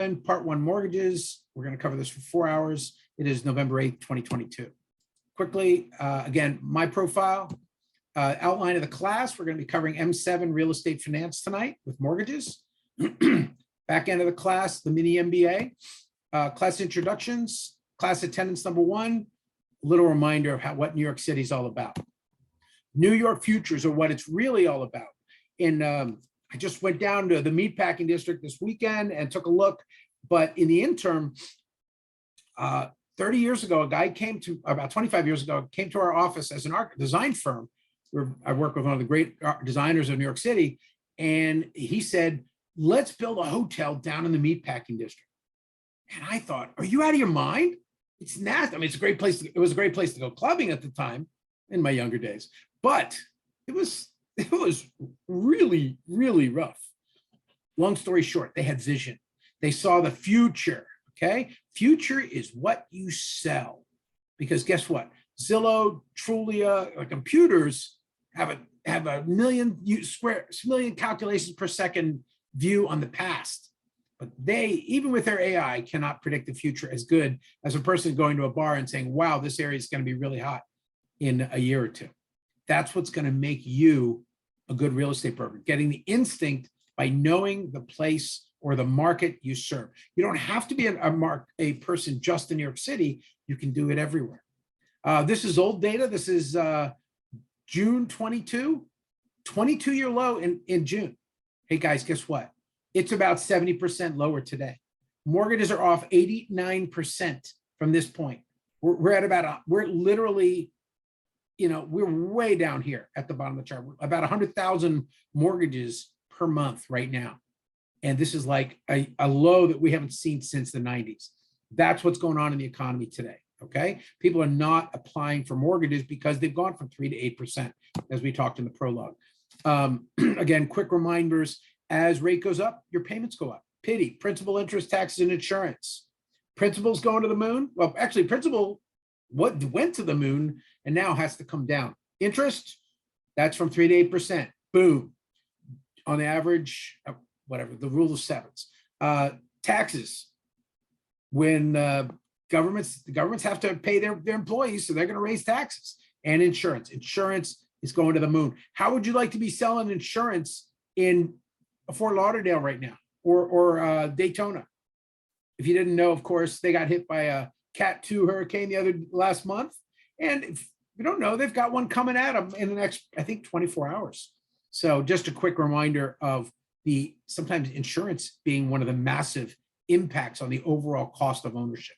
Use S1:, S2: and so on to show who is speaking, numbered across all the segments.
S1: Part 1 mortgages. We're going to cover this for 4 hours. It is November 8th, 2022. Quickly, again, my profile, outline of the class. We're going to be covering M07 real estate finance tonight with mortgages. Back end of the class, the mini MBA, class introductions, class attendance number 1, little reminder of what New York City is all about. New York futures are what it's really all about. I just went down to the meatpacking district this weekend and took a look, but in the interim, 30 years ago, a guy came to, about 25 years ago, came to our office as an design firm, where I work with one of the great designers of New York City, and he said, let's build a hotel down in the meatpacking district. And I thought, are you out of your mind? It's nasty. I mean, it's a great place. It was a great place to go clubbing at the time in my younger days, but it was really, really rough. Long story short, they had vision. They saw the future, okay? Future is what you sell. Because guess what? Zillow, Trulia, computers have a million calculations per second view on the past. But they, even with their AI, cannot predict the future as good as a person going to a bar and saying, wow, this area is going to be really hot in a year or two. That's what's going to make you a good real estate broker, getting the instinct by knowing the place or the market you serve. You don't have to be a person just in New York City. You can do it everywhere. This is old data. This is June 22-year low in June. Hey guys, guess what? It's about 70% lower today. Mortgages are off 89% from this point. We're at about, we're literally, we're way down here at the bottom of the chart. We're about 100,000 mortgages per month right now. And this is like a low that we haven't seen since the 90s. That's what's going on in the economy today, okay? People are not applying for mortgages because they've gone from 3 to 8%, as we talked in the prologue. Again, quick reminders, as rate goes up, your payments go up. Pity, principal, interest, taxes, and insurance. Principal's going to the moon. Well, actually, principal went to the moon and now has to come down. Interest, that's from 3 to 8%. Boom. On the average, whatever, the rule of sevens. Taxes, when the governments have to pay their employees, so they're going to raise taxes. And insurance is going to the moon. How would you like to be selling insurance in Fort Lauderdale right now, or Daytona? If you didn't know, of course, they got hit by a Cat 2 hurricane last month. And if you don't know, they've got one coming at them in the next, I think, 24 hours. So just a quick reminder of sometimes insurance being one of the massive impacts on the overall cost of ownership.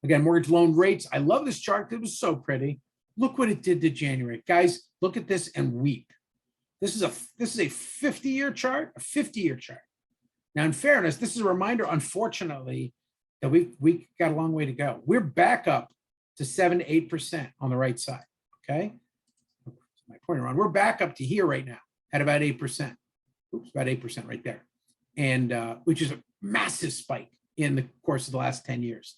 S1: Again, mortgage loan rates. I love this chart. It was so pretty. Look what it did to January. Guys, look at this and weep. This is a 50-year chart, a 50-year chart. Now, in fairness, this is a reminder, unfortunately, that we got a long way to go. We're back up to 7 to 8% on the right side, okay? My pointer on. We're back up to here right now at about 8%. Oops, about 8% right there. And which is a massive spike in the course of the last 10 years.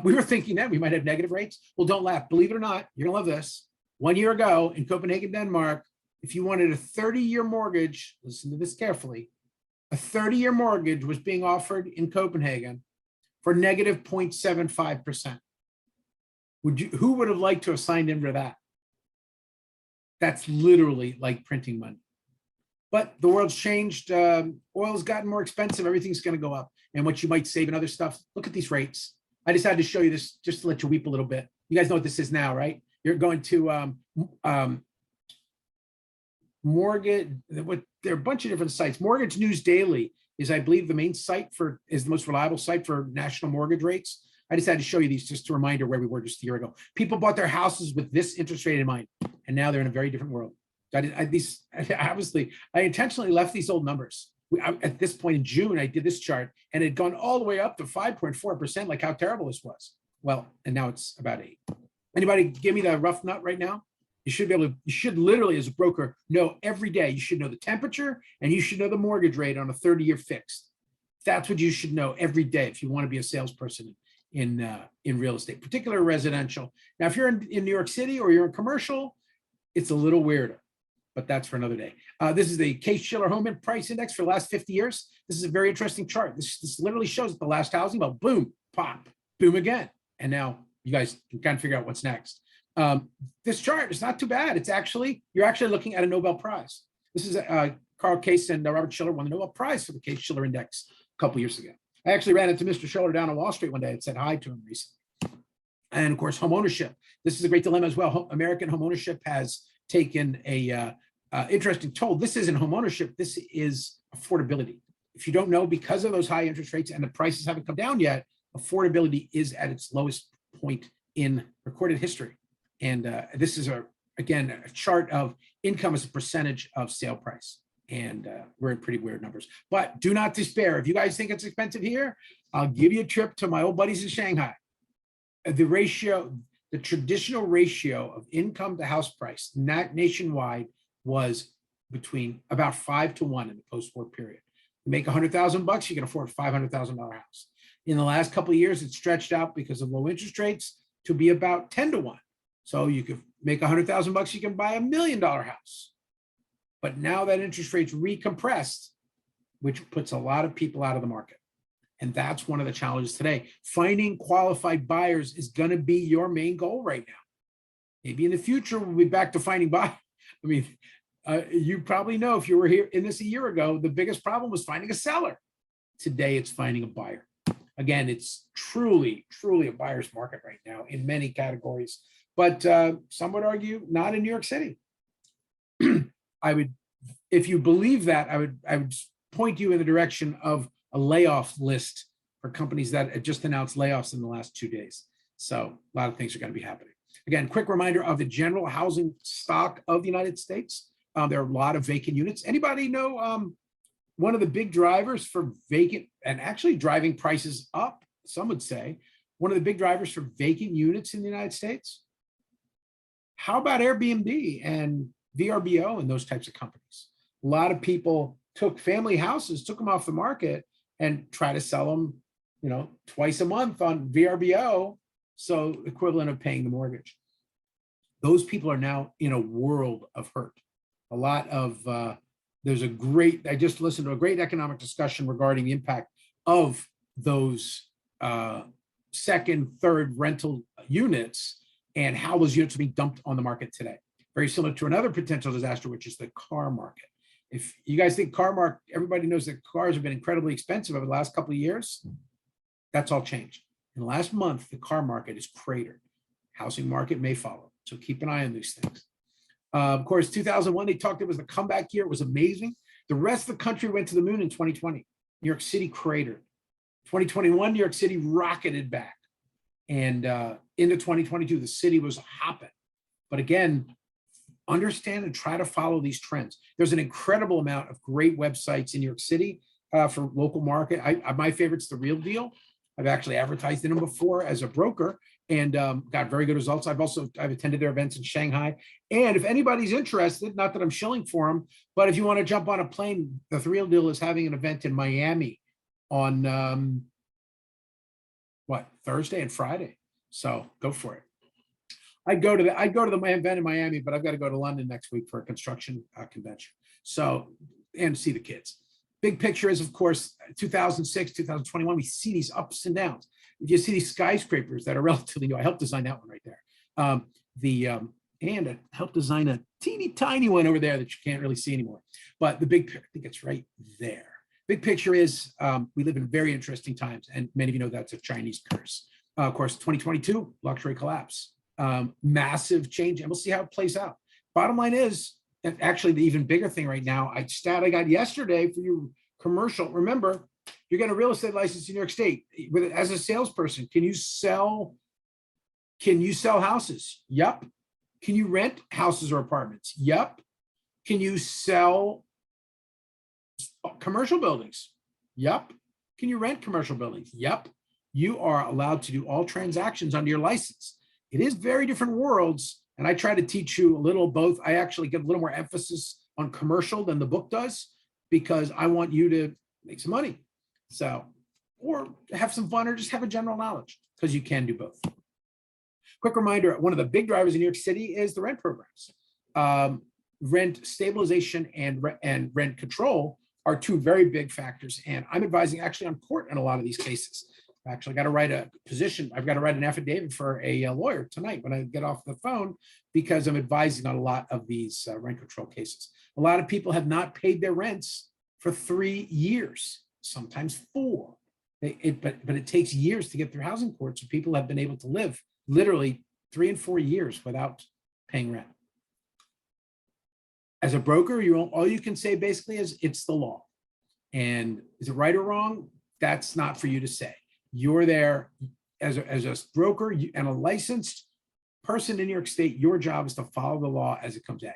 S1: We were thinking that we might have negative rates. Well, don't laugh. Believe it or not, you're gonna love this. 1 year ago in Copenhagen, Denmark, if you wanted a 30-year mortgage, listen to this carefully, a 30-year mortgage was being offered in Copenhagen for negative 0.75%. Who would have liked to have signed in for that? That's literally like printing money. But the world's changed. Oil's gotten more expensive. Everything's going to go up. And what you might save and other stuff, look at these rates. I decided to show you this just to let you weep a little bit. You guys know what this is now, right? You're going to mortgage. There are a bunch of different sites. Mortgage News Daily is, I believe, the main site is the most reliable site for national mortgage rates. I decided to show you these just to remind you where we were just a year ago. People bought their houses with this interest rate in mind, and now they're in a very different world. I intentionally left these old numbers. At this point in June, I did this chart, and it had gone all the way up to 5.4%, like how terrible this was. Well, and now it's about 8. Anybody give me the rough nut right now? You should literally, as a broker, know every day. You should know the temperature, and you should know the mortgage rate on a 30-year fixed. That's what you should know every day if you want to be a salesperson in real estate, particularly residential. Now, if you're in New York City or you're in commercial, it's a little weirder. but that's for another day. This is the Case-Shiller Home Price Index for the last 50 years. This is a very interesting chart. This literally shows the last housing, well, boom, pop, boom again. And now you guys can kind of figure out what's next. This chart is not too bad. It's actually, you're actually looking at a Nobel Prize. This is Carl Case and Robert Shiller won the Nobel Prize for the Case-Shiller Index a couple years ago. I actually ran into Mr. Shiller down on Wall Street one day and said hi to him recently. And of course, home ownership. This is a great dilemma as well. American home ownership has taken a interesting toll. This isn't home ownership. This is affordability. If you don't know, because of those high interest rates and the prices haven't come down yet, affordability is at its lowest point in recorded history. And this is, again, a chart of income as a percentage of sale price. And we're in pretty weird numbers. But do not despair. If you guys think it's expensive here, I'll give you a trip to my old buddies in Shanghai. The ratio, the traditional ratio of income to house price nationwide was between about 5 to 1 in the post-war period. You make $100,000, you can afford a $500,000 house. In the last couple of years, it's stretched out because of low interest rates to be about 10 to 1. So you could make $100,000, you can buy $1 million house. But now that interest rates recompressed, which puts a lot of people out of the market. And that's one of the challenges today. Finding qualified buyers is going to be your main goal right now. Maybe in the future, we'll be back to finding buyers. I mean, you probably know if you were here in this a year ago, the biggest problem was finding a seller. Today, it's finding a buyer. Again, it's truly, truly a buyer's market right now in many categories. But some would argue not in New York City. I would, if you believe that, I would point you in the direction of a layoff list for companies that had just announced layoffs in the last 2 days. So a lot of things are going to be happening. Again, quick reminder of the general housing stock of the United States. There are a lot of vacant units. Anybody know one of the big drivers for vacant and actually driving prices up, some would say, one of the big drivers for vacant units in the United States? How about Airbnb and VRBO and those types of companies? A lot of people took family houses, took them off the market and try to sell them, you know, twice a month on VRBO. So equivalent of paying the mortgage. Those people are now in a world of hurt. A lot of, there's a great, I just listened to a great economic discussion regarding the impact of those second, third rental units and how those units are being dumped on the market today. Very similar to another potential disaster, which is the car market. If you guys think car market, everybody knows that cars have been incredibly expensive over the last couple of years. That's all changed. In the last month, the car market is cratered. Housing market may follow. So keep an eye on these things. Of course, 2001, they talked, it was the comeback year. It was amazing. The rest of the country went to the moon in 2020. New York City cratered. 2021, New York City rocketed back. And into 2022, the city was hopping. But again, understand and try to follow these trends. There's an incredible amount of great websites in New York City for local market. My favorite's The Real Deal. I've actually advertised in them before as a broker and got very good results. I've attended their events in Shanghai. And if anybody's interested, not that I'm shilling for them, but if you want to jump on a plane, The Real Deal is having an event in Miami on Thursday and Friday. So go for it. I'd go to the event in Miami, but I've got to go to London next week for a construction convention. So, and see the kids. Big picture is, of course, 2006, 2021, we see these ups and downs. You see these skyscrapers that are relatively new. I helped design that one right there. And I helped design a teeny tiny one over there that you can't really see anymore. But the big picture, I think it's right there. Big picture is we live in very interesting times. And many of you know that's a Chinese curse. Of course, 2022, luxury collapse. Massive change, and we'll see how it plays out. Bottom line is, and actually the even bigger thing right now, I got yesterday for you commercial. Remember, you're getting a real estate license in New York State. As a salesperson, can you sell houses? Yep. Can you rent houses or apartments? Yep. Can you sell commercial buildings? Yep. Can you rent commercial buildings? Yep. You are allowed to do all transactions under your license. It is very different worlds, and I try to teach you a little both. I actually give a little more emphasis on commercial than the book does because I want you to make some money. So, or have some fun or just have a general knowledge because you can do both. Quick reminder, one of the big drivers in New York City is the rent programs. rent stabilization and rent control are two very big factors. And I'm advising actually on court in a lot of these cases. I've actually got to write I've got to write an affidavit for a lawyer tonight when I get off the phone, because I'm advising on a lot of these rent control cases. A lot of people have not paid their rents for 3 years, sometimes 4. But it takes years to get through housing court. So people have been able to live literally 3 and 4 years without paying rent. As a broker, all you can say basically is it's the law. And is it right or wrong? That's not for you to say. You're there as a broker and a licensed person in New York State. Your job is to follow the law as it comes at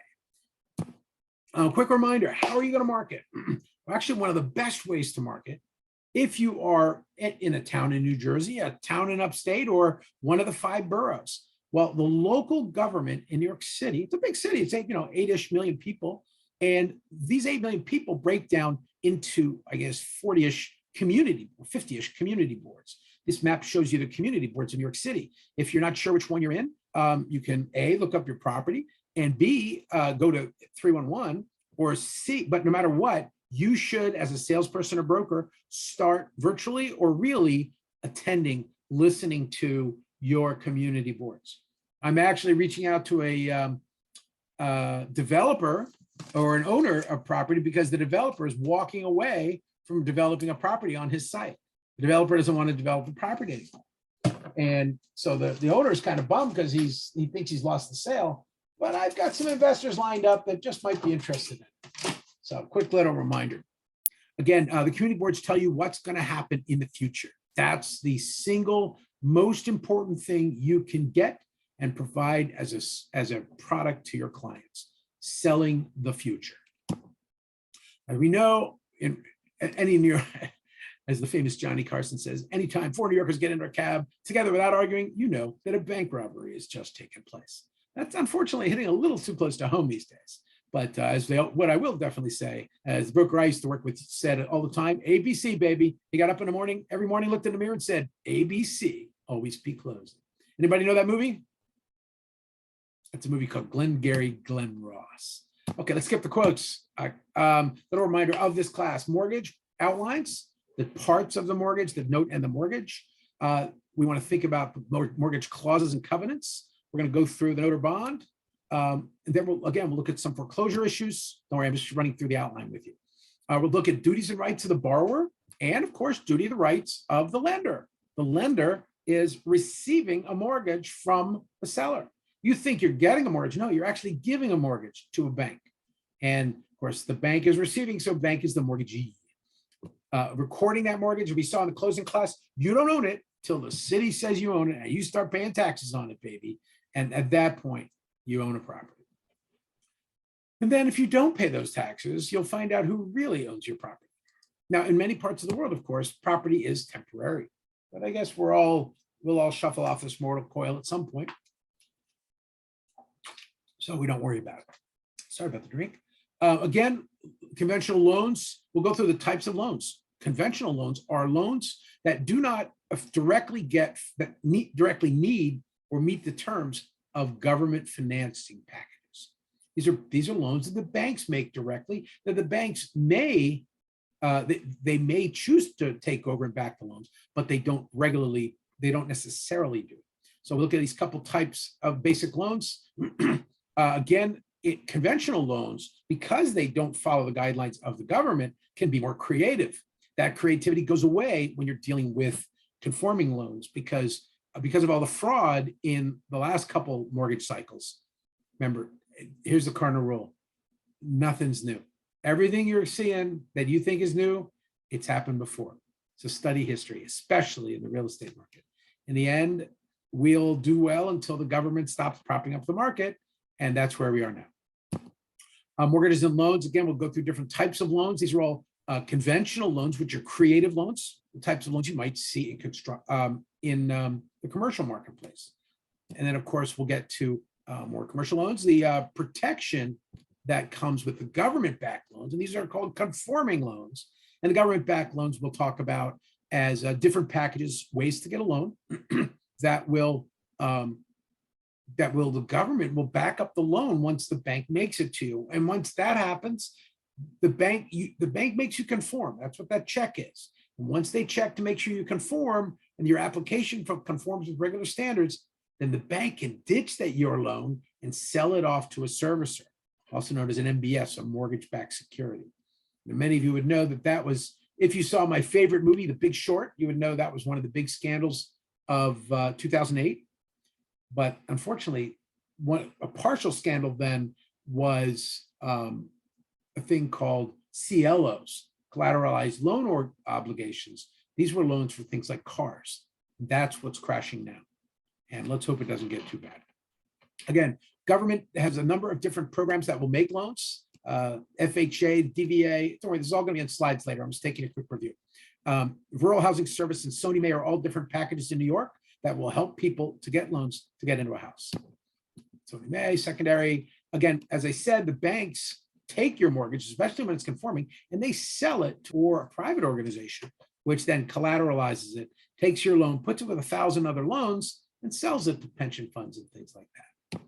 S1: you. Quick reminder, how are you going to market? Well, actually, one of the best ways to market, if you are in a town in New Jersey, a town in upstate, or one of the 5 boroughs. Well, the local government in New York City, it's a big city, it's 8-ish million people. And these 8 million people break down into, I guess, 40-ish community, 50-ish community boards. This map shows you the community boards in New York City. If you're not sure which one you're in, you can A, look up your property, and B, go to 311, or C, but no matter what, you should, as a salesperson or broker, start virtually or really attending, listening to your community boards. I'm actually reaching out to a developer or an owner of property because the developer is walking away from developing a property on his site. The developer doesn't want to develop the property anymore. And so the owner is kind of bummed because he thinks he's lost the sale, but I've got some investors lined up that just might be interested in it. So quick little reminder. Again, the community boards tell you what's going to happen in the future. That's the single most important thing you can get and provide as a product to your clients, selling the future. And we know in any New York, as the famous Johnny Carson says, anytime 4 New Yorkers get into a cab together without arguing, you know that a bank robbery has just taken place. That's unfortunately hitting a little too close to home these days. But what I will definitely say, as the broker I used to work with said all the time, ABC, baby. He got up in the morning, every morning looked in the mirror and said, ABC, always be closing. Anybody know that movie? That's a movie called Glengarry Glen Ross. Okay, let's skip the quotes. Little reminder of this class: mortgage outlines, the parts of the mortgage, the note and the mortgage. We want to think about mortgage clauses and covenants. We're going to go through the note or bond. And then we'll look at some foreclosure issues. Don't worry, I'm just running through the outline with you. We'll look at duties and rights of the borrower, and of course, duty and rights of the lender. The lender is receiving a mortgage from the seller. You think you're getting a mortgage. No, you're actually giving a mortgage to a bank. And of course, the bank is receiving, so bank is the mortgagee. Recording that mortgage, we saw in the closing class, you don't own it till the city says you own it, and you start paying taxes on it, baby. And at that point, you own a property. And then if you don't pay those taxes, you'll find out who really owns your property. Now, in many parts of the world, of course, property is temporary, but I guess we'll all shuffle off this mortal coil at some point. So we don't worry about it. Sorry about the drink. Again, conventional loans, we'll go through the types of loans. Conventional loans are loans that do not directly need or meet the terms of government financing packages. These are loans that the banks make directly, that the banks may they may choose to take over and back the loans, but they don't necessarily do. So we'll look at these couple types of basic loans. Again, conventional loans, because they don't follow the guidelines of the government, can be more creative. That creativity goes away when you're dealing with conforming loans because of all the fraud in the last couple mortgage cycles. Remember, here's the cardinal rule: nothing's new. Everything you're seeing that you think is new, it's happened before. So study history, especially in the real estate market. In the end, we'll do well until the government stops propping up the market, and that's where we are now. Mortgages and loans, again, we'll go through different types of loans. These are all conventional loans, which are creative loans, the types of loans you might see in the commercial marketplace. And then, of course, we'll get to more commercial loans, the protection that comes with the government-backed loans, and these are called conforming loans. And the government-backed loans we'll talk about as different packages, ways to get a loan that will the government will back up the loan once the bank makes it to you. And once that happens, the bank makes you conform. That's what that check is. And once they check to make sure you conform and your application conforms with regular standards, then the bank can ditch your loan and sell it off to a servicer, also known as an MBS, a mortgage-backed security. And many of you would know that was, if you saw my favorite movie, The Big Short, you would know that was one of the big scandals of 2008. But unfortunately, a partial scandal then was a thing called CLOs, collateralized loan obligations. These were loans for things like cars. That's what's crashing now. And let's hope it doesn't get too bad. Again, government has a number of different programs that will make loans. FHA, DVA, don't worry, this is all going to be on slides later. I'm just taking a quick review. Rural Housing Service and Sony May are all different packages in New York that will help people to get loans to get into a house. Sony May, secondary. Again, as I said, the banks take your mortgage, especially when it's conforming, and they sell it to a private organization, which then collateralizes it, takes your loan, puts it with 1,000 other loans, and sells it to pension funds and things like that.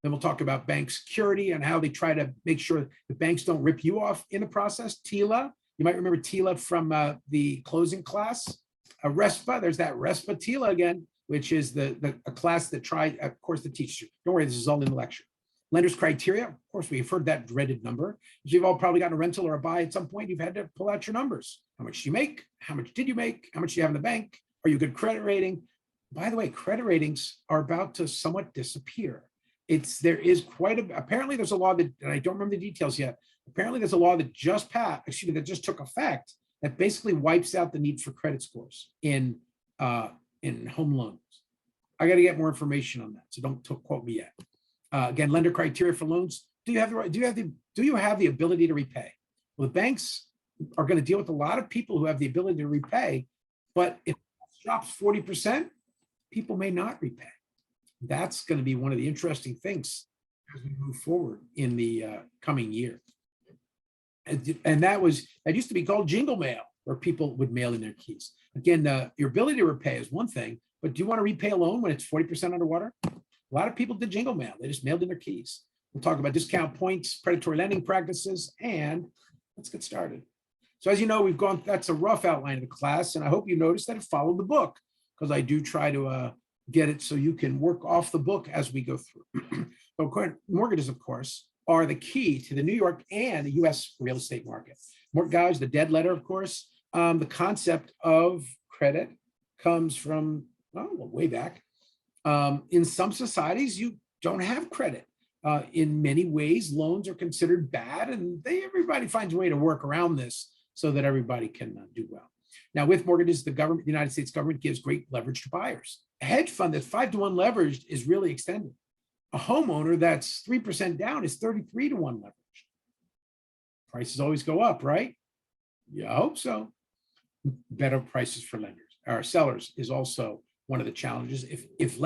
S1: Then we'll talk about bank security and how they try to make sure the banks don't rip you off in the process. TILA, you might remember TILA from the closing class. RESPA, there's that RESPA TILA again, which is a class that tried, of course, the teacher. Don't worry, this is all in the lecture. Lender's criteria, of course, we've heard that dreaded number. You've all probably gotten a rental or a buy at some point. You've had to pull out your numbers. How much do you make? How much did you make? How much do you have in the bank? Are you a good credit rating? By the way, credit ratings are about to somewhat disappear. Apparently there's a law that, and I don't remember the details yet. Apparently there's a law that just took effect that basically wipes out the need for credit scores in home loans. I got to get more information on that, so don't quote me yet. Again, lender criteria for loans. Do you have the ability to repay? Well, the banks are going to deal with a lot of people who have the ability to repay, but if it drops 40%, people may not repay. That's going to be one of the interesting things as we move forward in the coming year. And that used to be called jingle mail, where people would mail in their keys. Again, your ability to repay is one thing, but do you want to repay a loan when it's 40% underwater? A lot of people did jingle mail. They just mailed in their keys. We'll talk about discount points, predatory lending practices, and let's get started. So as you know, that's a rough outline of the class, and I hope you noticed that it followed the book, because I do try to get it so you can work off the book as we go through. But mortgages, of course, are the key to the New York and the US real estate market. Mortgage, the dead letter, of course. The concept of credit comes from way back. In some societies, you don't have credit. In many ways, loans are considered bad, and everybody finds a way to work around this so that everybody can do well. Now, with mortgages, the United States government gives great leverage to buyers. A hedge fund that's 5-to-1 leveraged is really extended. A homeowner that's 3% down is 33-to-1 leveraged. Prices always go up, right? Yeah, I hope so. Better prices for lenders or sellers is also one of the challenges. If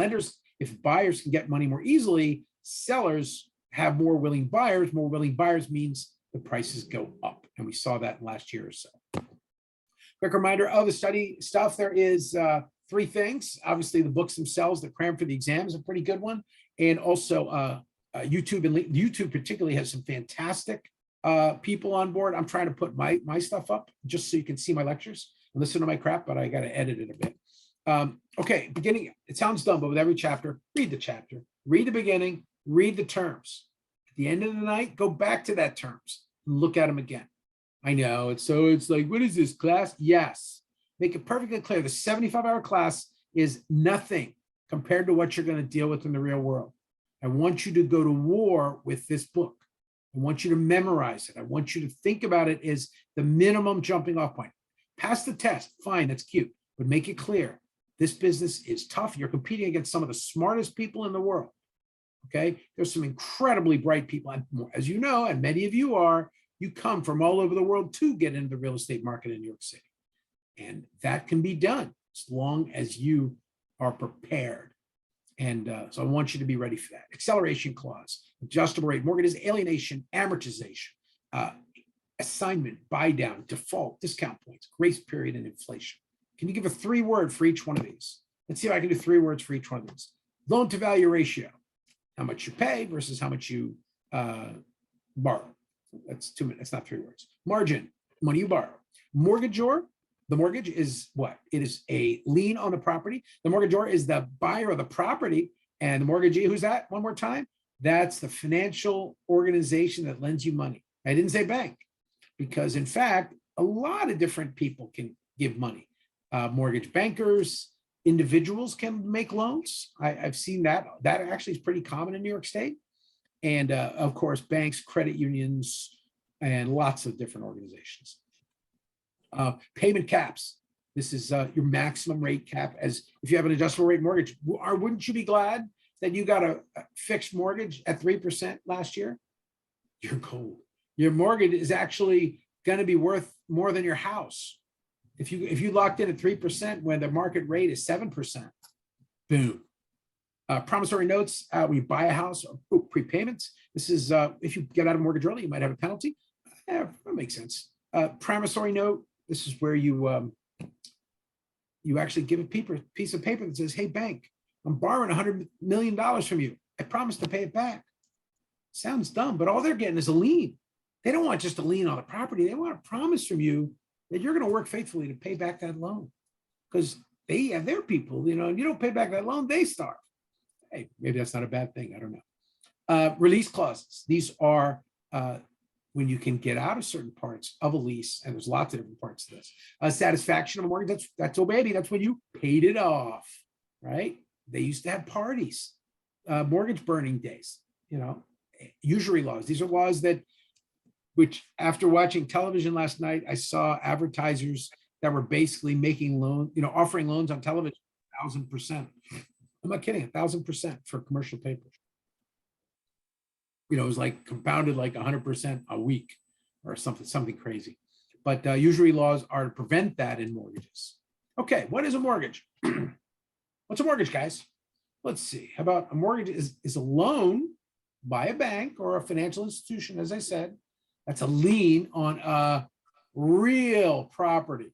S1: buyers can get money more easily, sellers have more willing buyers. More willing buyers means the prices go up. And we saw that last year or so. Quick reminder of the study stuff. There is 3 things. Obviously, the books themselves that cram for the exam is a pretty good one. And also YouTube, and YouTube particularly has some fantastic people on board. I'm trying to put my stuff up just so you can see my lectures and listen to my crap, but I got to edit it a bit. Okay, beginning, it sounds dumb, but with every chapter, read the chapter, read the beginning, read the terms. At the end of the night, go back to that terms and look at them again. I know, it's like, what is this class? Yes, make it perfectly clear. The 75-hour class is nothing compared to what you're going to deal with in the real world. I want you to go to war with this book. I want you to memorize it. I want you to think about it as the minimum jumping off point. Pass the test, fine, that's cute, but make it clear. This business is tough. You're competing against some of the smartest people in the world, okay? There's some incredibly bright people, and as you know, and many of you come from all over the world to get into the real estate market in New York City. And that can be done as long as you are prepared. And so I want you to be ready for that. Acceleration clause, adjustable rate, mortgages, alienation, amortization, assignment, buy down, default, discount points, grace period, and inflation. Can you give a 3-word for each one of these? Let's see if I can do 3 words for each one of these. Loan to value ratio, how much you pay versus how much you borrow. That's 2 minutes, that's not 3 words. Margin, money you borrow. Mortgagor, the mortgage is what? It is a lien on the property. The mortgagor is the buyer of the property, and the mortgagee, who's that? One more time. That's the financial organization that lends you money. I didn't say bank, because in fact, a lot of different people can give money. Mortgage bankers, individuals can make loans. I've seen that. That actually is pretty common in New York State. And of course, banks, credit unions, and lots of different organizations. Payment caps. This is your maximum rate cap. As if you have an adjustable rate mortgage, wouldn't you be glad that you got a fixed mortgage at 3% last year? You're gold. Your mortgage is actually going to be worth more than your house. If you locked in at 3% when the market rate is 7%, boom. Promissory notes, when you buy a house, prepayments. This is if you get out of mortgage early, you might have a penalty. Yeah, that makes sense. Promissory note. This is where you actually give a piece of paper that says, "Hey, bank, I'm borrowing $100 million from you. I promise to pay it back." Sounds dumb, but all they're getting is a lien. They don't want just a lien on the property. They want a promise from you that you're going to work faithfully to pay back that loan, because they have their people, and you don't pay back that loan, they starve. Hey, maybe that's not a bad thing. I don't know. Release clauses. These are when you can get out of certain parts of a lease, and there's lots of different parts to this. Satisfaction of a mortgage. That's oh baby. That's when you paid it off, right? They used to have parties, mortgage burning days. Usury laws. These are laws which after watching television last night, I saw advertisers that were basically making loans, offering loans on television, 1,000%. I'm not kidding, 1,000% for commercial paper. It was like compounded like 100% a week or something crazy. But usury laws are to prevent that in mortgages. Okay, what is a mortgage? What's a mortgage, guys? Let's see. How about a mortgage is a loan by a bank or a financial institution, as I said. That's a lien on a real property.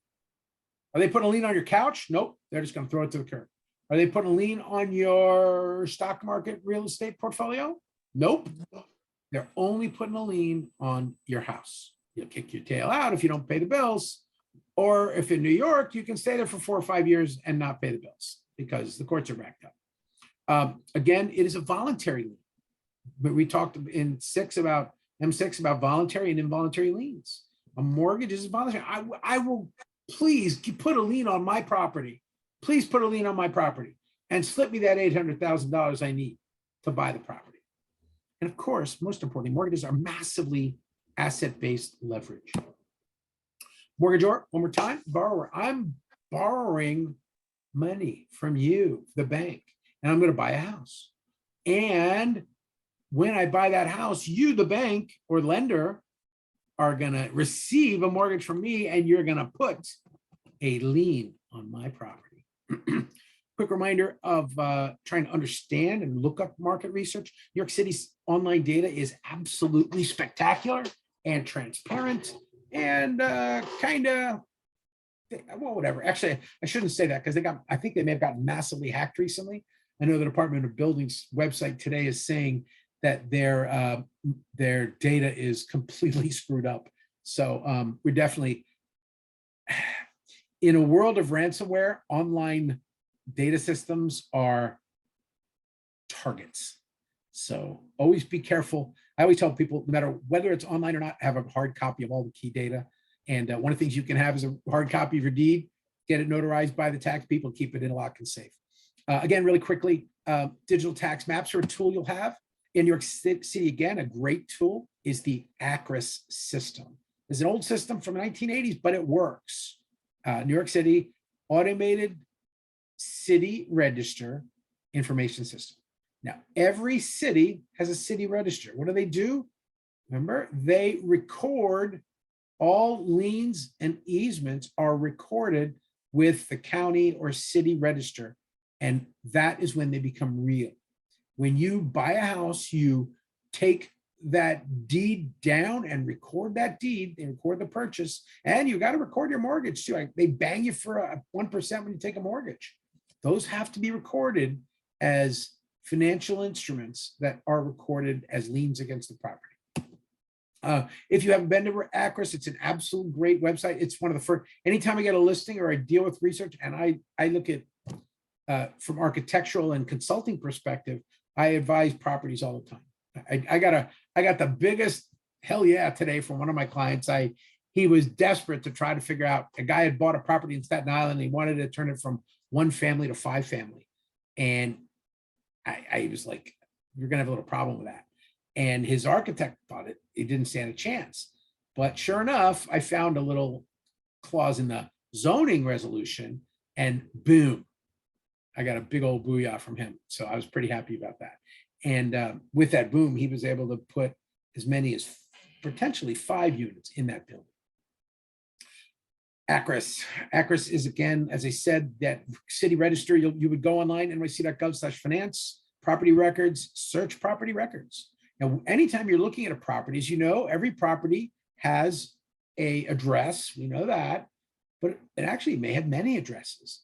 S1: Are they putting a lien on your couch? Nope. They're just going to throw it to the curb. Are they putting a lien on your stock market real estate portfolio? Nope. They're only putting a lien on your house. You'll kick your tail out if you don't pay the bills. Or if in New York, you can stay there for 4 or 5 years and not pay the bills because the courts are backed up. Again, it is a voluntary lien. But we talked in M6 about voluntary and involuntary liens. A mortgage is voluntary. I will please put a lien on my property. Please put a lien on my property and slip me that $800,000 I need to buy the property. And of course, most importantly, mortgages are massively asset-based leverage. Mortgagor, one more time, borrower. I'm borrowing money from you, the bank, and I'm going to buy a house. And when I buy that house, you, the bank or lender, are going to receive a mortgage from me, and you're going to put a lien on my property. Quick reminder of trying to understand and look up market research. New York City's online data is absolutely spectacular and transparent and whatever. Actually, I shouldn't say that because I think they may have gotten massively hacked recently. I know the Department of Buildings website today is saying that their data is completely screwed up. So we're definitely, in a world of ransomware, online data systems are targets. So always be careful. I always tell people, no matter whether it's online or not, have a hard copy of all the key data. And one of the things you can have is a hard copy of your deed, get it notarized by the tax people, keep it in a lock and safe. Again, really quickly, digital tax maps are a tool you'll have. In New York City, again, a great tool is the ACRIS system. It's an old system from the 1980s, but it works. New York City Automated City Register Information System. Now, every city has a city register. What do? Remember, they record all liens and easements are recorded with the county or city register, and that is when they become real. When you buy a house, you take that deed down and record that deed. They record the purchase, and you got to record your mortgage too. They bang you for a 1% when you take a mortgage. Those have to be recorded as financial instruments that are recorded as liens against the property. If you haven't been to Acris, it's an absolute great website. It's one of the first, anytime I get a listing or I deal with research, and I look at from architectural and consulting perspective, I advise properties all the time. I got the biggest hell yeah today from one of my clients. He was desperate to try to figure out, a guy had bought a property in Staten Island. And he wanted to turn it from 1 family to 5 family. And I was like, you're gonna have a little problem with that. And his architect thought it didn't stand a chance. But sure enough, I found a little clause in the zoning resolution, and boom, I got a big old booyah from him. So I was pretty happy about that. And with that boom, he was able to put as many as potentially 5 units in that building. Acris. Acris is, again, as I said, that city register. You would go online, nyc.gov/finance, property records, search property records. Now, anytime you're looking at a property, as you know, every property has a address. We know that, but it actually may have many addresses.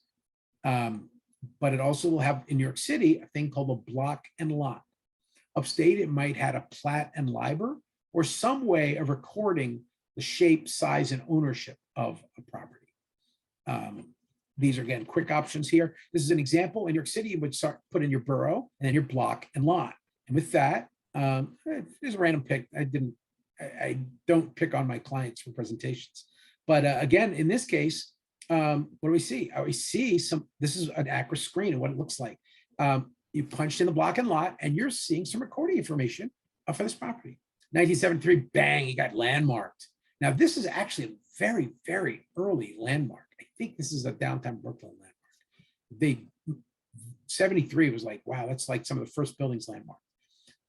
S1: But it also will have, in New York City, a thing called a block and lot. Upstate, it might have a plat and liber, or some way of recording the shape, size, and ownership of a property. These are, again, quick options here. This is an example. In New York City, you would put in your borough and then your block and lot. And with that, there's a random pick. I don't pick on my clients for presentations. But again, in this case, what do we see? We see this is an Acris screen and what it looks like. You punched in the block and lot, and you're seeing some recording information for this property. 1973, bang, you got landmarked. Now, this is actually a very, very early landmark. I think this is a downtown Brooklyn landmark. 73 was like, wow, that's like some of the first buildings landmark.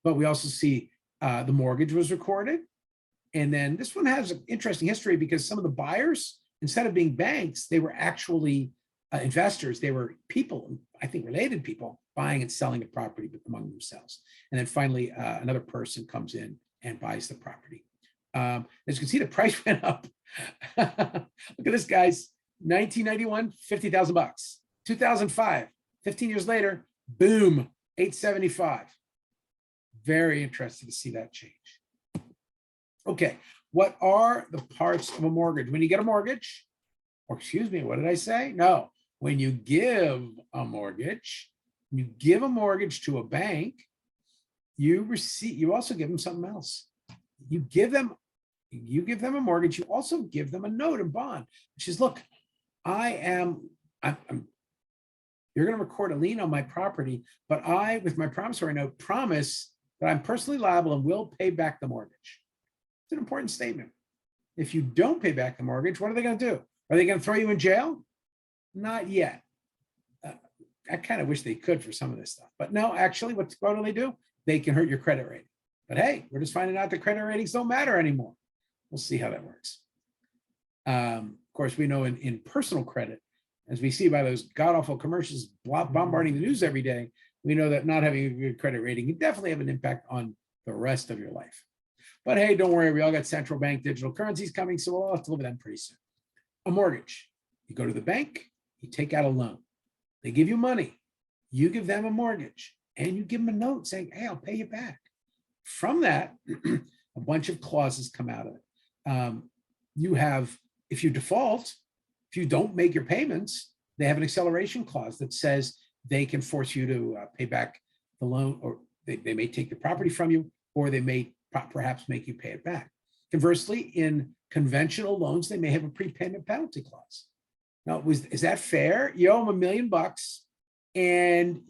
S1: But we also see the mortgage was recorded. And then this one has an interesting history because some of the buyers, instead of being banks, they were actually investors. They were people, I think related people, buying and selling the property among themselves. And then finally, another person comes in and buys the property. As you can see, the price went up. Look at this, guys. 1991, $50,000. 2005, 15 years later, boom, $875. Very interested to see that change. Okay, what are the parts of a mortgage? When you get a mortgage, or excuse me, what did I say? No, when you give a mortgage, to a bank, you also give them something else. You give them a mortgage. You also give them a note and bond, which is, look, you're going to record a lien on my property, but I, with my promissory note, promise that I'm personally liable and will pay back the mortgage. It's an important statement. If you don't pay back the mortgage, what are they going to do? Are they going to throw you in jail? Not yet. I kind of wish they could for some of this stuff, but no, actually, what do they do? They can hurt your credit rating. But hey, we're just finding out that credit ratings don't matter anymore. We'll see how that works. Of course, we know in personal credit, as we see by those god-awful commercials bombarding the news every day, we know that not having a good credit rating can definitely have an impact on the rest of your life. But hey, don't worry, we all got central bank digital currencies coming, so we'll all have to live with them pretty soon. A mortgage. You go to the bank, you take out a loan. They give you money. You give them a mortgage, and you give them a note saying, hey, I'll pay you back. From that, a bunch of clauses come out of it. You have, if you default, if you don't make your payments, they have an acceleration clause that says they can force you to pay back the loan, or they may take the property from you, or they may perhaps make you pay it back. Conversely, in conventional loans, they may have a prepayment penalty clause. Now, is that fair? You owe them $1 million, and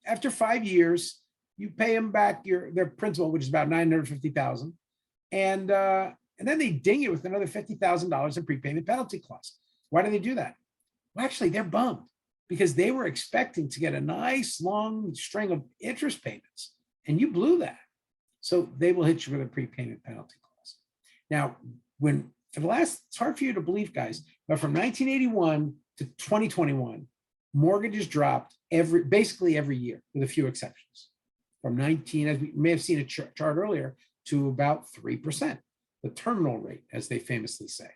S1: after 5 years, you pay them back their principal, which is about $950,000, and then they ding you with another $50,000 in prepayment penalty clause. Why do they do that? Well, actually, they're bummed because they were expecting to get a nice long string of interest payments, and you blew that. So they will hit you with a prepayment penalty clause. Now, it's hard for you to believe, guys, but from 1981 to 2021, mortgages dropped basically every year, with a few exceptions. From 19, as we may have seen a chart earlier, to about 3%, the terminal rate, as they famously say.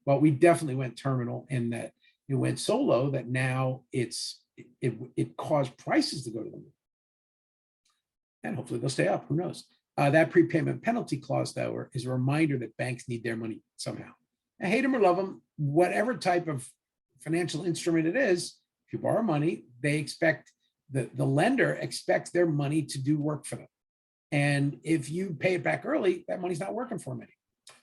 S1: Well, we definitely went terminal in that it went so low that now it caused prices to go to the moon. and hopefully they'll stay up. Who knows? That prepayment penalty clause, though, is a reminder that banks need their money somehow. I hate them or love them, whatever type of financial instrument it is. If you borrow money, they expect the lender expects their money to do work for them. And if you pay it back early, that money's not working for them anymore.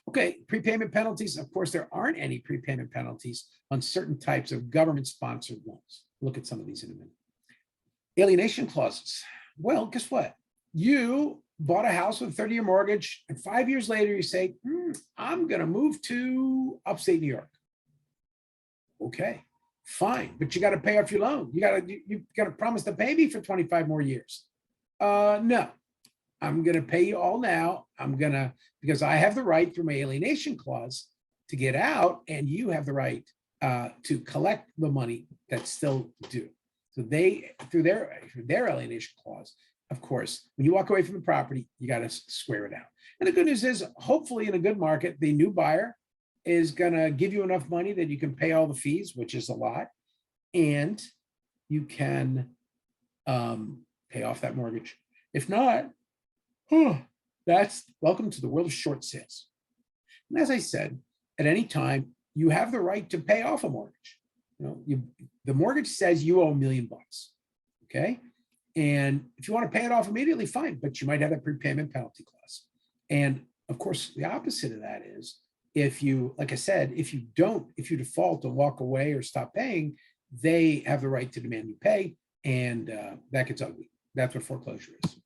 S1: Okay, prepayment penalties. Of course, there aren't any prepayment penalties on certain types of government-sponsored loans. Look at some of these in a minute. Alienation clauses. Well, guess what? You bought a house with a 30-year mortgage, and 5 years later, you say, I'm going to move to upstate New York. Okay, fine, but you got to pay off your loan. You got to promise to pay me for 25 more years. No, I'm going to pay you all now. Because I have the right through my alienation clause to get out, and you have the right to collect the money that's still due. So they, through their alienation clause, of course, when you walk away from the property, you got to square it out. And the good news is, hopefully in a good market, the new buyer is going to give you enough money that you can pay all the fees, which is a lot, and you can pay off that mortgage. If not, that's welcome to the world of short sales. And as I said, at any time, you have the right to pay off a mortgage. The mortgage says you owe $1 million, okay? And if you want to pay it off immediately, fine, but you might have a prepayment penalty clause. And of course, the opposite of that is if you, like I said, if you default and walk away or stop paying, they have the right to demand you pay, and that gets ugly. That's what foreclosure is.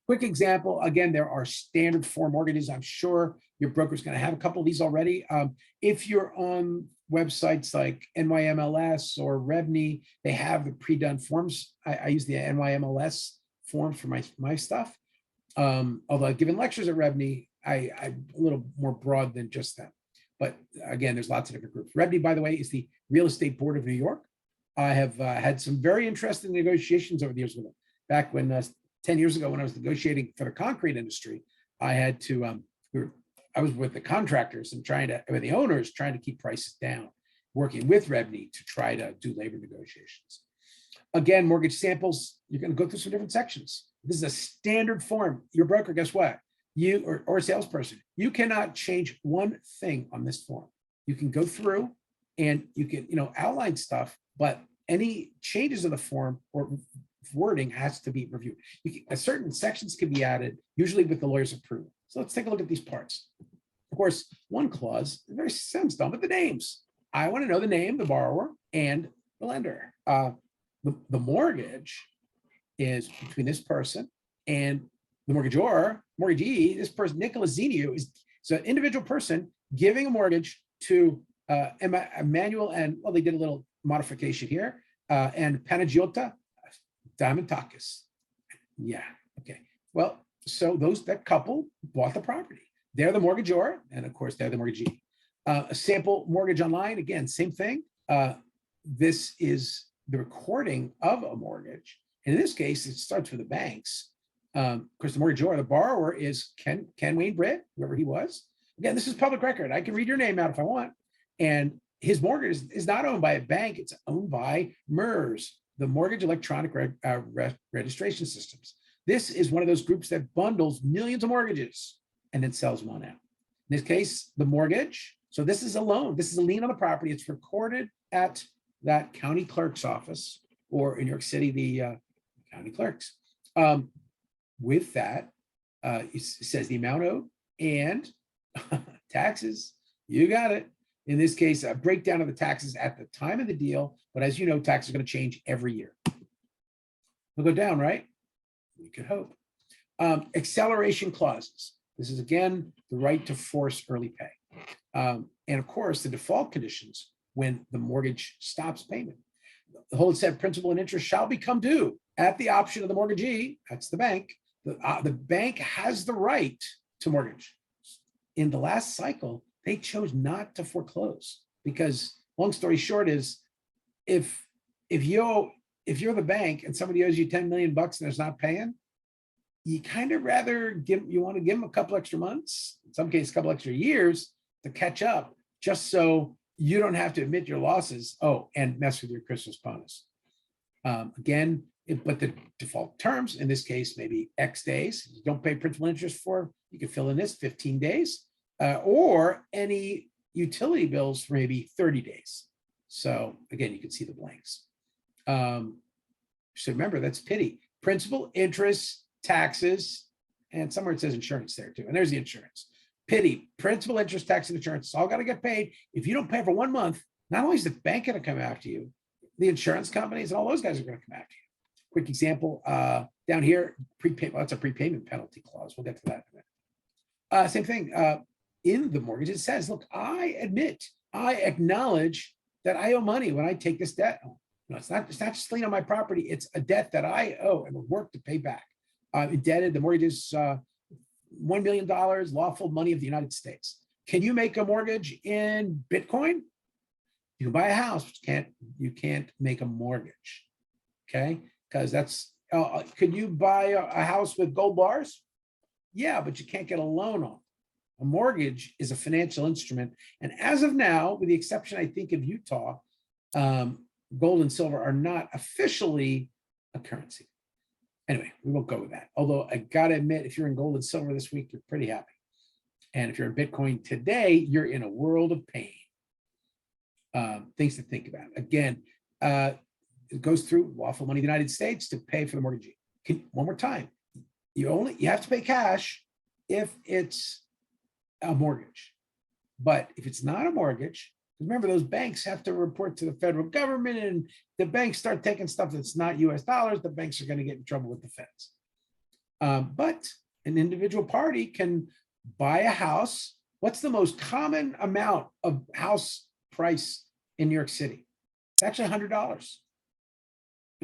S1: Quick example, again, there are standard form mortgages. I'm sure your broker's going to have a couple of these already. If you're on websites like NYMLS or REBNY, they have the pre-done forms. I use the NYMLS forms for my stuff. Although I've given lectures at REBNY, I'm a little more broad than just them. But again, there's lots of different groups. REBNY, by the way, is the Real Estate Board of New York. I have had some very interesting negotiations over the years with them. Back when 10 years ago, when I was negotiating for the concrete industry, I had to, I was with the contractors and with the owners trying to keep prices down, working with REBNY to try to do labor negotiations. Again, mortgage samples, you're going to go through some different sections. This is a standard form. Your broker, guess what? You or a salesperson, you cannot change one thing on this form. You can go through and you can, outline stuff, but any changes in the form or wording has to be reviewed. Certain sections can be added, usually with the lawyer's approval. So let's take a look at these parts. Of course, one clause, very sounds dumb, but the names. I want to know the name, the borrower, and the lender. The mortgage is between this person and the mortgagee. This person, Nicholas Zinio, is an individual person giving a mortgage to Emmanuel, and well, they did a little modification here, and Panagiota Diamantakis. Yeah, okay. Well, so that couple bought the property. They're the mortgagor, and of course, they're the mortgagee. A sample mortgage online, again, same thing. This is the recording of a mortgage. And in this case, it starts with the banks. Of course, the mortgagor, the borrower is Ken Wayne Britt, whoever he was. Again, this is public record. I can read your name out if I want. And his mortgage is not owned by a bank. It's owned by MERS, the Mortgage Electronic Registration Systems. This is one of those groups that bundles millions of mortgages and then sells one out. In this case, the mortgage. So this is a loan. This is a lien on the property. It's recorded at that county clerk's office, or in New York City, the county clerks. With that, it says the amount owed and taxes. You got it. In this case, a breakdown of the taxes at the time of the deal. But as you know, taxes are going to change every year. They'll go down, right? We could hope. Acceleration clauses. This is, again, the right to force early pay. And of course, the default conditions when the mortgage stops payment. The hold said principal and interest shall become due at the option of the mortgagee. That's the bank. The bank has the right to mortgage. In the last cycle, they chose not to foreclose because, long story short, is if you're the bank and somebody owes you $10 million and it's not paying, you kind of you want to give them a couple extra months, in some cases, a couple extra years to catch up, just so you don't have to admit your losses. Oh, and mess with your Christmas bonus. Again, But the default terms, in this case, maybe X days, you don't pay principal interest for, you can fill in this 15 days, or any utility bills for maybe 30 days. So again, you can see the blanks. So remember, that's PITI, principal, interest, taxes, and somewhere it says insurance there too. And there's the insurance. PITI, principal, interest, tax, and insurance. It's all got to get paid. If you don't pay for 1 month, not only is the bank going to come after you, the insurance companies and all those guys are going to come after you. Quick example, down here, prepayment. Well, that's a prepayment penalty clause. We'll get to that in a minute. Same thing. In the mortgage, it says, look, I admit, I acknowledge that I owe money when I take this debt. No, it's not just lien on my property. It's a debt that I owe and will work to pay back. Indebted, the mortgage is $1 million, lawful money of the United States. Can you make a mortgage in Bitcoin? You can buy a house, but you can't make a mortgage. Okay, because that's, could you buy a house with gold bars? Yeah, but you can't get a loan on it. A mortgage is a financial instrument. And as of now, with the exception, I think, of Utah, gold and silver are not officially a currency. Anyway, we won't go with that. Although I gotta admit, if you're in gold and silver this week, you're pretty happy. And if you're in Bitcoin today, you're in a world of pain. Things to think about. Again, it goes through lawful money of the United States to pay for the mortgagee. One more time, you have to pay cash if it's a mortgage. But if it's not a mortgage, remember, those banks have to report to the federal government, and the banks start taking stuff that's not US dollars, the banks are going to get in trouble with the feds. But an individual party can buy a house. What's the most common amount of house price in New York City? It's actually $100,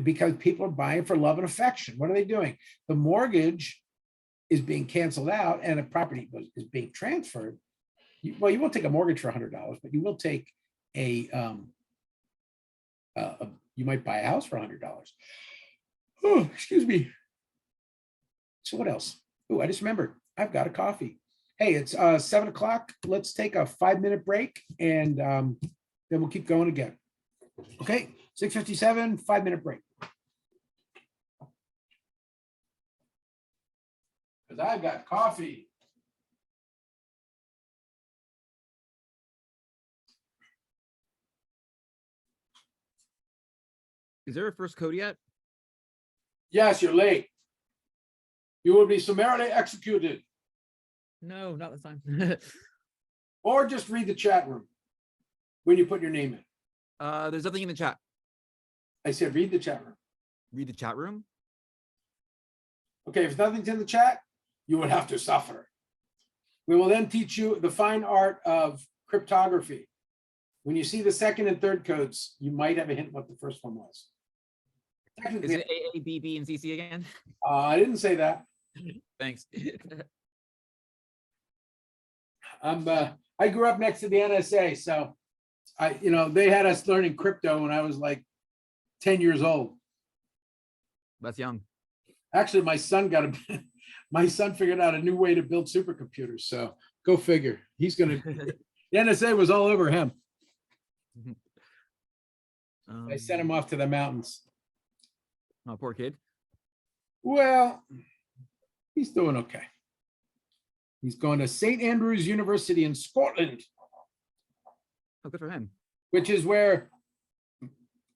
S1: because people are buying for love and affection. What are they doing? The mortgage is being canceled out and a property is being transferred. Well, you won't take a mortgage for $100, but you will take you might buy a house for $100. Oh, excuse me. So what else? Oh, I just remembered, I've got a coffee. Hey, it's 7 o'clock. Let's take a 5-minute break, and then we'll keep going again. Okay, 6:57, 5-minute break. Because I've got coffee.
S2: Is there a first code yet?
S1: Yes, you're late. You will be summarily executed.
S2: No, not this time.
S1: Or just read the chat room when you put your name in.
S2: There's nothing in the chat.
S1: I said read the chat room.
S2: Read the chat room?
S1: Okay, if nothing's in the chat, you will have to suffer. We will then teach you the fine art of cryptography. When you see the second and third codes, you might have a hint what the first one was.
S2: Is it A, B, B, and CC again?
S1: I didn't say that.
S2: Thanks.
S1: I grew up next to the NSA, so they had us learning crypto when I was like 10 years old.
S2: That's young.
S1: Actually, my son figured out a new way to build supercomputers. So go figure. He's gonna. The NSA was all over him. I sent him off to the mountains.
S2: Oh, poor kid.
S1: Well, he's doing okay. He's going to St. Andrews University in Scotland.
S2: Oh, good for him.
S1: Which is where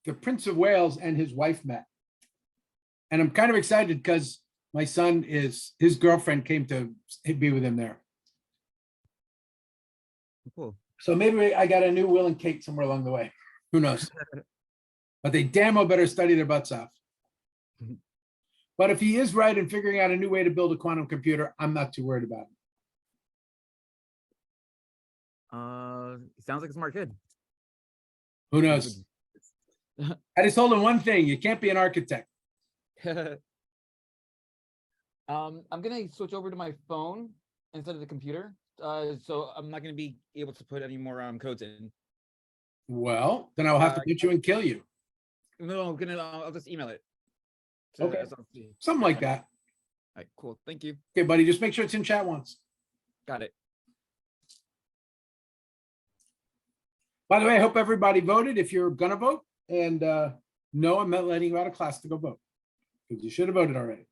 S1: the Prince of Wales and his wife met. And I'm kind of excited because my son his girlfriend came to be with him there.
S2: Cool.
S1: So maybe I got a new Will and Kate somewhere along the way. Who knows? But they damn well better study their butts off. But if he is right in figuring out a new way to build a quantum computer, I'm not too worried about it.
S2: Sounds like a smart kid.
S1: Who knows? I just told him one thing: you can't be an architect.
S2: I'm gonna switch over to my phone instead of the computer. So I'm not gonna be able to put any more codes in.
S1: Well, then I'll have to get you and kill you.
S2: No, I'll just email it.
S1: Okay. Something like that.
S2: All right, cool. Thank you.
S1: Okay, buddy. Just make sure it's in chat once.
S2: Got it.
S1: By the way, I hope everybody voted if you're gonna vote. And no, I'm not letting you out of class to go vote. because you should have voted already.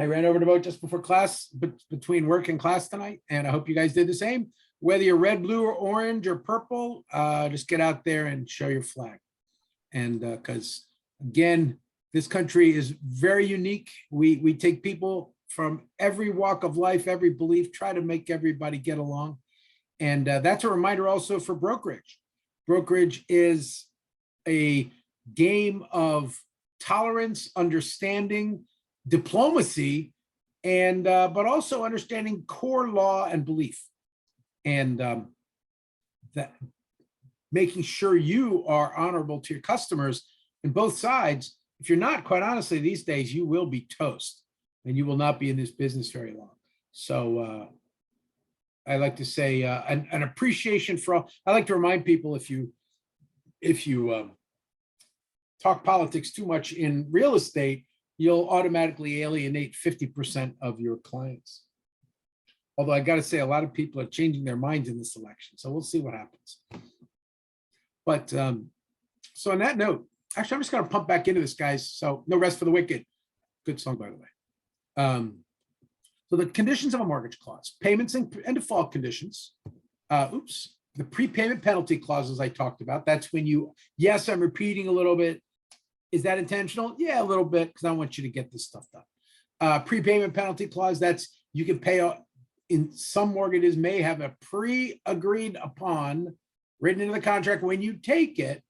S1: I ran over to vote just before class, but between work and class tonight, and I hope you guys did the same. Whether you're red, blue, or orange or purple, just get out there and show your flag. And because again, this country is very unique. We take people from every walk of life, every belief, try to make everybody get along. And that's a reminder also for brokerage. Brokerage is a game of tolerance, understanding, diplomacy, and but also understanding core law and belief, and that making sure you are honorable to your customers in both sides. If you're not, quite honestly, these days you will be toast, and you will not be in this business very long. So I like to say an appreciation for all. I like to remind people, if you talk politics too much in real estate, you'll automatically alienate 50% of your clients. Although I got to say, a lot of people are changing their minds in this election, so we'll see what happens. But so on that note, actually, I'm just going to pump back into this, guys. So no rest for the wicked. Good song, by the way. So the conditions of a mortgage clause, payments and default conditions. The prepayment penalty clauses I talked about. That's when you, yes, I'm repeating a little bit. Is that intentional? Yeah, a little bit, because I want you to get this stuff done. Prepayment penalty clause, that's you can pay in some mortgages may have a pre-agreed upon written into the contract when you take it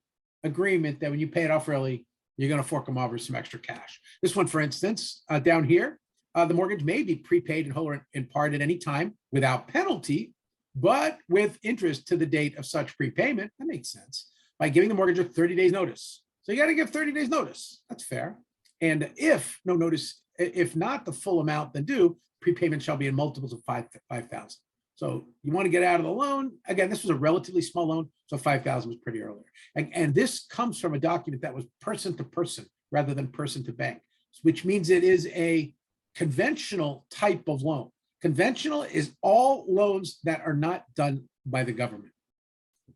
S1: agreement that when you pay it off early, you're going to fork them over some extra cash. This one, for instance, down here, the mortgage may be prepaid in whole or in part at any time without penalty, but with interest to the date of such prepayment. That makes sense. By giving the mortgagor 30 days notice. So you got to give 30 days notice. That's fair. And if no notice, if not the full amount then due, prepayment shall be in multiples of 5,000. So you want to get out of the loan. Again, this was a relatively small loan, so 5,000 was pretty earlier. And this comes from a document that was person to person rather than person to bank, which means it is a conventional type of loan. Conventional is all loans that are not done by the government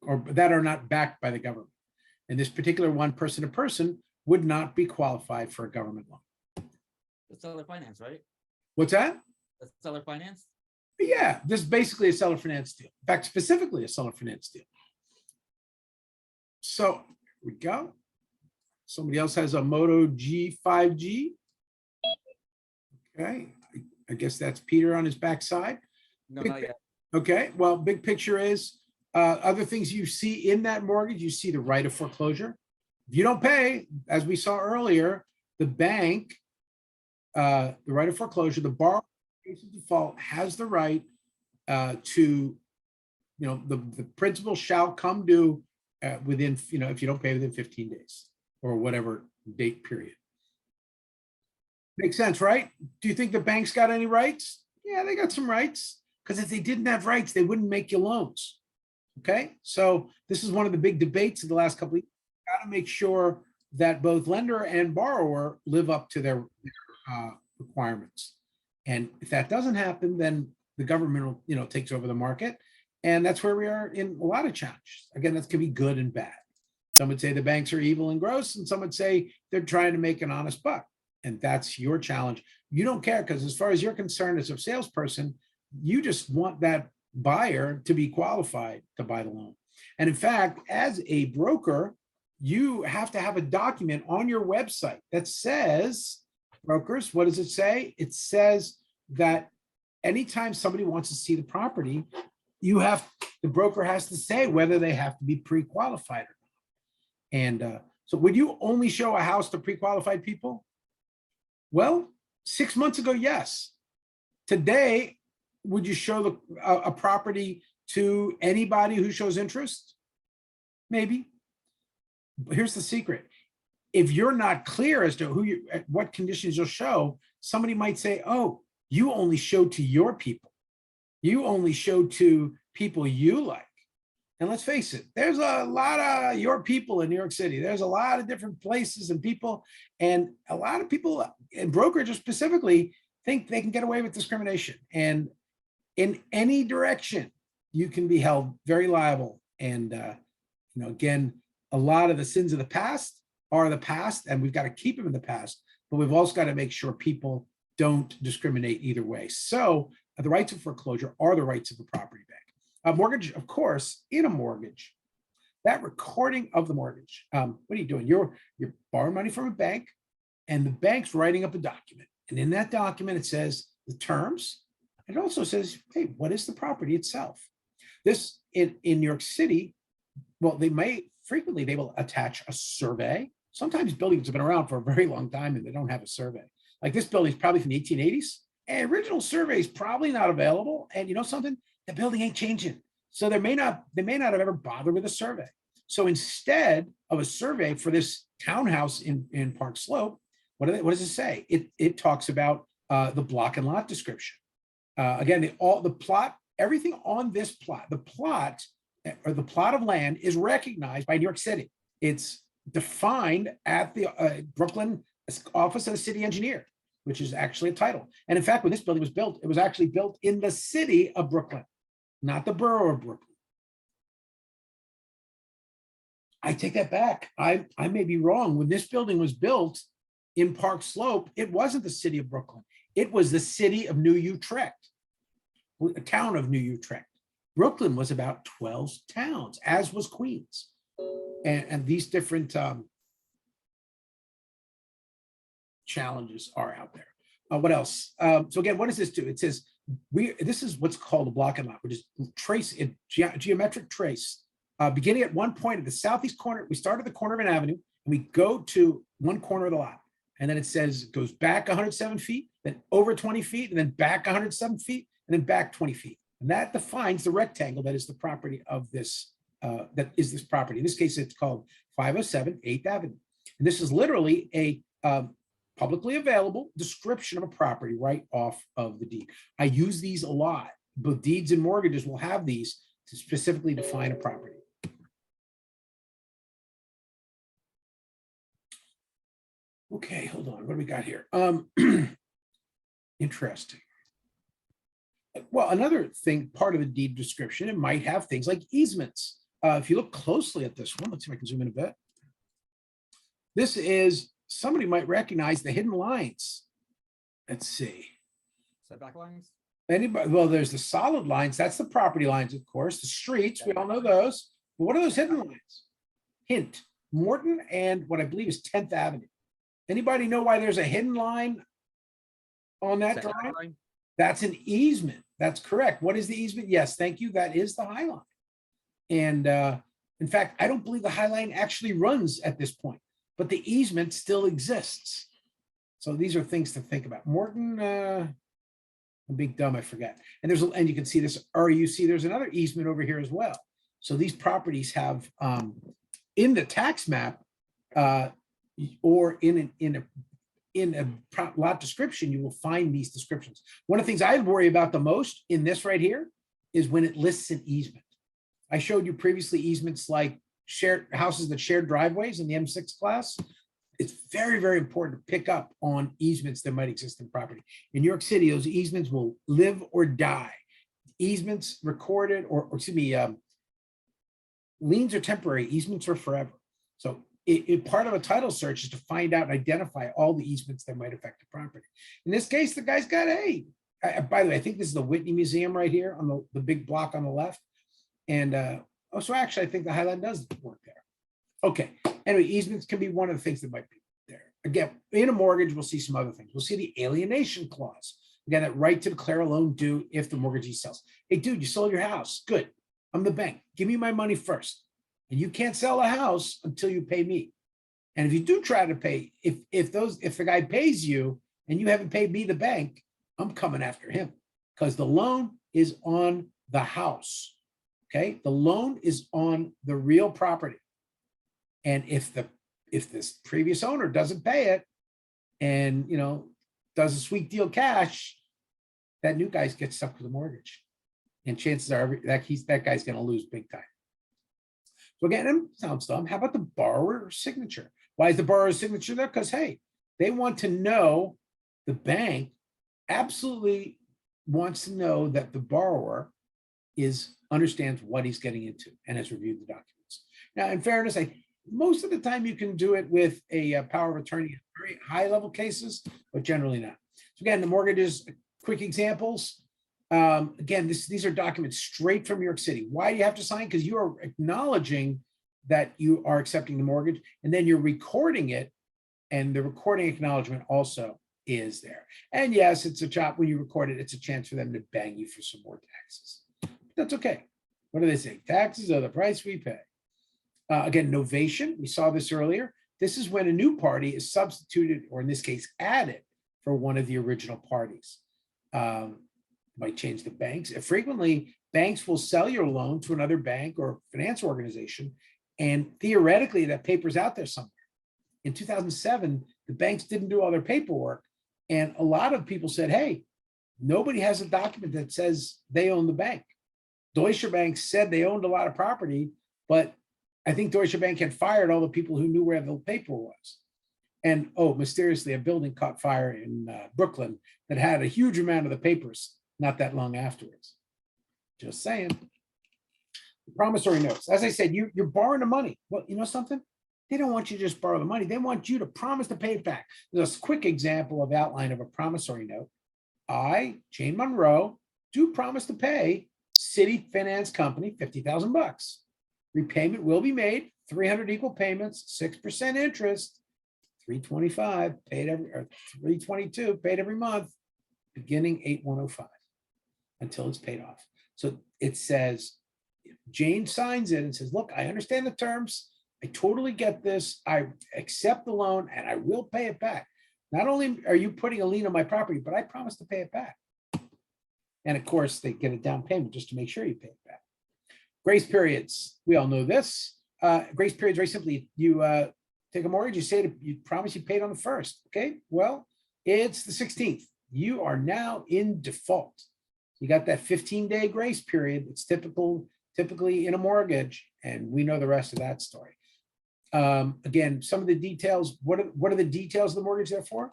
S1: or that are not backed by the government. And this particular one, person to person, would not be qualified for a government loan.
S2: The seller finance, right?
S1: What's that?
S2: The seller finance?
S1: Yeah, this is basically a seller finance deal. In fact, specifically a seller finance deal. So here we go. Somebody else has a Moto G5G. Okay, I guess that's Peter on his backside.
S2: No, not yet.
S1: Okay, well, big picture is other things you see in that mortgage, you see the right of foreclosure. If you don't pay, as we saw earlier, the bank, the right of foreclosure, the borrower in case of default has the right to, the principal shall come due within, if you don't pay within 15 days or whatever date period. Makes sense, right? Do you think the bank's got any rights? Yeah, they got some rights, because if they didn't have rights, they wouldn't make you loans. Okay, so this is one of the big debates of the last couple of years. Got to make sure that both lender and borrower live up to their requirements. And if that doesn't happen, then the government will, takes over the market. And that's where we are in a lot of challenges. Again, that can be good and bad. Some would say the banks are evil and gross, and some would say they're trying to make an honest buck. And that's your challenge. You don't care, because as far as you're concerned as a salesperson, you just want that buyer to be qualified to buy the loan. And in fact, as a broker, you have to have a document on your website that says, brokers, what does it say? It says that anytime somebody wants to see the property, the broker has to say whether they have to be pre-qualified or not. And so would you only show a house to pre-qualified people? Well, 6 months ago, yes. Today, would you show a property to anybody who shows interest? Maybe. But here's the secret. If you're not clear as to what conditions you'll show, somebody might say, oh, you only show to your people. You only show to people you like. And let's face it, there's a lot of your people in New York City. There's a lot of different places and people, and a lot of people in brokerage specifically think they can get away with discrimination. And in any direction, you can be held very liable. And, again, a lot of the sins of the past are the past, and we've got to keep them in the past, but we've also got to make sure people don't discriminate either way. So the rights of foreclosure are the rights of the property bank. A mortgage, of course, in a mortgage, that recording of the mortgage, what are you doing? You're borrowing money from a bank, and the bank's writing up a document. And in that document, it says the terms. It also says, hey, what is the property itself? This in New York City, well, they will attach a survey. Sometimes buildings have been around for a very long time and they don't have a survey. Like this building is probably from the 1880s. And original survey is probably not available. And you know something? The building ain't changing. So they may not have ever bothered with a survey. So instead of a survey for this townhouse in Park Slope, what does it say? It talks about the block and lot description. Again, the plot, everything on this plot, the plot of land is recognized by New York City. It's defined at the Brooklyn Office of the City Engineer, which is actually a title. And in fact, when this building was built, it was actually built in the city of Brooklyn, not the borough of Brooklyn. I take that back. I may be wrong. When this building was built in Park Slope, it wasn't the city of Brooklyn. It was the city of New Utrecht, a town of New Utrecht. Brooklyn was about 12 towns, as was Queens. And these different challenges are out there. What else? So again, what does this do? It says, this is what's called a block and lot, which is geometric trace. Beginning at one point at the southeast corner, we start at the corner of an avenue, and we go to one corner of the lot. And then it says it goes back 107 feet, then over 20 feet, and then back 107 feet, and then back 20 feet. And that defines the rectangle that is the property of this, this property. In this case, it's called 507 8th Avenue. And this is literally a publicly available description of a property right off of the deed. I use these a lot. Both deeds and mortgages will have these to specifically define a property. Okay, hold on. What do we got here? Interesting. Well, another thing, part of the deed description, it might have things like easements. If you look closely at this one, let's see if I can zoom in a bit. This is, somebody might recognize the hidden lines. Let's see.
S2: Setback lines?
S1: Anybody? Well, there's the solid lines. That's the property lines, of course. The streets, we all know those. But what are those hidden lines? Hint, Morton and what I believe is 10th Avenue. Anybody know why there's a hidden line on that drawing? That's an easement. That's correct. What is the easement? Yes, thank you. That is the High Line. And in fact, I don't believe the High Line actually runs at this point, but the easement still exists. So these are things to think about. Morton, I'm big dumb, I forget. And and you can see this RUC, there's another easement over here as well. So these properties have in the tax map or in a lot description, you will find these descriptions. One of the things I worry about the most in this right here is when it lists an easement. I showed you previously easements like shared houses that share driveways in the M6 class. It's very, very important to pick up on easements that might exist in property. In New York City, those easements will live or die. Easements recorded, or excuse me, liens are temporary, easements are forever. So part of a title search is to find out and identify all the easements that might affect the property. In this case, the guy's got by the way, I think this is the Whitney Museum right here on the big block on the left. And so actually, I think the High Line does work there. Okay, anyway, easements can be one of the things that might be there. Again, in a mortgage, we'll see some other things. We'll see the alienation clause. Again, that right to declare a loan due if the mortgagee sells. Hey, dude, you sold your house. Good. I'm the bank. Give me my money first. And you can't sell a house until you pay me. And if you do try to pay, if the guy pays you and you haven't paid me, the bank, I'm coming after him because the loan is on the house. Okay, the loan is on the real property. And if this previous owner doesn't pay it and does a sweet deal cash, that new guy gets stuck with a mortgage. And chances are that guy's going to lose big time. So again, it sounds dumb. How about the borrower's signature? Why is the borrower's signature there? Because, hey, they want to know, the bank absolutely wants to know that the borrower understands what he's getting into and has reviewed the documents. Now, in fairness, Most of the time you can do it with a power of attorney in very high level cases, but generally not. So again, the mortgages, quick examples. Again, these are documents straight from New York City. Why do you have to sign? Because you are acknowledging that you are accepting the mortgage, and then you're recording it, and the recording acknowledgement also is there. And yes, it's a chop when you record it, it's a chance for them to bang you for some more taxes. That's okay. What do they say? Taxes are the price we pay. Again, novation, we saw this earlier. This is when a new party is substituted, or in this case, added for one of the original parties. Might change the banks. Frequently, banks will sell your loan to another bank or finance organization, and theoretically, that paper's out there somewhere. In 2007, the banks didn't do all their paperwork, and a lot of people said, hey, nobody has a document that says they own the bank. Deutsche Bank said they owned a lot of property, but I think Deutsche Bank had fired all the people who knew where the paper was. And oh, mysteriously, a building caught fire in Brooklyn that had a huge amount of the papers not that long afterwards. Just saying. Promissory notes. As I said, you're borrowing the money. Well, you know something? They don't want you to just borrow the money. They want you to promise to pay it back. There's a quick example of outline of a promissory note. I, Jane Monroe, do promise to pay City Finance Company $50,000. Repayment will be made, 300 equal payments, 6% interest, 325 paid every, or 322 paid every month, beginning 8/105 until it's paid off. So it says, Jane signs it and says, look, I understand the terms. I totally get this. I accept the loan and I will pay it back. Not only are you putting a lien on my property, but I promise to pay it back. And of course, they get a down payment just to make sure you pay it back. Grace periods. We all know this. Grace periods, very simply, you take a mortgage, you say you promise you paid on the 1st. Okay, well, it's the 16th. You are now in default. You got that 15-day grace period. It's typically in a mortgage, and we know the rest of that story. Again, some of the details, what are the details of the mortgage there for?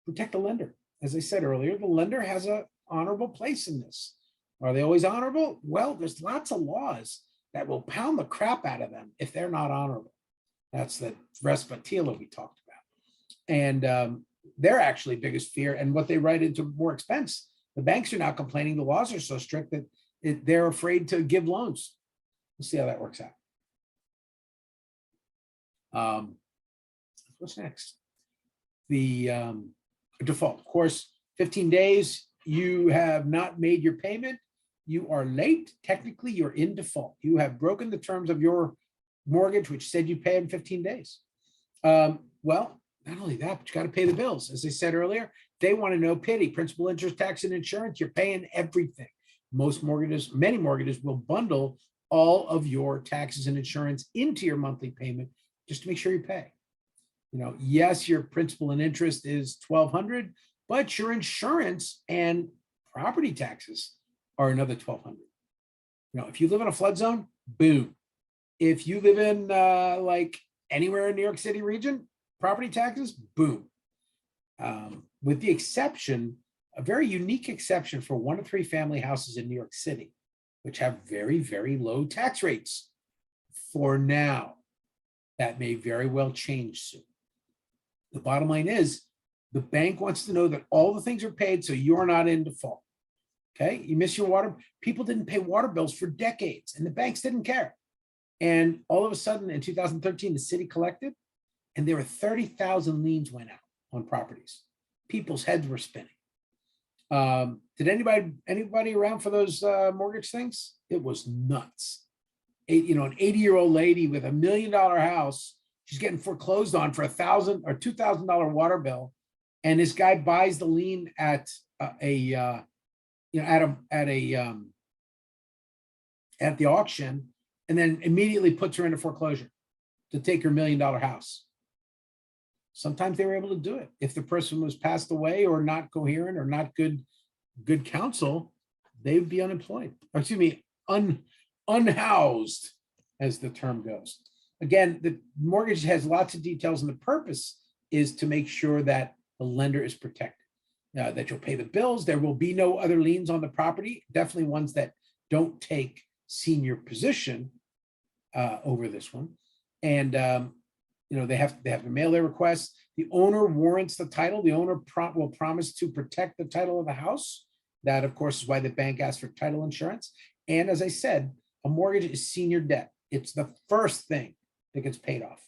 S1: Protect the lender. As I said earlier, the lender has an honorable place in this. Are they always honorable? Well, there's lots of laws that will pound the crap out of them if they're not honorable. That's the res patila we talked about. And their actually biggest fear, and what they write into more expense, the banks are now complaining the laws are so strict that they're afraid to give loans. We'll see how that works out. What's next? The default. Of course, 15 days, you have not made your payment. You are late. Technically, you're in default. You have broken the terms of your mortgage, which said you pay in 15 days. Well, not only that, but you got to pay the bills. As I said earlier, they want to know pity, principal, interest, tax, and insurance. You're paying everything. Most mortgages, many mortgages will bundle all of your taxes and insurance into your monthly payment just to make sure you pay. You know, yes, your principal and interest is $1,200, but your insurance and property taxes are another $1,200. You know, if you live in a flood zone, boom. If you live in like anywhere in New York City region, property taxes, boom. With the exception, a very unique exception for 1 to 3 family houses in New York City, which have very, very low tax rates for now. That may very well change soon. The bottom line is the bank wants to know that all the things are paid so you're not in default. Okay, you miss your water. People didn't pay water bills for decades and the banks didn't care. And all of a sudden in 2013, the city collected and there were 30,000 liens went out on properties. People's heads were spinning. Did anybody around for those mortgage things? It was nuts. An 80-year-old lady with $1 million house, she's getting foreclosed on for $1,000 or $2,000 water bill, and this guy buys the lien at the auction, and then immediately puts her into foreclosure to take her $1 million house. Sometimes they were able to do it. If the person was passed away or not coherent or not good counsel, they would be unemployed. Or excuse me, unhoused, as the term goes. Again, the mortgage has lots of details, and the purpose is to make sure that the lender is protected, that you'll pay the bills. There will be no other liens on the property, definitely ones that don't take senior position over this one. And, they have to mail their requests. The owner warrants the title. The owner will promise to protect the title of the house. That, of course, is why the bank asks for title insurance. And as I said, a mortgage is senior debt. It's the first thing that gets paid off.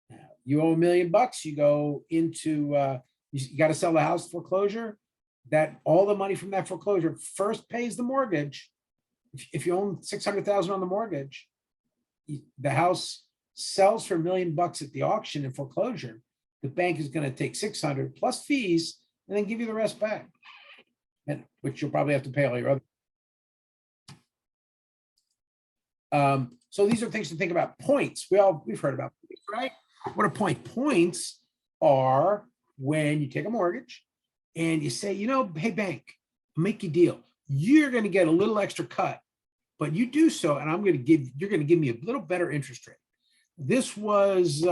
S1: Now, you owe $1 million, you go into, you got to sell the house foreclosure. That all the money from that foreclosure first pays the mortgage. If you own $600,000 on the mortgage, the house sells for $1 million at the auction in foreclosure. The bank is going to take 600 plus fees and then give you the rest back, and which you'll probably have to pay all your other. So these are things to think about. Points. We've heard about points, right? What are points? Points are when you take a mortgage and you say, hey bank, I'll make you a deal. You're going to get a little extra cut, but you do so, and you're going to give me a little better interest rate. This was,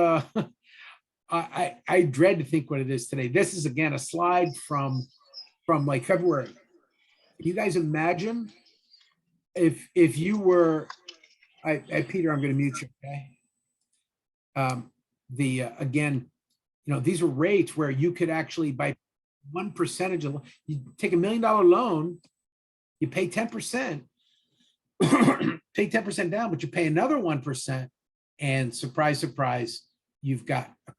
S1: I dread to think what it is today. This is again a slide from like February. You guys imagine if you were, Peter, I'm going to mute you. Okay. Again, these are rates where you could actually, by 1% of, you take $1 million loan, you pay 10%, pay 10% down, but you pay another 1%, and surprise, surprise, you've got a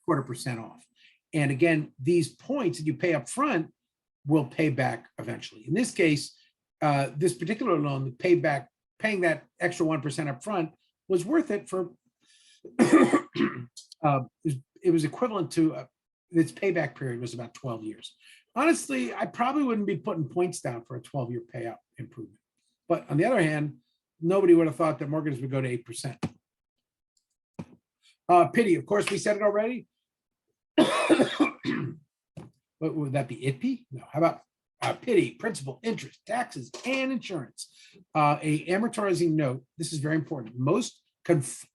S1: 0.25% off. And again, these points that you pay up front will pay back eventually. In this case, this particular loan, the paying that extra 1% up front was worth it for, it was equivalent to, its payback period was about 12 years. Honestly, I probably wouldn't be putting points down for a 12-year payout improvement. But on the other hand, nobody would have thought that mortgages would go to 8%. Pity, of course, we said it already. What would that be? ITP? No. How about pity, principal, interest, taxes, and insurance? A amortizing note. This is very important.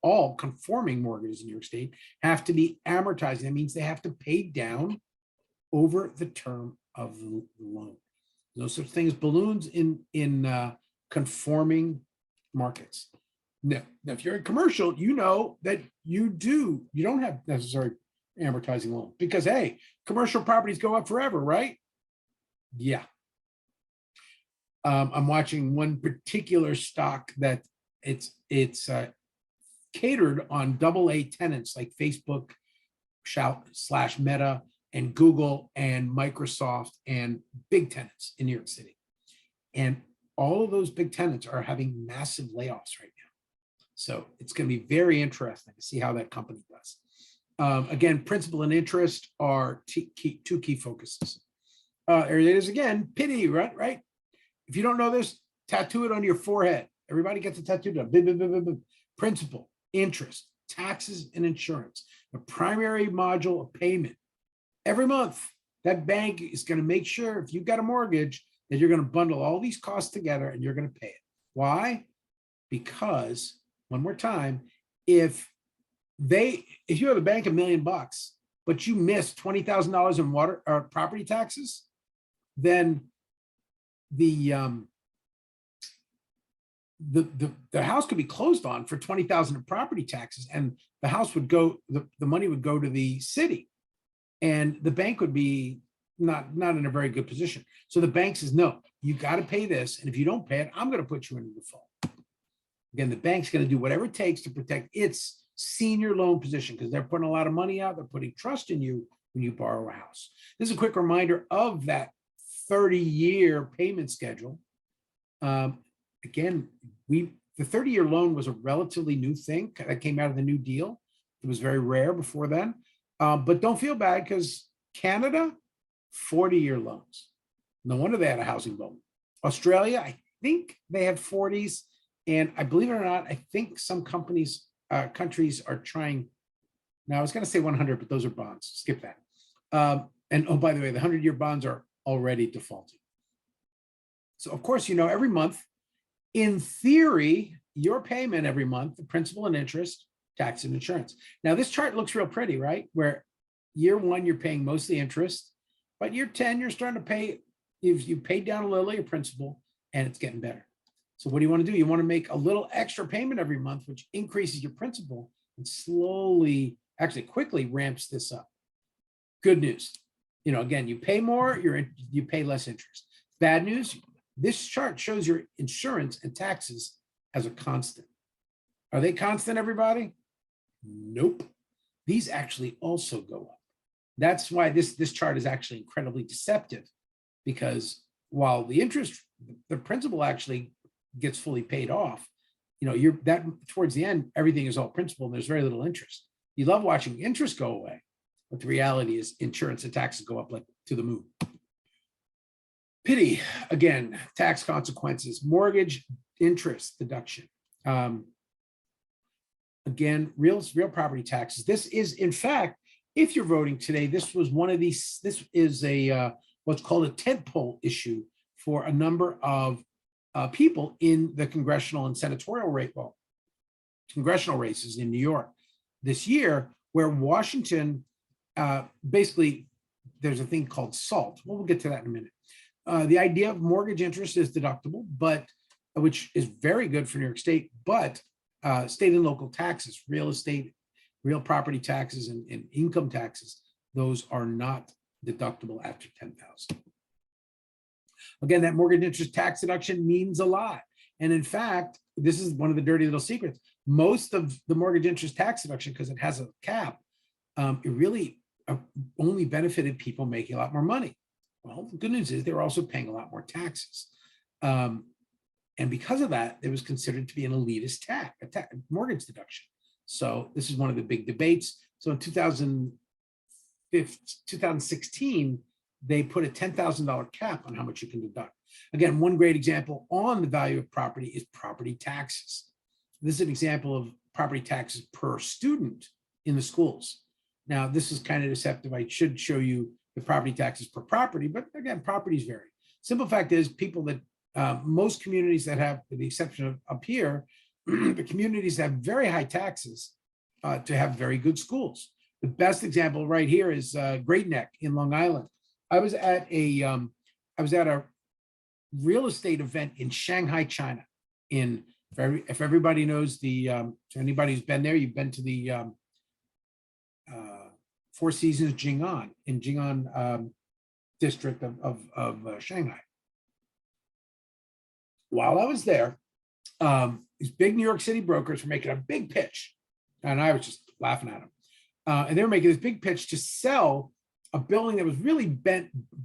S1: All conforming mortgages in New York State have to be amortizing. That means they have to pay down over the term of the loan. No such thing as balloons in conforming markets. Now, if you're in commercial, you know that you don't have necessary amortizing loan because, hey, commercial properties go up forever, right? Yeah. I'm watching one particular stock that it's catered on AA tenants like Facebook / Meta and Google and Microsoft and big tenants in New York City. And all of those big tenants are having massive layoffs right now. So it's going to be very interesting to see how that company does. Again, principal and interest are two key focuses. There it is again, pity, right? If you don't know this, tattoo it on your forehead. Everybody gets a tattoo done. Principal, interest, taxes, and insurance. The primary module of payment. Every month, that bank is going to make sure if you've got a mortgage that you're going to bundle all these costs together and you're going to pay it. Why? Because, one more time, if you have a bank $1 million, but you miss $20,000 in water or property taxes, then the house could be closed on for $20,000 in property taxes, and the house would go, the money would go to the city, and the bank would be not in a very good position. So the bank says, no, you got to pay this, and if you don't pay it, I'm going to put you in default. Again, the bank's going to do whatever it takes to protect its senior loan position because they're putting a lot of money out. They're putting trust in you when you borrow a house. This is a quick reminder of that 30-year payment schedule. Again, the 30-year loan was a relatively new thing that came out of the New Deal. It was very rare before then. But don't feel bad because Canada, 40-year loans. No wonder they had a housing bubble. Australia, I think they have 40s. And I believe it or not, I think some countries are trying. Now, I was going to say 100, but those are bonds. Skip that. And oh, by the way, the 100-year bonds are already defaulting. So, of course, every month, in theory, your payment every month, the principal and interest, tax and insurance. Now, this chart looks real pretty, right? Where year 1, you're paying mostly interest, but year 10, you're starting to pay, if you paid down a little of your principal, and it's getting better. So what do you want to do? You want to make a little extra payment every month, which increases your principal and slowly, actually quickly ramps this up. Good news. Again, you pay more, you pay less interest. Bad news, this chart shows your insurance and taxes as a constant. Are they constant, everybody? Nope. These actually also go up. That's why this chart is actually incredibly deceptive, because while the principal actually gets fully paid off, you're that towards the end, everything is all principal and there's very little interest. You love watching interest go away, but the reality is insurance and taxes go up like to the moon. Pity, again, tax consequences, mortgage interest deduction. Again, real property taxes. This is, in fact, if you're voting today, this was one of these, this is a what's called a tentpole issue for a number of people in the congressional and senatorial congressional races in New York this year, where Washington, basically, there's a thing called SALT. Well, we'll get to that in a minute. The idea of mortgage interest is deductible, but which is very good for New York State, but state and local taxes, real estate, real property taxes, and income taxes, those are not deductible after 10,000. Again, that mortgage interest tax deduction means a lot. And in fact, this is one of the dirty little secrets. Most of the mortgage interest tax deduction, because it has a cap, it really only benefited people making a lot more money. Well, the good news is they were also paying a lot more taxes. And because of that, it was considered to be an elitist tax, mortgage deduction. So this is one of the big debates. So in 2016, they put a $10,000 cap on how much you can deduct. Again, one great example on the value of property is property taxes. This is an example of property taxes per student in the schools. Now, this is kind of deceptive. I should show you the property taxes per property, but again, properties vary. Simple fact is, people that most communities that have, with the exception of up here, the communities that have very high taxes to have very good schools. The best example right here is Great Neck in Long Island. I was at a real estate event in Shanghai, China. If everybody knows anybody who's been there, you've been to the Four Seasons Jing'an in Jing'an district of Shanghai. While I was there, these big New York City brokers were making a big pitch, and I was just laughing at them. And they were making this big pitch to sell a building that was really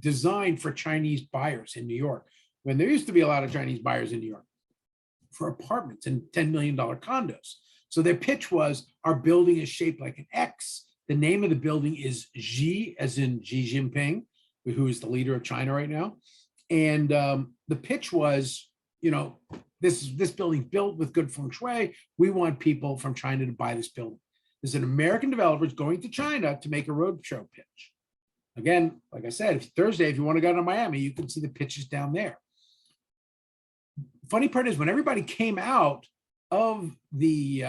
S1: designed for Chinese buyers in New York, when there used to be a lot of Chinese buyers in New York for apartments and $10 million condos. So their pitch was, our building is shaped like an X. The name of the building is Xi, as in Xi Jinping, who is the leader of China right now. And the pitch was, this building built with good feng shui. We want people from China to buy this building. There's an American developer going to China to make a roadshow pitch. Again, like I said, Thursday, if you want to go to Miami, you can see the pitches down there. Funny part is, when everybody came out of the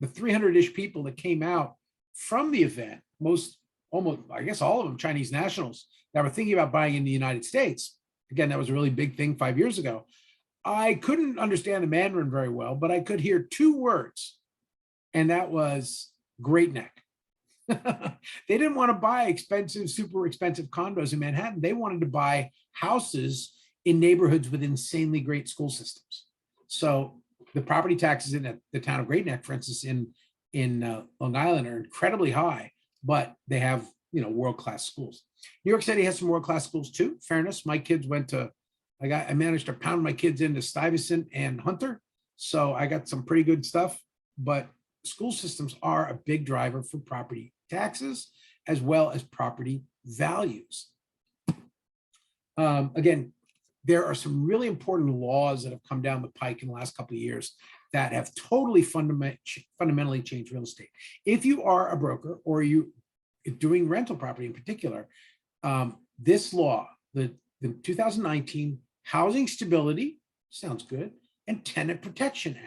S1: 300-ish people that came out from the event, almost, I guess all of them Chinese nationals that were thinking about buying in the United States. Again, that was a really big thing 5 years ago. I couldn't understand the Mandarin very well, but I could hear two words, and that was Great Neck. They didn't want to buy super expensive condos in Manhattan. They wanted to buy houses in neighborhoods with insanely great school systems. So the property taxes in the town of Great Neck, for instance, in Long Island, are incredibly high, but they have world-class schools. New York City has some world-class schools too. Fairness, my kids went to, I managed to pound my kids into Stuyvesant and Hunter, so I got some pretty good stuff. But school systems are a big driver for property taxes as well as property values. Again, there are some really important laws that have come down the pike in the last couple of years that have totally fundamentally changed real estate. If you are a broker or you doing rental property in particular, this law, the 2019 Housing Stability, sounds good, and Tenant Protection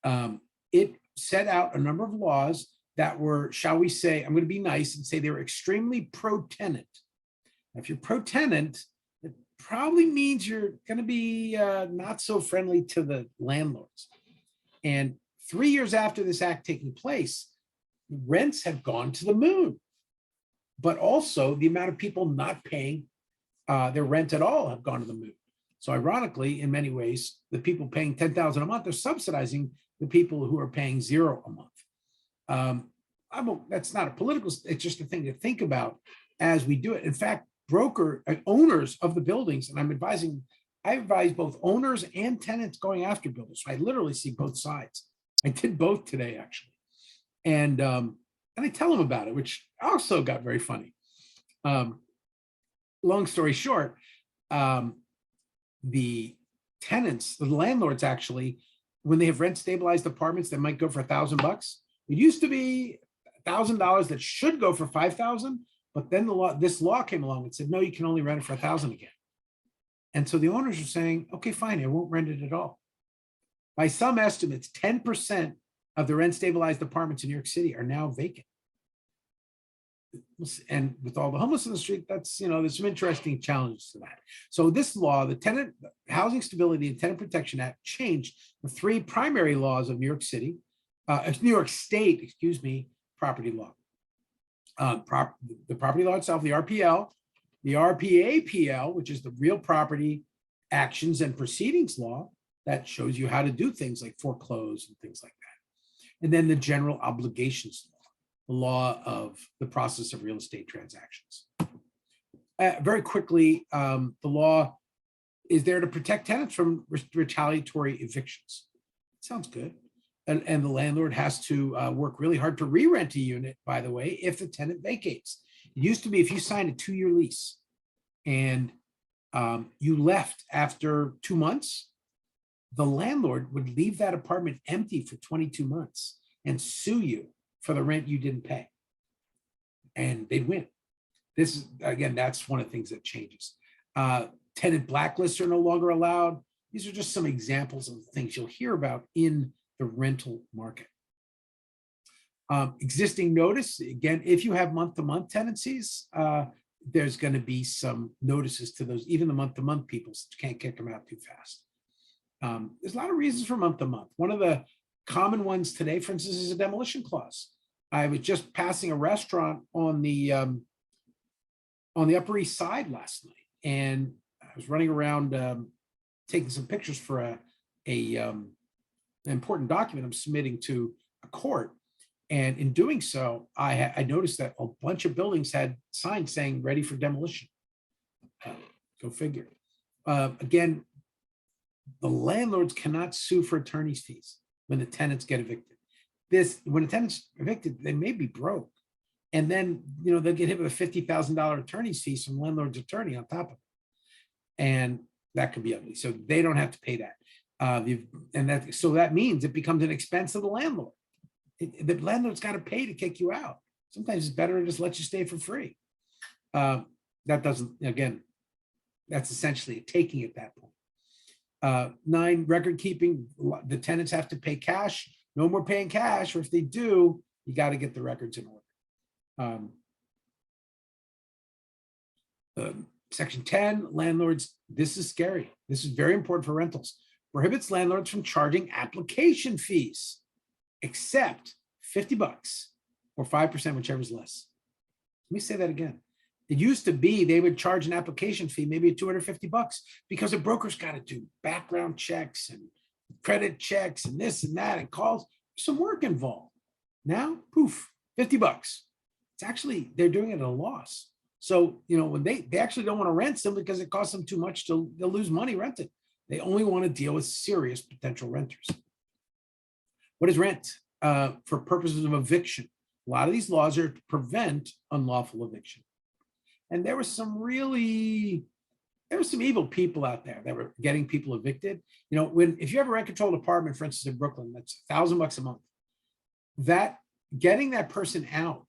S1: Act. It set out a number of laws that were, shall we say, I'm going to be nice and say they were extremely pro-tenant. If you're pro-tenant, probably means you're going to be not so friendly to the landlords. And 3 years after this act taking place, rents have gone to the moon, but also the amount of people not paying their rent at all have gone to the moon. So ironically, in many ways, the people paying $10,000 a month are subsidizing the people who are paying $0 a month. That's not a political, it's just a thing to think about as we do it. In fact, owners of the buildings, and I advise both owners and tenants going after builders. So I literally see both sides. I did both today, actually. And I tell them about it, which also got very funny. Long story short, the tenants, the landlords actually, when they have rent stabilized apartments that might go for $1,000, it used to be $1,000 that should go for $5,000, but then this law came along and said, no, you can only rent it for $1,000 again. And so the owners are saying, okay, fine, I won't rent it at all. By some estimates, 10% of the rent stabilized apartments in New York City are now vacant. And with all the homeless in the street, that's, there's some interesting challenges to that. So this law, the Housing Stability and Tenant Protection Act, changed the 3 primary laws of New York State, property law. The property law itself, the RPL, the RPAPL, which is the real property actions and proceedings law that shows you how to do things like foreclose and things like that. And then the general obligations law, the law of the process of real estate transactions. Very quickly, the law is there to protect tenants from retaliatory evictions. Sounds good. And the landlord has to work really hard to re-rent a unit, by the way, if the tenant vacates. It used to be if you signed a 2-year lease and you left after 2 months, the landlord would leave that apartment empty for 22 months and sue you for the rent you didn't pay. And they'd win. This is, again, that's one of the things that changes. Tenant blacklists are no longer allowed. These are just some examples of things you'll hear about in the rental market. Existing notice, again, if you have month-to-month tenancies, there's going to be some notices to those, even the month-to-month people, so you can't kick them out too fast. There's a lot of reasons for month-to-month. One of the common ones today, for instance, is a demolition clause. I was just passing a restaurant on the Upper East Side last night, and I was running around taking some pictures for an important document I'm submitting to a court. And in doing so, I noticed that a bunch of buildings had signs saying ready for demolition. Go figure. Again, the landlords cannot sue for attorney's fees when the tenants get evicted. When a tenant's evicted, they may be broke. And then, they'll get hit with a $50,000 attorney's fees from landlord's attorney on top of it. And that could be ugly. So they don't have to pay that. So that means it becomes an expense of the landlord. The landlord's got to pay to kick you out. Sometimes it's better to just let you stay for free. That doesn't, again, that's essentially taking at that point. 9, record keeping. The tenants have to pay cash. No more paying cash, or if they do, you got to get the records in order. Section 10, landlords, this is scary. This is very important for rentals. Prohibits landlords from charging application fees, except $50 or 5%, whichever is less. Let me say that again. It used to be they would charge an application fee, maybe $250, because a broker's got to do background checks and credit checks and this and that and calls. There's some work involved. Now, poof, $50. It's actually, they're doing it at a loss. So, when they actually don't want to rent simply because it costs them too much, they'll lose money renting. They only want to deal with serious potential renters. What is rent? For purposes of eviction. A lot of these laws are to prevent unlawful eviction. And there were some evil people out there that were getting people evicted. If you have a rent-controlled apartment, for instance, in Brooklyn, that's $1,000 a month. That getting that person out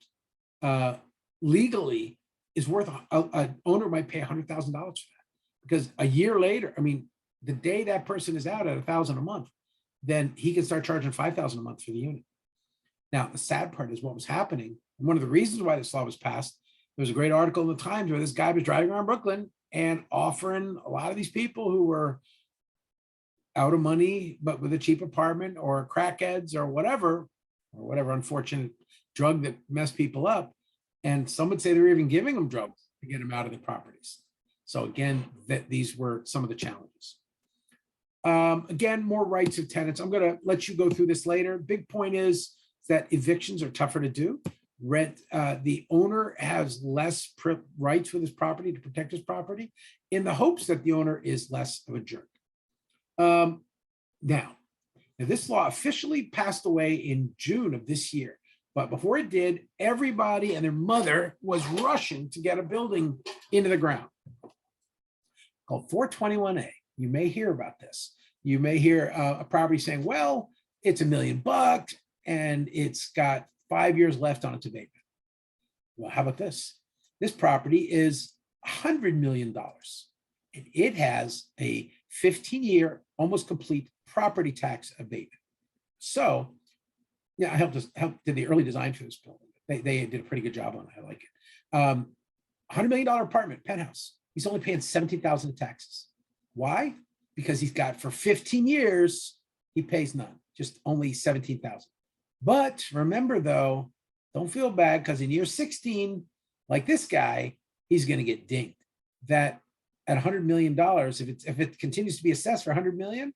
S1: legally is worth, an owner might pay $100,000 for that, because a year later, the day that person is out at $1,000 a month, then he can start charging $5,000 a month for the unit. Now, the sad part is what was happening. And one of the reasons why this law was passed, there was a great article in the Times where this guy was driving around Brooklyn and offering a lot of these people who were out of money, but with a cheap apartment or crackheads or whatever unfortunate drug that messed people up. And some would say they're even giving them drugs to get them out of the properties. So again, these were some of the challenges. Again, more rights of tenants. I'm going to let you go through this later. Big point is that evictions are tougher to do. The owner has less rights with his property to protect his property in the hopes that the owner is less of a jerk. Now, this law officially passed away in June of this year, but before it did, everybody and their mother was rushing to get a building into the ground called 421A. You may hear about this. You may hear a property saying, well, it's $1 million and it's got 5 years left on its abatement. Well, how about this? This property is $100 million and it has a 15-year, almost complete property tax abatement. So, yeah, I helped did the early design for this building. They did a pretty good job on it. I like it. $100 million apartment, penthouse. He's only paying $17,000 in taxes. Why? Because he's got for 15 years, he pays none, just only $17,000. But remember though, don't feel bad because in year 16, like this guy, he's going to get dinged. That at $100 million, if it continues to be assessed for $100 million,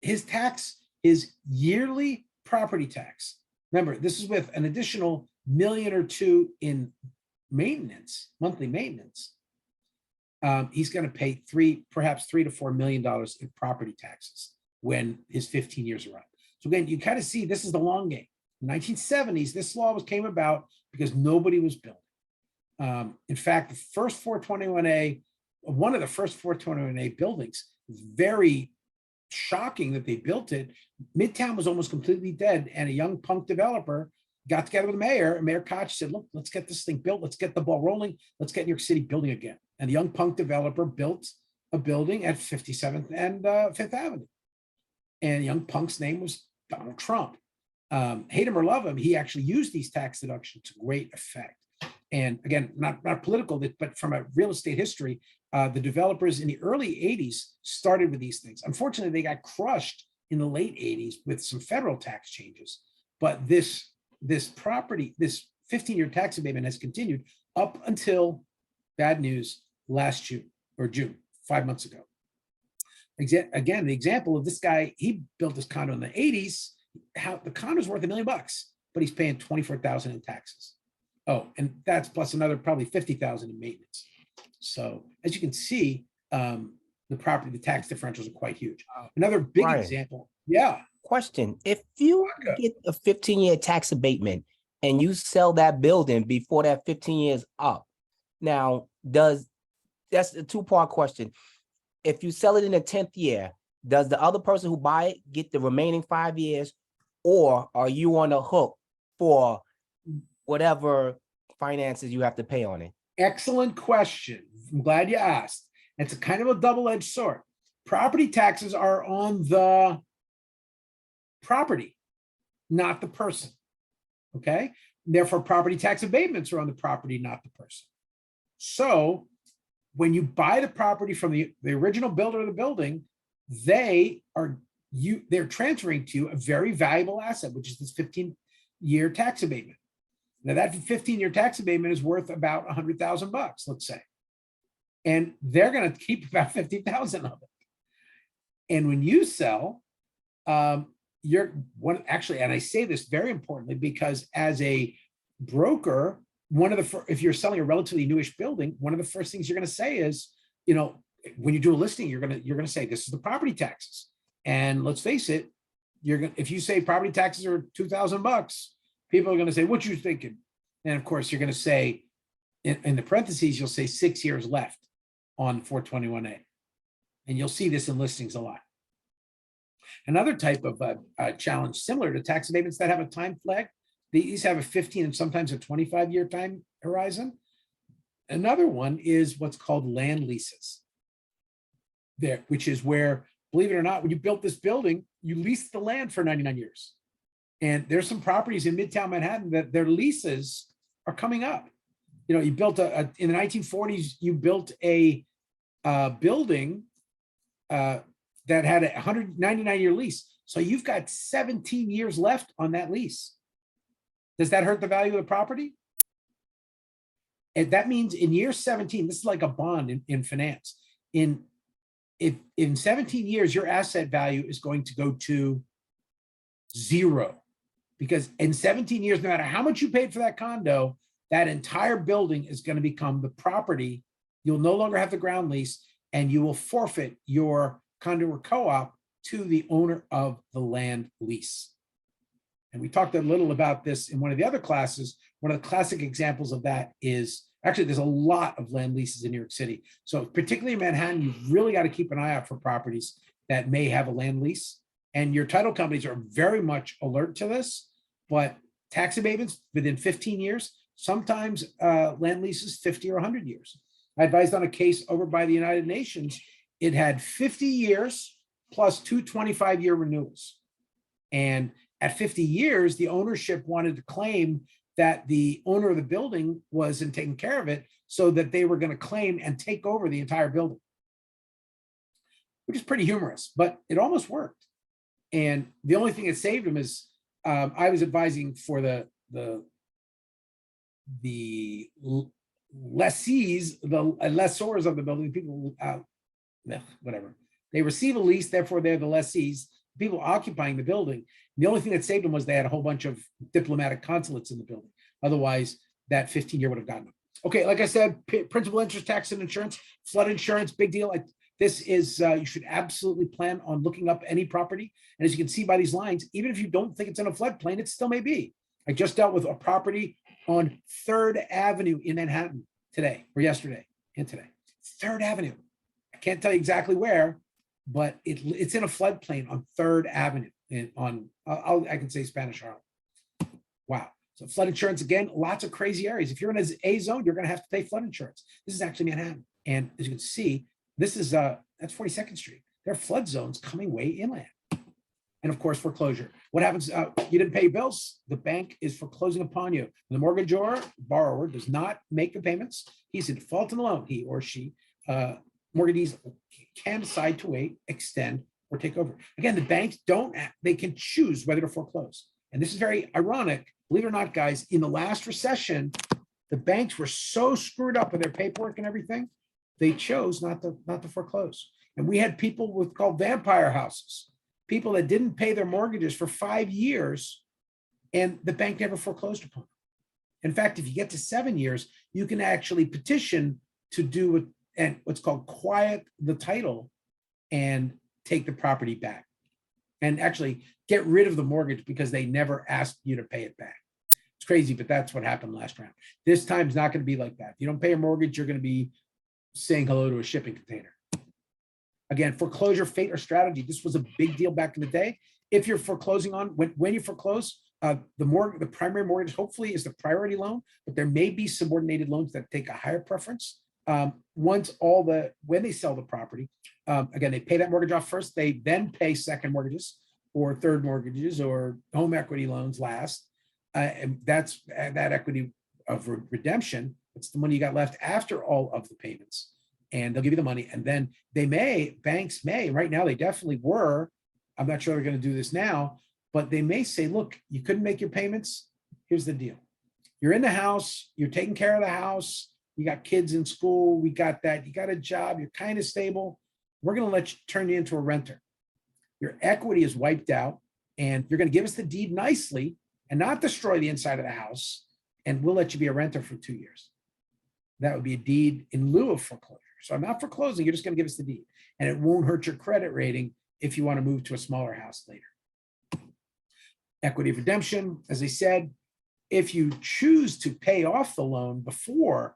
S1: his yearly property tax. Remember, this is with an additional $1 million or $2 million in maintenance, monthly maintenance. He's going to pay perhaps $3 to $4 million in property taxes when his 15 years are up. So again, you kind of see this is the long game. In the 1970s, this law came about because nobody was building. In fact, the first 421A, one of the first 421A buildings, very shocking that they built it. Midtown was almost completely dead, and a young punk developer got together with the mayor, and Mayor Koch said, look, let's get this thing built. Let's get the ball rolling. Let's get New York City building again. And the young punk developer built a building at 57th and 5th Avenue. And young punk's name was Donald Trump. Hate him or love him, he actually used these tax deductions to great effect. And again, not political, but from a real estate history, the developers in the early 80s started with these things. Unfortunately, they got crushed in the late 80s with some federal tax changes. But this 15-year tax abatement has continued up until, bad news, last June, 5 months ago. Again, the example of this guy, he built this condo in the 80s. The condo's worth $1 million, but he's paying $24,000 in taxes. Oh, and that's plus another probably $50,000 in maintenance. So as you can see, the tax differentials are quite huge. Another big example. Yeah.
S3: Question: if you get a 15-year tax abatement and you sell that building before that 15 years up, now that's a two-part question. If you sell it in the 10th year, does the other person who buy it get the remaining 5 years, or are you on the hook for whatever finances you have to pay on it?
S1: Excellent question. I'm glad you asked. It's a kind of a double-edged sword. Property taxes are on the property, not the person. Okay. Therefore, property tax abatements are on the property, not the person. So when you buy the property from the original builder of the building, they're transferring to you a very valuable asset, which is this 15-year tax abatement. Now that 15-year tax abatement is worth about $100,000, let's say. And they're going to keep about $50,000 of it. And when you sell, and I say this very importantly, because as a broker, if you're selling a relatively newish building, one of the first things you're going to say is, when you do a listing, you're going to say, this is the property taxes. And let's face it, if you say property taxes are $2,000, people are going to say, what you thinking? And of course, you're going to say, in the parentheses, you'll say 6 years left on 421A. And you'll see this in listings a lot. Another type of challenge similar to tax abatements that have a time flag, these have a 15 and sometimes a 25-year time horizon. Another one is what's called land leases, which is where, believe it or not, when you built this building, you leased the land for 99 years. And there's some properties in Midtown Manhattan that their leases are coming up. You built in the 1940s, you built a building that had a 199-year lease. So you've got 17 years left on that lease. Does that hurt the value of the property? And that means in year 17, this is like a bond in finance. In 17 years, your asset value is going to go to 0. Because in 17 years, no matter how much you paid for that condo, that entire building is going to become the property. You'll no longer have the ground lease, and you will forfeit your condo or co-op to the owner of the land lease. And we talked a little about this in one of the other classes. One of the classic examples of that is, actually, there's a lot of land leases in New York City. So particularly in Manhattan, you've really got to keep an eye out for properties that may have a land lease. And your title companies are very much alert to this, but tax abatements within 15 years, sometimes land leases 50 or 100 years. I advised on a case over by the United Nations. It had 50 years plus 2 25-year renewals. And at 50 years, the ownership wanted to claim that the owner of the building wasn't taking care of it, so that they were going to claim and take over the entire building, which is pretty humorous, but it almost worked. And the only thing that saved him is I was advising for the lessees, the lessors of the building, people, whatever. They receive a lease, therefore they're the lessees, people occupying the building. The only thing that saved them was they had a whole bunch of diplomatic consulates in the building. Otherwise, that 15-year would have gotten them. Okay, like I said, principal, interest, tax, and insurance, flood insurance, big deal. This is, you should absolutely plan on looking up any property. And as you can see by these lines, even if you don't think it's in a floodplain, it still may be. I just dealt with a property on 3rd Avenue in Manhattan today, or yesterday, and today. 3rd Avenue. I can't tell you exactly where, but it's in a floodplain on 3rd Avenue. I can say Spanish Harlem. Wow. So flood insurance, again, lots of crazy areas. If you're in a zone, you're going to have to pay flood insurance. This is actually Manhattan. And as you can see, this is that's 42nd Street. There are flood zones coming way inland. And of course, foreclosure. What happens? You didn't pay your bills. The bank is foreclosing upon you. The mortgagor, borrower, does not make the payments. He's in default on the loan. He or she, mortgagees can decide to wait, extend, or take over. Again, the banks they can choose whether to foreclose. And this is very ironic. Believe it or not, guys, in the last recession, the banks were so screwed up with their paperwork and everything, they chose not to foreclose. And we had people with called vampire houses, people that didn't pay their mortgages for 5 years, and the bank never foreclosed upon them. In fact, if you get to 7 years, you can actually petition to do what's called quiet the title and take the property back, and actually get rid of the mortgage because they never asked you to pay it back. It's crazy, but that's what happened last round. This time's not going to be like that. If you don't pay a mortgage, you're going to be saying hello to a shipping container. Again, foreclosure, fate, or strategy. This was a big deal back in the day. If you're foreclosing on, when you foreclose, the primary mortgage hopefully is the priority loan, but there may be subordinated loans that take a higher preference. When they sell the property, again, they pay that mortgage off first. They then pay second mortgages or third mortgages or home equity loans last. And that's that equity of redemption. It's the money you got left after all of the payments, and they'll give you the money. And then banks may, right now they definitely were, I'm not sure they're going to do this now, but they may say, look, you couldn't make your payments. Here's the deal. You're in the house, you're taking care of the house, you got kids in school, we got that, you got a job, you're kind of stable. We're going to turn you into a renter. Your equity is wiped out, and you're going to give us the deed nicely and not destroy the inside of the house, and we'll let you be a renter for 2 years. That would be a deed in lieu of foreclosure. So I'm not foreclosing, you're just going to give us the deed. And it won't hurt your credit rating if you want to move to a smaller house later. Equity of redemption, as I said, if you choose to pay off the loan before,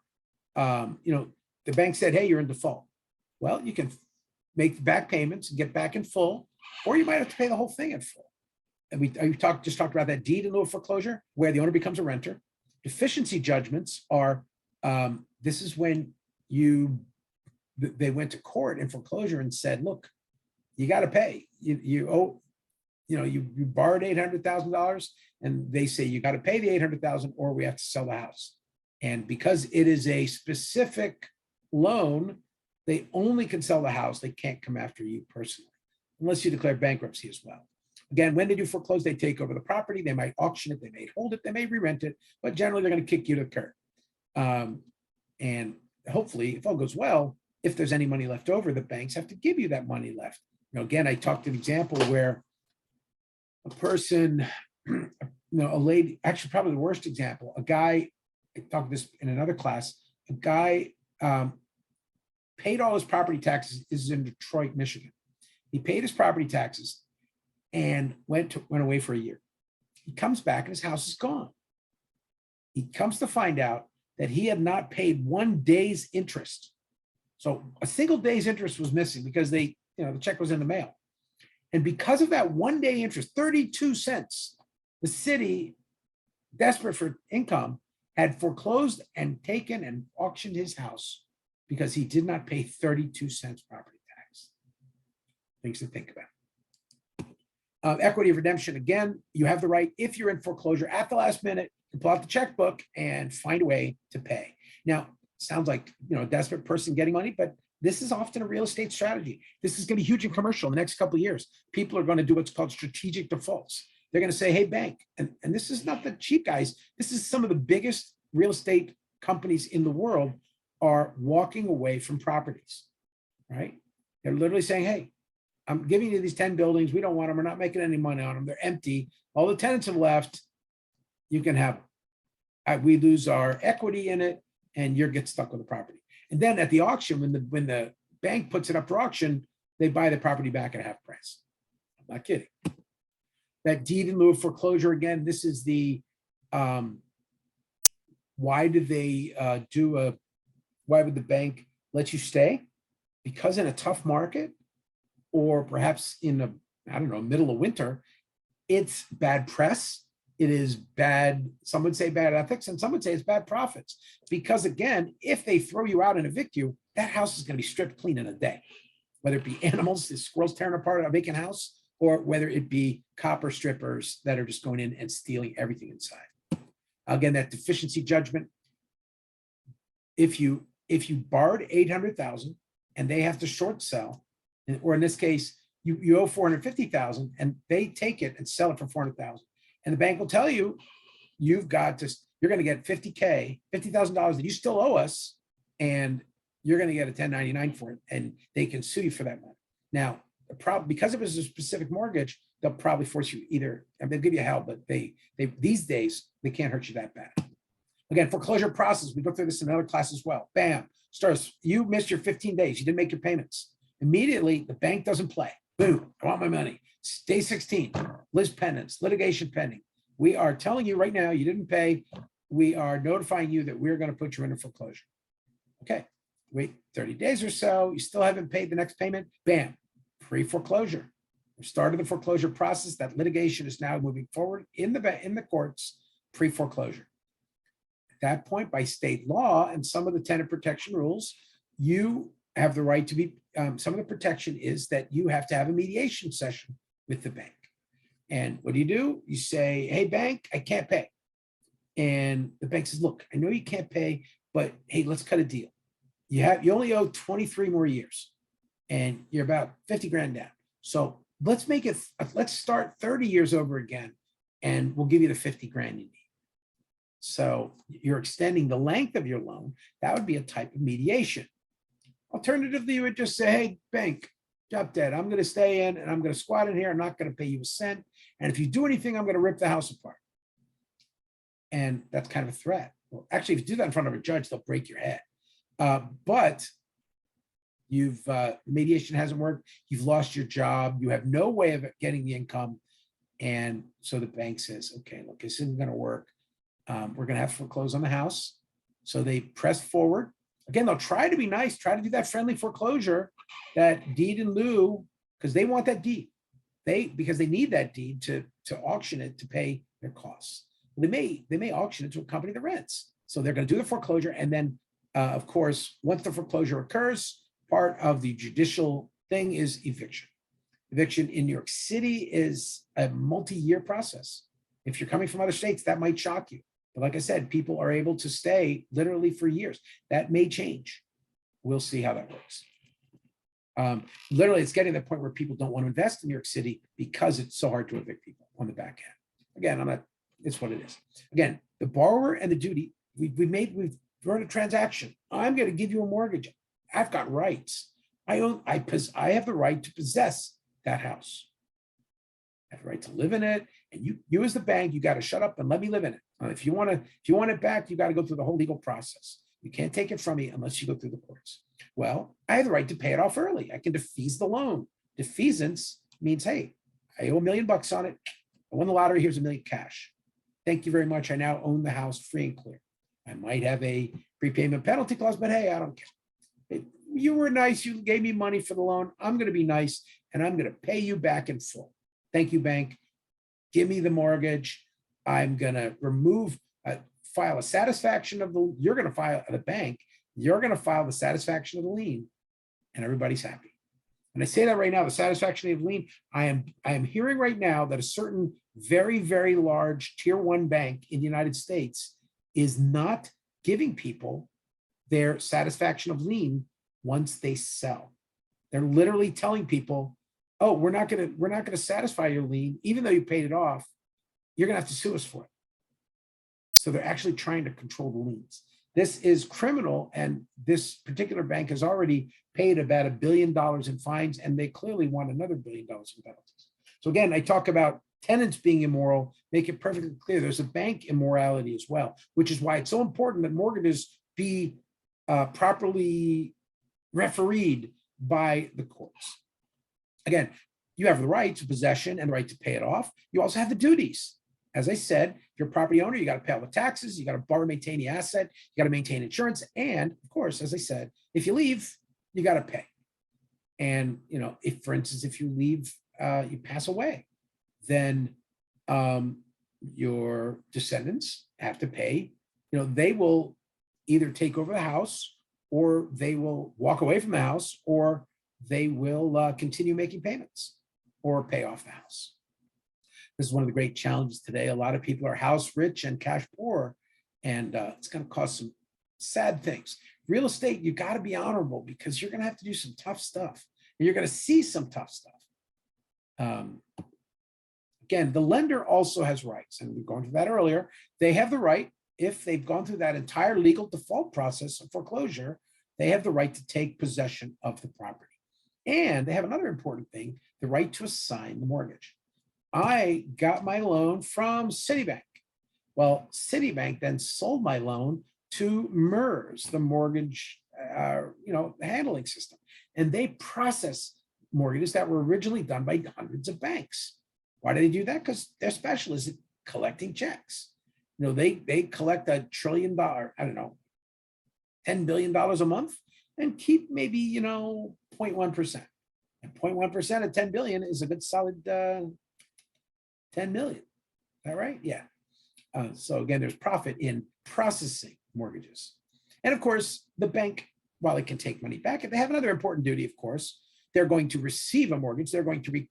S1: the bank said, hey, you're in default. Well, you can make the back payments and get back in full, or you might have to pay the whole thing in full. And we just talked about that deed in lieu of foreclosure, where the owner becomes a renter. Deficiency judgments are, this is when they went to court in foreclosure and said, look, you got to pay. You owe, you borrowed $800,000, and they say you got to pay the $800,000 or we have to sell the house. And because it is a specific loan, They only can sell the house. They can't come after you personally, unless you declare bankruptcy as well. Again, when they do foreclose, they take over the property. They might auction it. They may hold it. They may re-rent it, but generally they're going to kick you to the curb. And hopefully, if all goes well, if there's any money left over, the banks have to give you that money left. Again, I talked an example where a person, a lady, actually probably the worst example, a guy, I talked this in another class, a guy paid all his property taxes. This is in Detroit, Michigan. He paid his property taxes and went away for a year. He comes back and his house is gone. He comes to find out that he had not paid 1 day's interest. So a single day's interest was missing because the check was in the mail. And because of that 1 day interest, 32 cents, the city, desperate for income, had foreclosed and taken and auctioned his house because he did not pay 32 cents property tax. Things to think about. Equity of redemption, again, you have the right, if you're in foreclosure at the last minute, to pull out the checkbook and find a way to pay. Now, sounds like a desperate person getting money, but this is often a real estate strategy. This is going to be huge in commercial in the next couple of years. People are going to do what's called strategic defaults. They're going to say, hey, bank, and this is not the cheap guys. This is some of the biggest real estate companies in the world are walking away from properties, right? They're literally saying, hey, I'm giving you these 10 buildings. We don't want them. We're not making any money on them. They're empty. All the tenants have left. You can have them. We lose our equity in it and you get stuck with the property. And then at the auction, when the bank puts it up for auction, they buy the property back at half price. I'm not kidding. That deed in lieu of foreclosure, again, this is the, why would the bank let you stay? Because in a tough market, or perhaps in middle of winter, it's bad press. It is bad, some would say bad ethics, and some would say it's bad profits. Because again, if they throw you out and evict you, that house is going to be stripped clean in a day. Whether it be animals, the squirrels tearing apart a vacant house, or whether it be copper strippers that are just going in and stealing everything inside. Again, that deficiency judgment, if you borrowed $800,000 and they have to short sell, or in this case, you owe $450,000 and they take it and sell it for $400,000. And the bank will tell you, you're going to get $50,000 that you still owe us, and you're going to get a 1099 for it, and they can sue you for that money. Now, the problem, because it was a specific mortgage, they'll probably force you and they'll give you hell, but they these days, they can't hurt you that bad. Again, foreclosure process, we go through this in another class as well. Bam, starts, you missed your 15 days, you didn't make your payments. Immediately, the bank doesn't play. Boom, I want my money. Day 16, lis pendens, litigation pending. We are telling you right now, you didn't pay. We are notifying you that we're going to put you in a foreclosure. Okay, wait 30 days or so. You still haven't paid the next payment. Bam, pre-foreclosure. We started the foreclosure process. That litigation is now moving forward in the courts, pre-foreclosure. At that point, by state law and some of the tenant protection rules, you have the right to be, some of the protection is that you have to have a mediation session with the bank. And what do? You say, hey, bank, I can't pay. And the bank says, look, I know you can't pay, but hey, let's cut a deal. You only owe 23 more years and you're about 50 grand down. So let's start 30 years over again and we'll give you the 50 grand you need. So you're extending the length of your loan. That would be a type of mediation. Alternatively, you would just say, hey, bank, drop dead. I'm going to stay in and I'm going to squat in here. I'm not going to pay you a cent. And if you do anything, I'm going to rip the house apart. And that's kind of a threat. Well, actually, if you do that in front of a judge, they'll break your head. But mediation hasn't worked. You've lost your job. You have no way of getting the income. And so the bank says, okay, look, this isn't going to work. We're going to have to foreclose on the house. So they press forward. Again, they'll try to be nice, try to do that friendly foreclosure, that deed in lieu, because they want that deed. Because they need that deed to auction it to pay their costs. They may auction it to a company that rents. So they're going to do the foreclosure. And then, of course, once the foreclosure occurs, part of the judicial thing is eviction. Eviction in New York City is a multi-year process. If you're coming from other states, that might shock you. But like I said, people are able to stay literally for years. That may change. We'll see how that works. Literally, it's getting to the point where people don't want to invest in New York City because it's so hard to evict people on the back end. Again, it's what it is. Again, the borrower and the duty, we've run a transaction. I'm going to give you a mortgage. I've got rights. I have the right to possess that house. I have the right to live in it. And you as the bank, you got to shut up and let me live in it. If you want it back, you got to go through the whole legal process. You can't take it from me unless you go through the courts. Well, I have the right to pay it off early. I can defease the loan. Defeasance means, hey, I owe $1 million on it. I won the lottery. Here's $1 million cash. Thank you very much. I now own the house free and clear. I might have a prepayment penalty clause, but hey, I don't care. You were nice. You gave me money for the loan. I'm going to be nice, and I'm going to pay you back in full. Thank you, bank. Give me the mortgage. I'm going to file a satisfaction of you're going to file the bank. You're going to file the satisfaction of the lien, and everybody's happy. And I say that right now, the satisfaction of the lien, I am hearing right now that a certain very, very large tier 1 bank in the United States is not giving people their satisfaction of lien once they sell. They're literally telling people, oh, we're not gonna satisfy your lien, even though you paid it off. You're gonna have to sue us for it. So they're actually trying to control the liens. This is criminal, and this particular bank has already paid about $1 billion in fines, and they clearly want another $1 billion in penalties. So again, I talk about tenants being immoral, make it perfectly clear there's a bank immorality as well, which is why it's so important that mortgages be properly refereed by the courts. Again, you have the right to possession and the right to pay it off. You also have the duties. As I said, if you're a property owner, you got to pay all the taxes, you got to borrow, maintain the asset, you got to maintain insurance. And of course, as I said, if you leave, you got to pay. And, if, for instance, if you leave, you pass away, then your descendants have to pay. They will either take over the house, or they will walk away from the house, or they will continue making payments or pay off the house. This is one of the great challenges today. A lot of people are house rich and cash poor, and it's going to cause some sad things. Real estate, you got to be honorable, because you're going to have to do some tough stuff, and you're going to see some tough stuff. Again, the lender also has rights, and we've gone through that earlier. They have the right, if they've gone through that entire legal default process of foreclosure, they have the right to take possession of the property. And they have another important thing, the right to assign the mortgage. I got my loan from Citibank. Well, Citibank then sold my loan to MERS, the mortgage handling system. And they process mortgages that were originally done by hundreds of banks. Why do they do that? Because they're specialists at collecting checks. They collect $1 trillion, $10 billion a month, and keep maybe 0.1%. And 0.1% of 10 billion is a good solid 10 million. All right, yeah. So again, there's profit in processing mortgages. And of course, the bank, while it can take money back, they have another important duty, of course. They're going to receive a mortgage. They're going to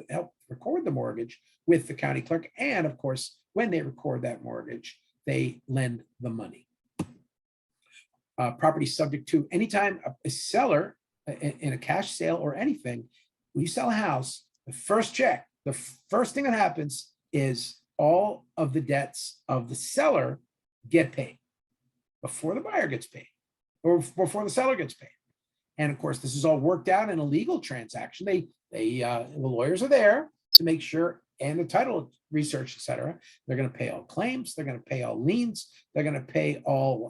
S1: help record the mortgage with the county clerk. And of course, when they record that mortgage, they lend the money. Property subject to, anytime a seller in a cash sale or anything, when you sell a house, the first thing that happens is all of the debts of the seller get paid before the buyer gets paid, or before the seller gets paid. And of course, this is all worked out in a legal transaction. The lawyers are there to make sure, and the title research, et cetera. They're going to pay all claims. They're going to pay all liens. They're going to pay all,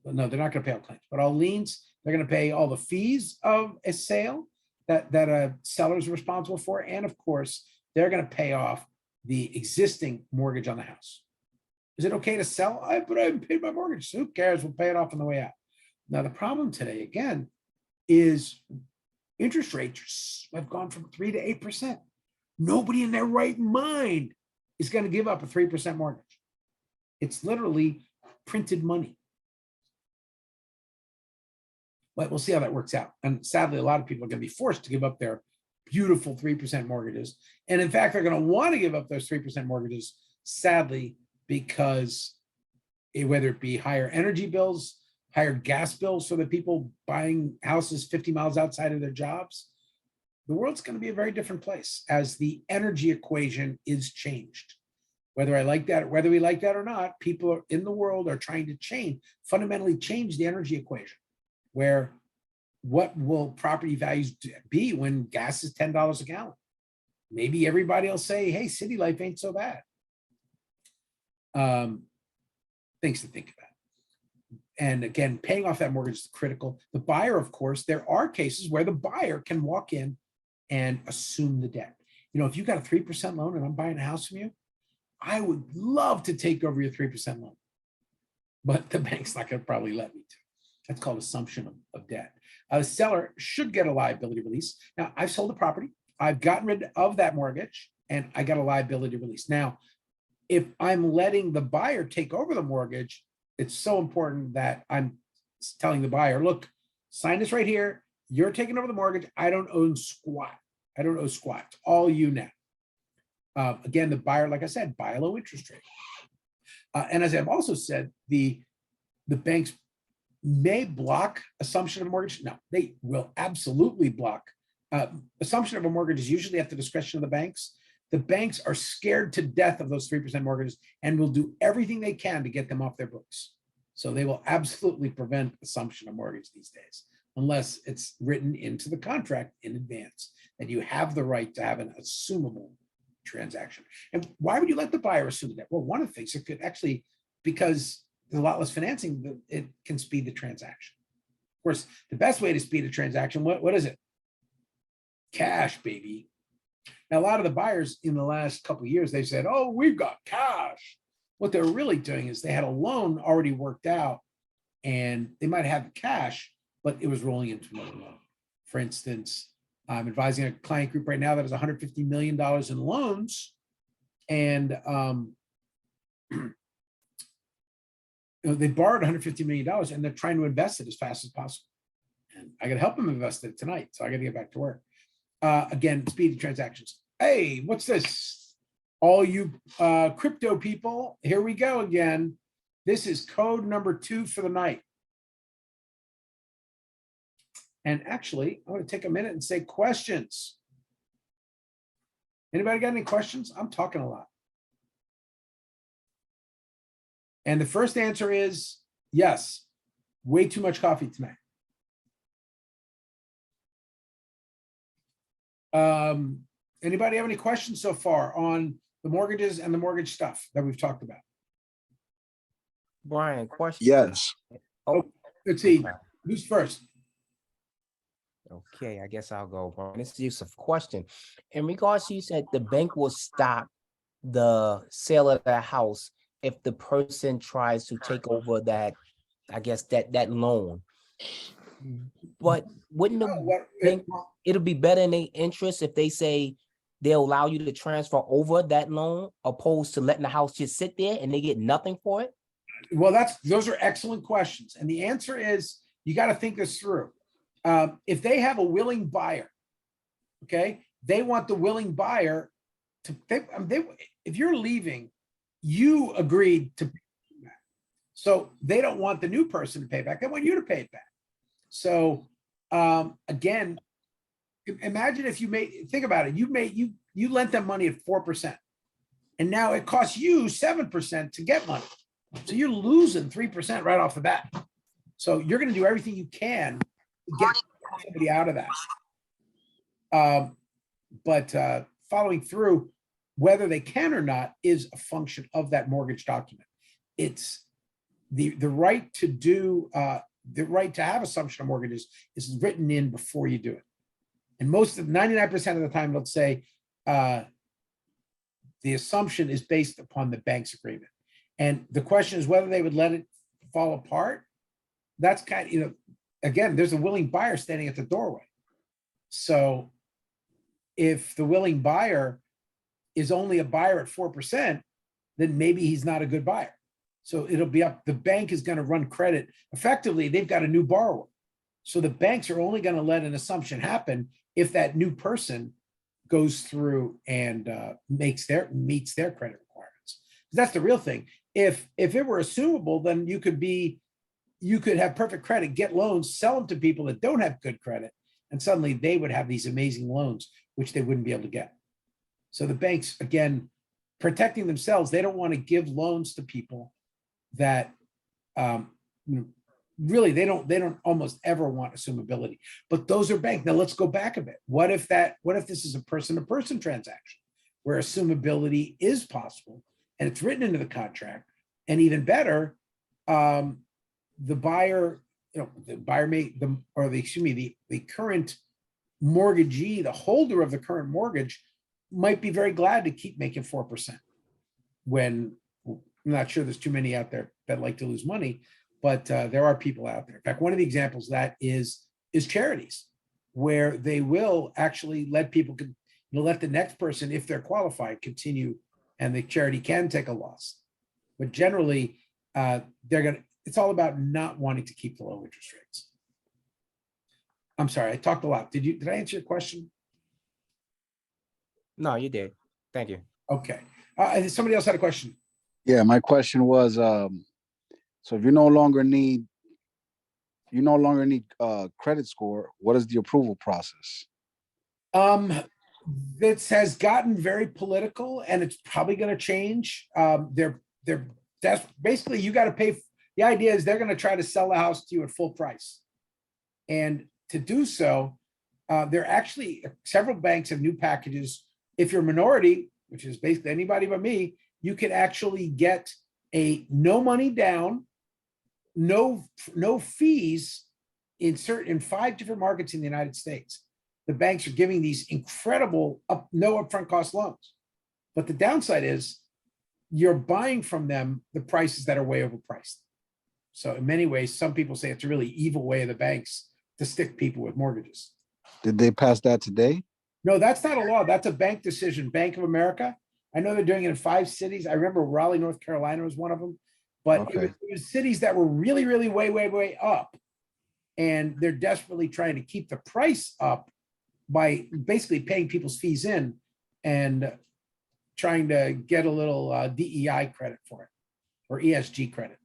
S1: no, they're not going to pay all claims, but all liens. They're going to pay all the fees of a sale that a seller is responsible for. And of course, they're going to pay off the existing mortgage on the house. Is it okay to sell? But I haven't paid my mortgage. So who cares? We'll pay it off on the way out. Now, the problem today, again, is interest rates have gone from 3 to 8%. Nobody in their right mind is going to give up a 3% mortgage. It's literally printed money. But we'll see how that works out. And sadly, a lot of people are going to be forced to give up their beautiful 3% mortgages. And in fact, they're going to want to give up those 3% mortgages, sadly, because whether it be higher energy bills, higher gas bills so that people buying houses 50 miles outside of their jobs. The world's going to be a very different place as the energy equation is changed. Whether I like that, whether we like that or not, people in the world are trying to fundamentally change the energy equation, where what will property values be when gas is $10 a gallon? Maybe everybody will say, hey, city life ain't so bad. Things to think about. And again, paying off that mortgage is critical. The buyer, of course, there are cases where the buyer can walk in and assume the debt. You know, if you got a 3% loan and I'm buying a house from you, I would love to take over your 3% loan, but the bank's not going to probably let me to. That's called assumption of debt. A seller should get a liability release. Now, I've sold a property. I've gotten rid of that mortgage and I got a liability release. Now, if I'm letting the buyer take over the mortgage, it's so important that I'm telling the buyer, look, sign this right here. You're taking over the mortgage. I don't own squat. I don't owe squat. It's all you now. Again, the buyer, like I said, buy a low interest rate. And as I've also said, the banks may block assumption of mortgage. No, they will absolutely block. Assumption of a mortgage is usually at the discretion of the banks. The banks are scared to death of those 3% mortgages and will do everything they can to get them off their books. So they will absolutely prevent assumption of mortgage these days, unless it's written into the contract in advance that you have the right to have an assumable transaction. And why would you let the buyer assume that? Well, one of the things, it could actually, because there's a lot less financing, it can speed the transaction. Of course, the best way to speed a transaction, what is it? Cash, baby. Now, a lot of the buyers in the last couple of years, they said, oh, we've got cash. What they're really doing is they had a loan already worked out and they might have the cash, but it was rolling into another loan. For instance, I'm advising a client group right now that has $150 million in loans. And they borrowed $150 million and they're trying to invest it as fast as possible. And I got to help them invest it tonight. So I got to get back to work. Again, speedy transactions. Hey, what's this? All you crypto people, here we go again. This is code number 2 for the night. And actually, I'm going to take a minute and say questions. Anybody got any questions? I'm talking a lot. And the first answer is yes, way too much coffee tonight. Anybody have any questions so far on the mortgages and the mortgage stuff that we've talked about?
S3: Brian, question?
S4: Yes.
S3: Oh,
S1: Let's see,
S3: okay.
S1: who's first?
S3: Okay, I guess I'll go, Brian. This is Yusuf. Question. In regards to, you said the bank will stop the sale of the house if the person tries to take over that, I guess, that loan. But wouldn't the bank, it'll be better in their interest if they say they'll allow you to transfer over that loan opposed to letting the house just sit there and they get nothing for it?
S1: Well, those are excellent questions. And the answer is, you got to think this through. If they have a willing buyer, okay, they want the willing buyer to pay. If you're leaving, you agreed to pay back. So they don't want the new person to pay back. They want you to pay it back. So again, imagine if think about it, you lent them money at 4%, and now it costs you 7% to get money. So you're losing 3% right off the bat. So you're going to do everything you can to get somebody out of that. But following through, whether they can or not, is a function of that mortgage document. It's the right to do the right to have assumption of mortgages is written in before you do it. And 99% of the time, let's say the assumption is based upon the bank's agreement. And the question is whether they would let it fall apart. That's kind of, again, there's a willing buyer standing at the doorway. So if the willing buyer is only a buyer at 4%, then maybe he's not a good buyer. So it'll be up, the bank is going to run credit. Effectively, they've got a new borrower. So the banks are only going to let an assumption happen if that new person goes through and meets their credit requirements. That's the real thing. If it were assumable, then you could be, you could have perfect credit, get loans, sell them to people that don't have good credit, and suddenly they would have these amazing loans, which they wouldn't be able to get. So the banks, again, protecting themselves, they don't want to give loans to people that really they don't almost ever want assumability. But those are banks. Now let's go back a bit. What if this is a person-to-person transaction where assumability is possible and it's written into the contract? And even better, the buyer, the current mortgagee, the holder of the current mortgage might be very glad to keep making 4% when I'm not sure there's too many out there that like to lose money, but there are people out there. In fact, one of the examples of that is charities, where they will actually let people, let the next person, if they're qualified, continue, and the charity can take a loss. But generally, it's all about not wanting to keep the low interest rates. I'm sorry, I talked a lot. Did I answer your question?
S3: No, you did. Thank you.
S1: Okay. Somebody else had a question.
S4: Yeah, my question was, so if you no longer need credit score, what is the approval process?
S1: This has gotten very political, and it's probably going to change. That's basically, you got to pay. The idea is they're going to try to sell the house to you at full price, and to do so, there are actually several banks have new packages. If you're a minority, which is basically anybody but me, you can actually get a no money down, no fees in 5 different markets in the United States. The banks are giving these incredible no upfront cost loans. But the downside is you're buying from them the prices that are way overpriced. So in many ways, some people say it's a really evil way of the banks to stick people with mortgages.
S4: Did they pass that today?
S1: No, that's not a law. That's a bank decision. Bank of America. I know they're doing it in 5 cities. I remember Raleigh, North Carolina was one of them. But
S4: Okay.
S1: it was cities that were really, really way up. And they're desperately trying to keep the price up by basically paying people's fees in and trying to get a little DEI credit for it, or ESG credit.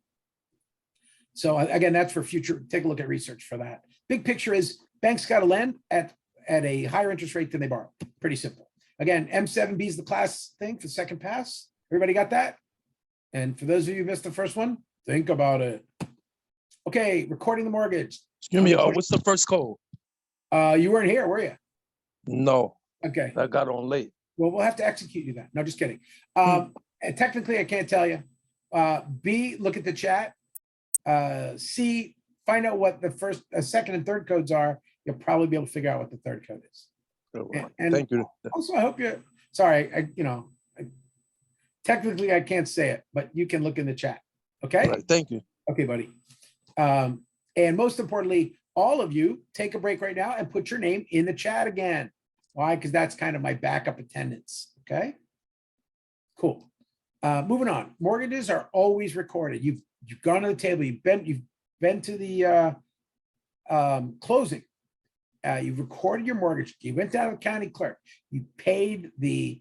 S1: So again, that's for future. Take a look at research for that. Big picture is banks got to lend at a higher interest rate than they borrow. Pretty simple. Again, M07B is the class thing for second pass. Everybody got that? And for those of you who missed the first one, think about it. Okay, recording the mortgage.
S5: Excuse me, what's the first code?
S1: You weren't here, were you?
S5: No,
S1: Okay.
S5: I got on late.
S1: Well, we'll have to execute you then. No, just kidding. And technically, I can't tell you. B, look at the chat. C, find out what the first, second, and third codes are. You'll probably be able to figure out what the third code is. And
S5: Thank you.
S1: also, I hope you. Sorry, technically I can't say it, but you can look in the chat. Okay.
S5: All right, thank you.
S1: Okay, buddy. And most importantly, all of you take a break right now and put your name in the chat again. Why? Because that's kind of my backup attendance. Okay. Cool. Moving on. Mortgages are always recorded. You've gone to the table. You've been to the closing. You've recorded your mortgage. You went down to the county clerk. You paid the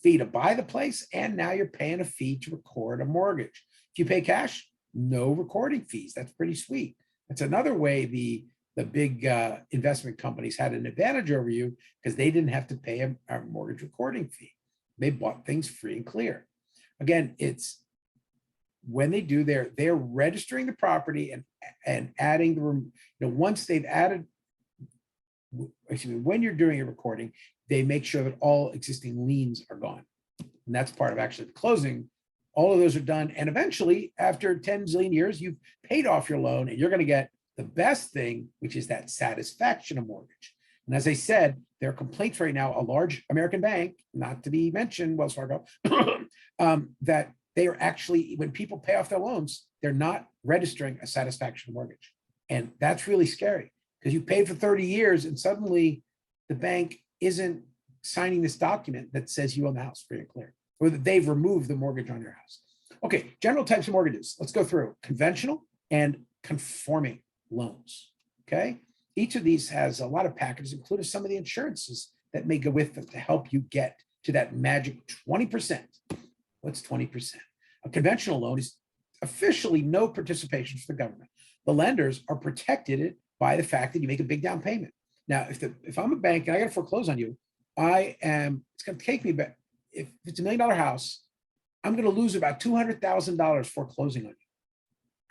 S1: fee to buy the place, and now you're paying a fee to record a mortgage. If you pay cash, no recording fees. That's pretty sweet. That's another way the big investment companies had an advantage over you, because they didn't have to pay a mortgage recording fee. They bought things free and clear. Again, it's when they do, they're registering the property and adding the room. Once they've added, when you're doing a recording, they make sure that all existing liens are gone. And that's part of actually the closing. All of those are done. And eventually, after 10 zillion years, you've paid off your loan, and you're going to get the best thing, which is that satisfaction of mortgage. And as I said, there are complaints right now, a large American bank, not to be mentioned, Wells Fargo, that they are actually, when people pay off their loans, they're not registering a satisfaction mortgage. And that's really scary, because you paid for 30 years and suddenly the bank isn't signing this document that says you own the house free and clear, or that they've removed the mortgage on your house. Okay, general types of mortgages. Let's go through conventional and conforming loans. Okay, each of these has a lot of packages, including some of the insurances that may go with them to help you get to that magic 20%. What's 20%? A conventional loan is officially no participation for the government. The lenders are protected by the fact that you make a big down payment. Now, if I'm a bank and I got to foreclose on you, it's going to take me back. If it's $1 million house, I'm going to lose about $200,000 foreclosing on you.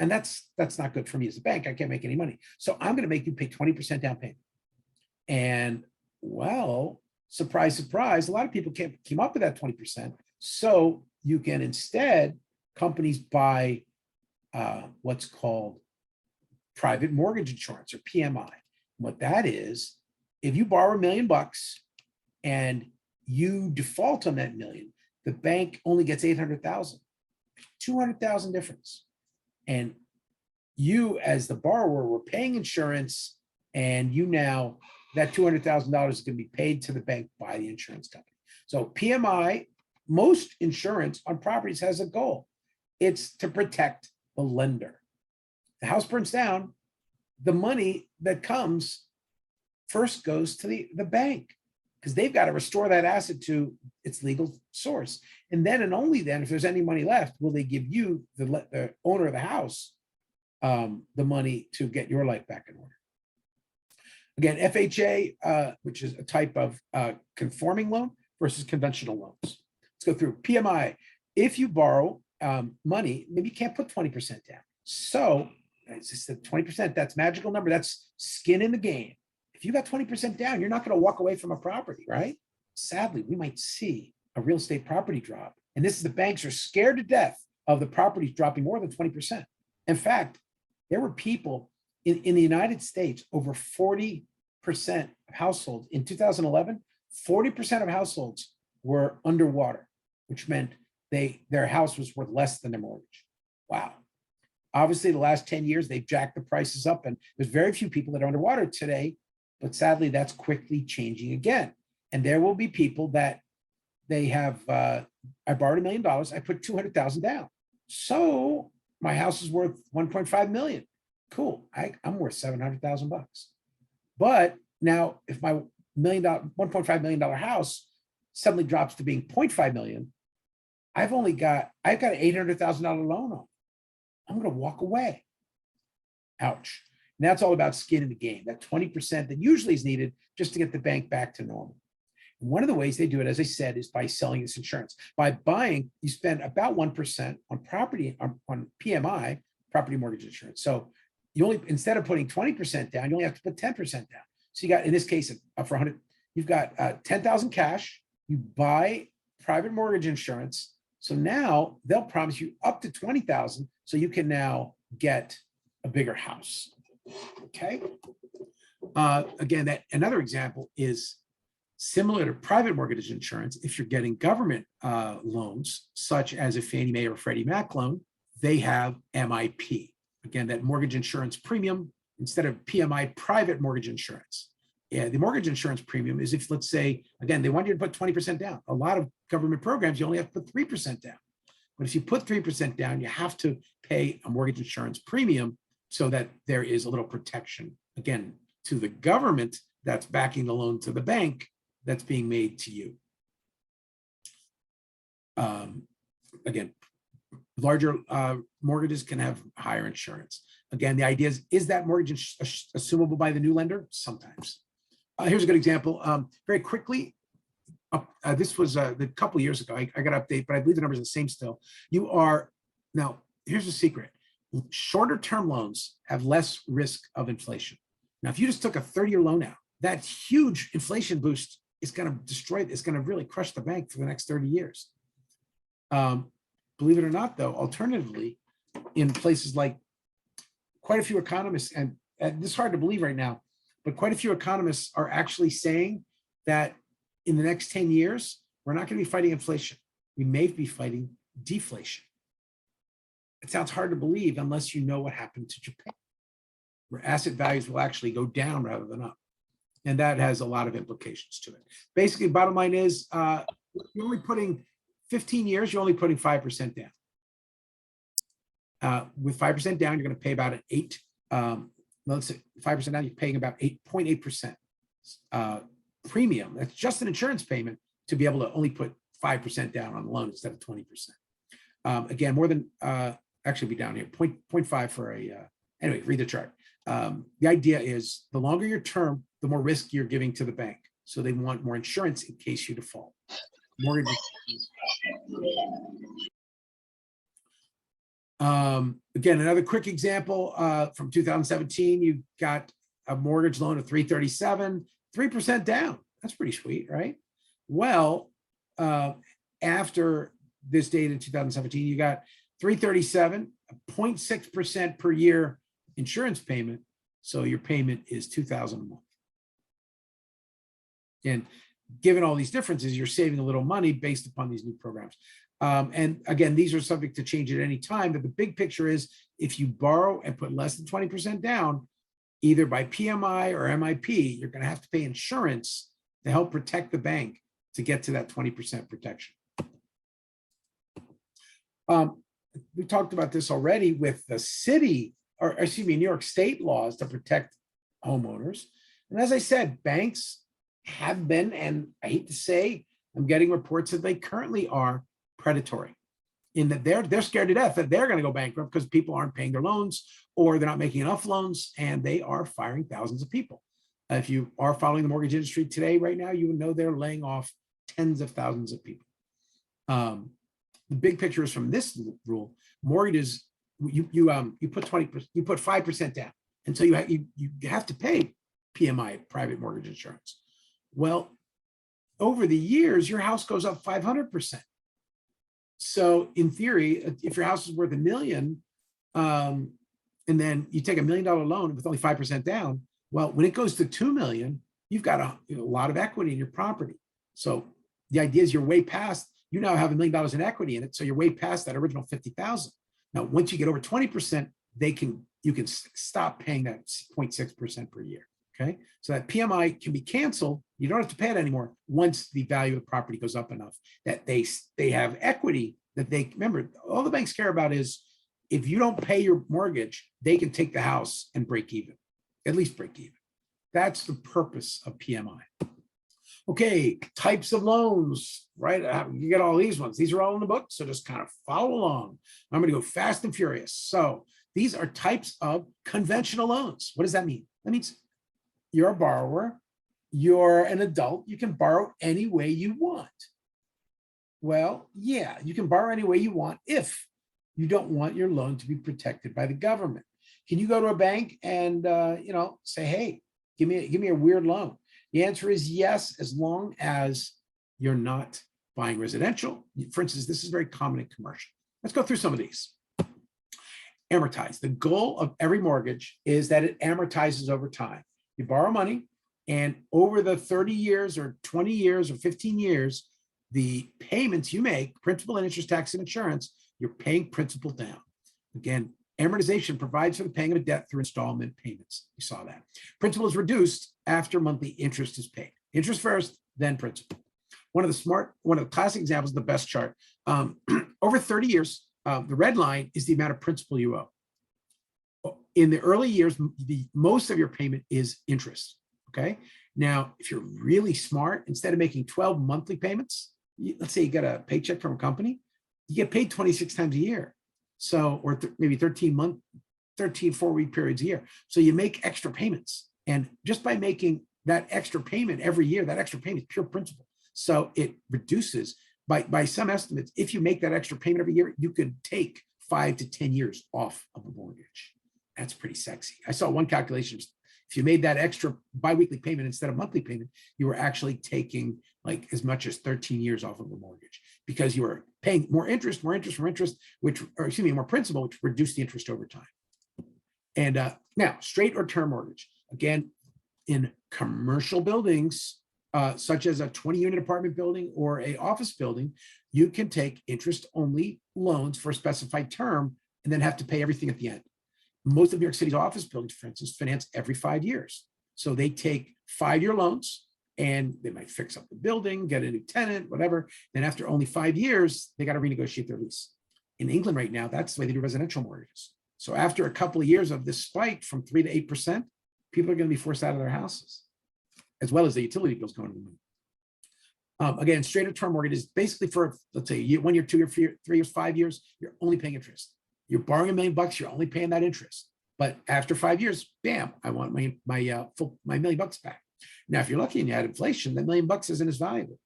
S1: And that's not good for me as a bank. I can't make any money. So I'm going to make you pay 20% down payment. And well, surprise, surprise, a lot of people came up with that 20%. So you can instead, companies buy what's called private mortgage insurance, or PMI. What that is, if you borrow $1 million and you default on that million, the bank only gets 800,000, 200,000 difference. And you, as the borrower, were paying insurance, and you now, that $200,000 is going to be paid to the bank by the insurance company. So PMI, most insurance on properties has a goal. It's to protect the lender. The house burns down, the money that comes first goes to the bank, because they've got to restore that asset to its legal source. And then, and only then, if there's any money left, will they give you, the owner of the house, the money to get your life back in order. Again, FHA, which is a type of conforming loan versus conventional loans. Let's go through PMI. If you borrow money, maybe you can't put 20% down. So it's just 20%, that's magical number. That's skin in the game. If you got 20% down, you're not going to walk away from a property, right? Sadly, we might see a real estate property drop. And this is, the banks are scared to death of the properties dropping more than 20%. In fact, there were people in the United States, over 40% of households in 2011, 40% of households were underwater, which meant their house was worth less than their mortgage. Wow. Obviously, the last 10 years, they've jacked the prices up, and there's very few people that are underwater today, but sadly, that's quickly changing again. And there will be people that they have, I borrowed $1 million, I put 200,000 down. So my house is worth 1.5 million. Cool, I'm worth 700,000 bucks. But now if my $1.5 million house suddenly drops to being 0.5 million, I've got an $800,000 loan on. I'm going to walk away. Ouch. And that's all about skin in the game, that 20% that usually is needed just to get the bank back to normal. And one of the ways they do it, as I said, is by selling this insurance. By buying, you spend about 1% on property, on PMI, property mortgage insurance. So you only, instead of putting 20% down, you only have to put 10% down. So you got, in this case, for 100, you've got 10,000 cash, you buy private mortgage insurance. So now they'll promise you up to 20,000, so you can now get a bigger house. Okay. Again, that another example is similar to private mortgage insurance. If you're getting government loans, such as a Fannie Mae or Freddie Mac loan, they have MIP. Again, that mortgage insurance premium instead of PMI, private mortgage insurance. Yeah, the mortgage insurance premium is if, let's say, again, they want you to put 20% down. A lot of government programs, you only have to put 3% down. But if you put 3% down, you have to pay a mortgage insurance premium so that there is a little protection, again, to the government that's backing the loan to the bank that's being made to you. Again, larger mortgages can have higher insurance. Again, the idea is that mortgage assumable by the new lender? Sometimes. Here's a good example. Very quickly, this was a couple of years ago. I got to update, but I believe the numbers are the same still. You are, now, here's the secret. Shorter term loans have less risk of inflation. Now, if you just took a 30-year loan out, that huge inflation boost is going to destroy, it's going to really crush the bank for the next 30 years. Believe it or not, though, alternatively, in places like quite a few economists, and this is hard to believe right now, but quite a few economists are actually saying that in the next 10 years, we're not going to be fighting inflation. We may be fighting deflation. It sounds hard to believe unless you know what happened to Japan, where asset values will actually go down rather than up. And that has a lot of implications to it. Basically, bottom line is you're only putting 15 years, you're only putting 5% down. With 5% down, you're going to pay about an 5% down, you're paying about 8.8% premium. That's just an insurance payment to be able to only put 5% down on the loan instead of 20%. Again, more than, I actually be down here, 0.5 for anyway, read the chart. The idea is the longer your term, the more risk you're giving to the bank. So they want more insurance in case you default. Mortgage. Again, another quick example from 2017, you got a mortgage loan of 337, 3% down. That's pretty sweet, right? Well, after this date in 2017, you got 337, 0.6% per year insurance payment. So your payment is $2,000 a month. And given all these differences, you're saving a little money based upon these new programs. And again, these are subject to change at any time, but the big picture is if you borrow and put less than 20% down, either by PMI or MIP, you're going to have to pay insurance to help protect the bank to get to that 20% protection. We talked about this already with the city, or excuse me, New York State laws to protect homeowners. And as I said, banks have been, and I hate to say, I'm getting reports that they currently are predatory in that they're scared to death that they're going to go bankrupt because people aren't paying their loans or they're not making enough loans, and they are firing thousands of people. If you are following the mortgage industry today, right now, you know they're laying off tens of thousands of people. The big picture is from this rule: mortgages, you put 20%, you put 5% down, and so you have to pay PMI, private mortgage insurance. Well, over the years, your house goes up 500%. So in theory, if your house is worth $1 million, and then you take $1 million loan with only 5% down, well, when it goes to 2 million, you've got a lot of equity in your property. So the idea is you're way past, you now have $1 million in equity in it. So you're way past that original 50,000. Now, once you get over 20%, you can stop paying that 0.6% per year. Okay. So that PMI can be canceled. You don't have to pay it anymore once the value of the property goes up enough that they have equity that they remember. All the banks care about is if you don't pay your mortgage, they can take the house and break even, at least break even. That's the purpose of PMI. Okay, types of loans, right? You get all these ones. These are all in the book, so just kind of follow along. I'm going to go fast and furious. So these are types of conventional loans. What does that mean? That means you're a borrower, you're an adult, you can borrow any way you want. Well, yeah, you can borrow any way you want if you don't want your loan to be protected by the government. Can you go to a bank and say, hey, give me a weird loan? The answer is yes, as long as you're not buying residential. For instance, this is very common in commercial. Let's go through some of these. Amortize. The goal of every mortgage is that it amortizes over time. You borrow money, and over the 30 years or 20 years or 15 years, the payments you make, principal and interest, tax and insurance, you're paying principal down. Again, amortization provides for the paying of a debt through installment payments. You saw that. Principal is reduced after monthly interest is paid. Interest first, then principal. One of the classic examples, the best chart. Over 30 years, the red line is the amount of principal you owe. In the early years, most of your payment is interest, okay? Now, if you're really smart, instead of making 12 monthly payments, let's say you get a paycheck from a company, you get paid 26 times a year. So, or maybe 13 4-week periods a year. So you make extra payments. And just by making that extra payment every year, that extra payment is pure principal. So it reduces, by some estimates, if you make that extra payment every year, you could take 5 to 10 years off of a mortgage. That's pretty sexy. I saw one calculation. If you made that extra biweekly payment instead of monthly payment, you were actually taking like as much as 13 years off of the mortgage because you were paying more interest, more principal, which reduced the interest over time. And now, straight or term mortgage. Again, in commercial buildings, such as a 20-unit apartment building or a office building, you can take interest-only loans for a specified term and then have to pay everything at the end. Most of New York City's office buildings, for instance, finance every 5 years. So they take 5-year loans and they might fix up the building, get a new tenant, whatever. Then after only 5 years, they got to renegotiate their lease. In England right now, that's the way they do residential mortgages. So after a couple of years of this spike from 3 to 8%, people are going to be forced out of their houses, as well as the utility bills going to the moon. Again, straight or term mortgage is basically for, let's say, 1 year, 2 year, 3 years, 5 years, you're only paying interest. You're borrowing $1 million, you're only paying that interest. But after 5 years, bam, I want my $1 million back. Now, if you're lucky and you had inflation, that $1 million isn't as valuable.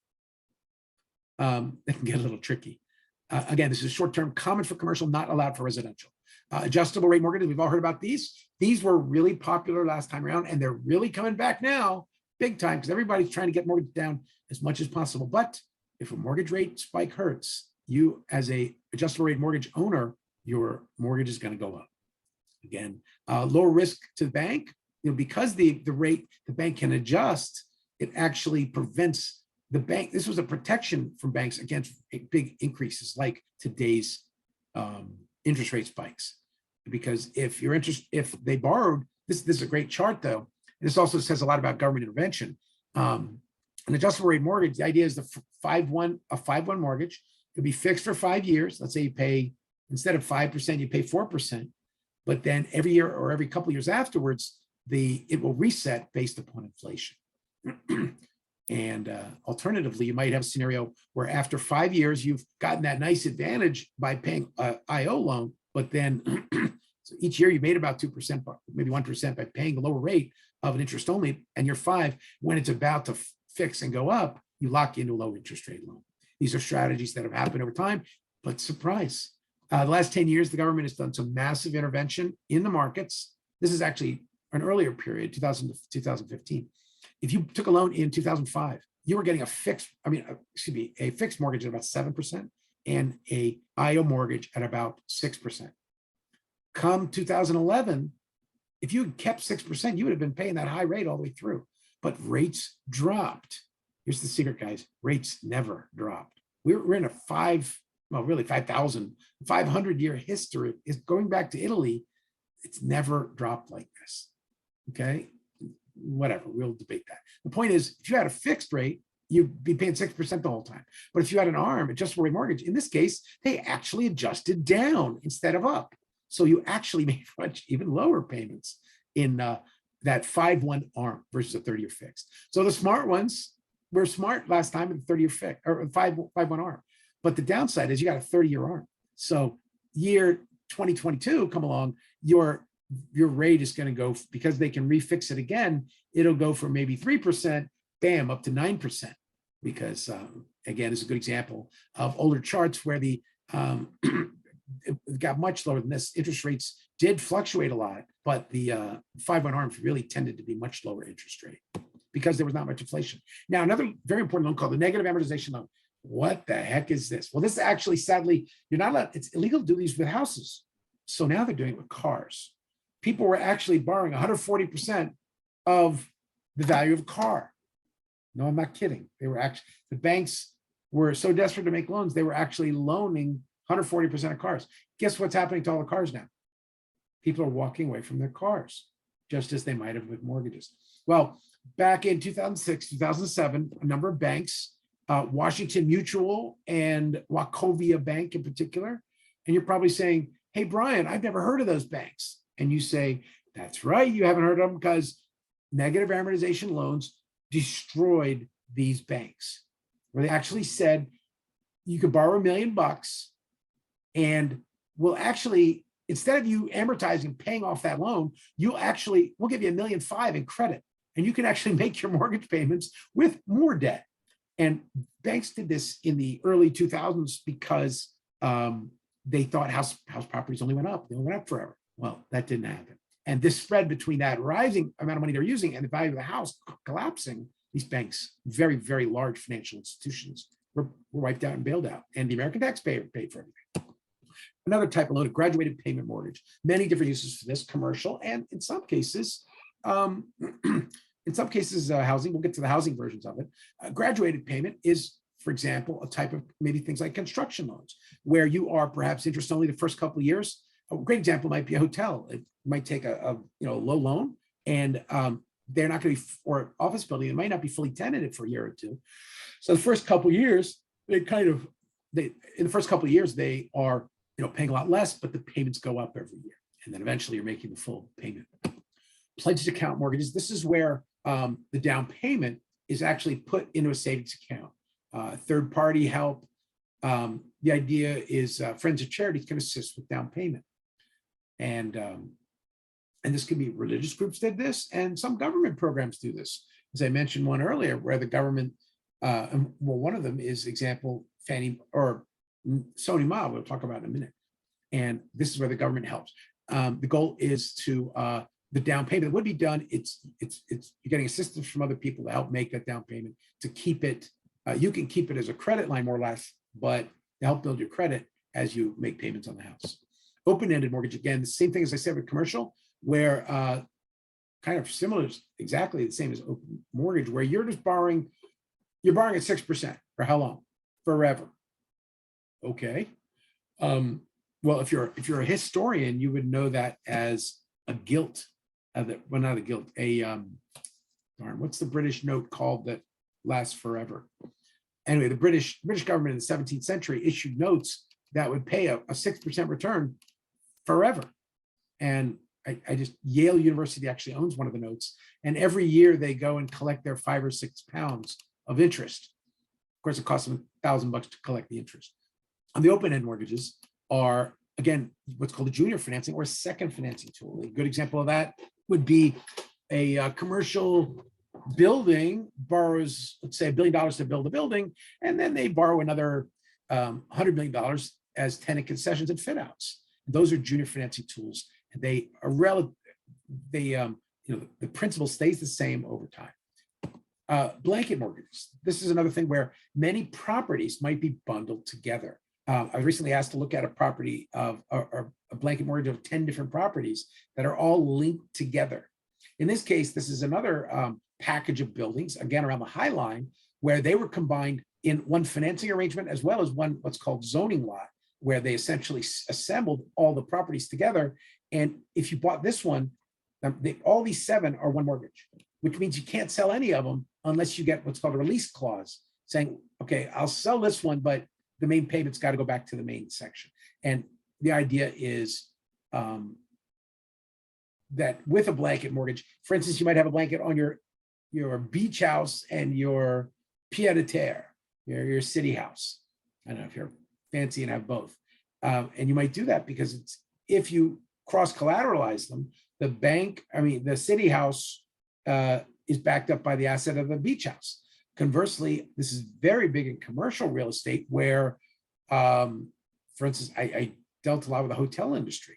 S1: It can get a little tricky. Again, this is short-term, common for commercial, not allowed for residential. Adjustable rate mortgages, we've all heard about these. These were really popular last time around, and they're really coming back now, big time, because everybody's trying to get mortgage down as much as possible. But if a mortgage rate spike hurts, you as a adjustable rate mortgage owner, your mortgage is going to go up. Again, lower risk to the bank, because the rate the bank can adjust, it actually prevents the bank. This was a protection from banks against big increases like today's interest rate spikes. Because if they borrowed, this is a great chart though. This also says a lot about government intervention. An adjustable rate mortgage, the idea is a 5/1 mortgage. It'll be fixed for 5 years. Let's say you pay, instead of 5%, you pay 4%. But then every year or every couple of years afterwards, it will reset based upon inflation. And alternatively, you might have a scenario where after 5 years, you've gotten that nice advantage by paying an IO loan, but then so each year you made about 2%, maybe 1% by paying the lower rate of an interest only, and you're 5. When it's about to fix and go up, you lock into a low interest rate loan. These are strategies that have happened over time, but surprise. The last 10 years, the government has done some massive intervention in the markets. This is actually an earlier period, 2000 to 2015. If you took a loan in 2005, you were getting a fixed mortgage at about 7% and a IO mortgage at about 6%. Come 2011, if you had kept 6%, you would have been paying that high rate all the way through. But rates dropped. Here's the secret, guys. Rates never dropped. We're in a 500-year history. Is going back to Italy. It's never dropped like this. Okay, whatever, we'll debate that. The point is, if you had a fixed rate, you'd be paying 6% the whole time. But if you had an ARM, adjustable rate mortgage, in this case, they actually adjusted down instead of up. So you actually made much even lower payments in that 5/1 ARM versus a 30-year fixed. So the smart ones were smart last time in the 30-year fixed or 5/1 ARM. But the downside is you got a 30-year ARM. So year 2022 come along, your rate is going to go, because they can refix it again, it'll go from maybe 3%, bam, up to 9%. Because again, it's a good example of older charts where it got much lower than this. Interest rates did fluctuate a lot, but the 5/1 ARMs really tended to be much lower interest rate because there was not much inflation. Now, another very important loan called the negative amortization loan. What the heck is this? Well, this is actually, sadly, you're not allowed, it's illegal to do these with houses. So now they're doing it with cars. People were actually borrowing 140% of the value of a car. No, I'm not kidding. The banks were so desperate to make loans, they were actually loaning 140% of cars. Guess what's happening to all the cars now? People are walking away from their cars, just as they might have with mortgages. Well, back in 2006, 2007, a number of banks, Washington Mutual and Wachovia Bank in particular, and you're probably saying, hey, Brian, I've never heard of those banks. And you say, that's right, you haven't heard of them because negative amortization loans destroyed these banks, where they actually said you could borrow $1 million and we'll actually, instead of you amortizing, paying off that loan, we'll give you $1.5 million in credit. And you can actually make your mortgage payments with more debt. And banks did this in the early 2000s because they thought house properties only went up. They only went up forever. Well, that didn't happen. And this spread between that rising amount of money they're using and the value of the house collapsing, these banks, very, very large financial institutions, were wiped out and bailed out. And the American taxpayer paid for everything. Another type of loan, a graduated payment mortgage. Many different uses for this, commercial, and in some cases, housing. We'll get to the housing versions of it. Graduated payment is, for example, a type of maybe things like construction loans, where you are perhaps interest only the first couple of years. A great example might be a hotel. It might take a low loan, and they're not going to be, or office building, it might not be fully tenanted for a year or two. So the first couple of years, they are paying a lot less, but the payments go up every year, and then eventually you're making the full payment. Pledged account mortgages. This is where the down payment is actually put into a savings account. Third party help. The idea is friends of charities can assist with down payment. And this could be religious groups did this, and some government programs do this. As I mentioned one earlier, where the government, one of them is example Fannie or Sony Ma, we'll talk about in a minute. And this is where the government helps. The goal is to the down payment that would be done. It's you're getting assistance from other people to help make that down payment to keep it. You can keep it as a credit line more or less, but to help build your credit as you make payments on the house. Open-ended mortgage, again, the same thing as I said with commercial, where kind of similar, exactly the same as open mortgage, where you're just borrowing, you're borrowing at 6%. For how long? Forever. Okay. Well, if you're a historian, you would know that as a gilt, well, not a gilt, darn, what's the British note called that lasts forever? Anyway, the British government in the 17th century issued notes that would pay a 6% return forever. And Yale University actually owns one of the notes. And every year they go and collect their 5 or 6 pounds of interest. Of course, it costs them $1,000 to collect the interest. On the open-end mortgages are, again, what's called a junior financing or a second financing tool. A good example of that would be a commercial building borrows, let's say $1 billion to build a building, and then they borrow another $100 million as tenant concessions and fit outs. Those are junior financing tools, and they are the principal stays the same over time. Blanket mortgages. This is another thing where many properties might be bundled together. I was recently asked to look at a property of a blanket mortgage of 10 different properties that are all linked together. In this case, this is another package of buildings, again, around the High Line, where they were combined in one financing arrangement, as well as one what's called zoning lot, where they essentially assembled all the properties together. And if you bought this one, all these 7 are one mortgage, which means you can't sell any of them unless you get what's called a release clause saying, okay, I'll sell this one, but the main payment's got to go back to the main section. And the idea is that with a blanket mortgage, for instance, you might have a blanket on your beach house and your pied-à-terre, your city house. I don't know if you're fancy and have both. And you might do that because it's, if you cross-collateralize them, the city house is backed up by the asset of the beach house. Conversely, this is very big in commercial real estate where, for instance, I dealt a lot with the hotel industry,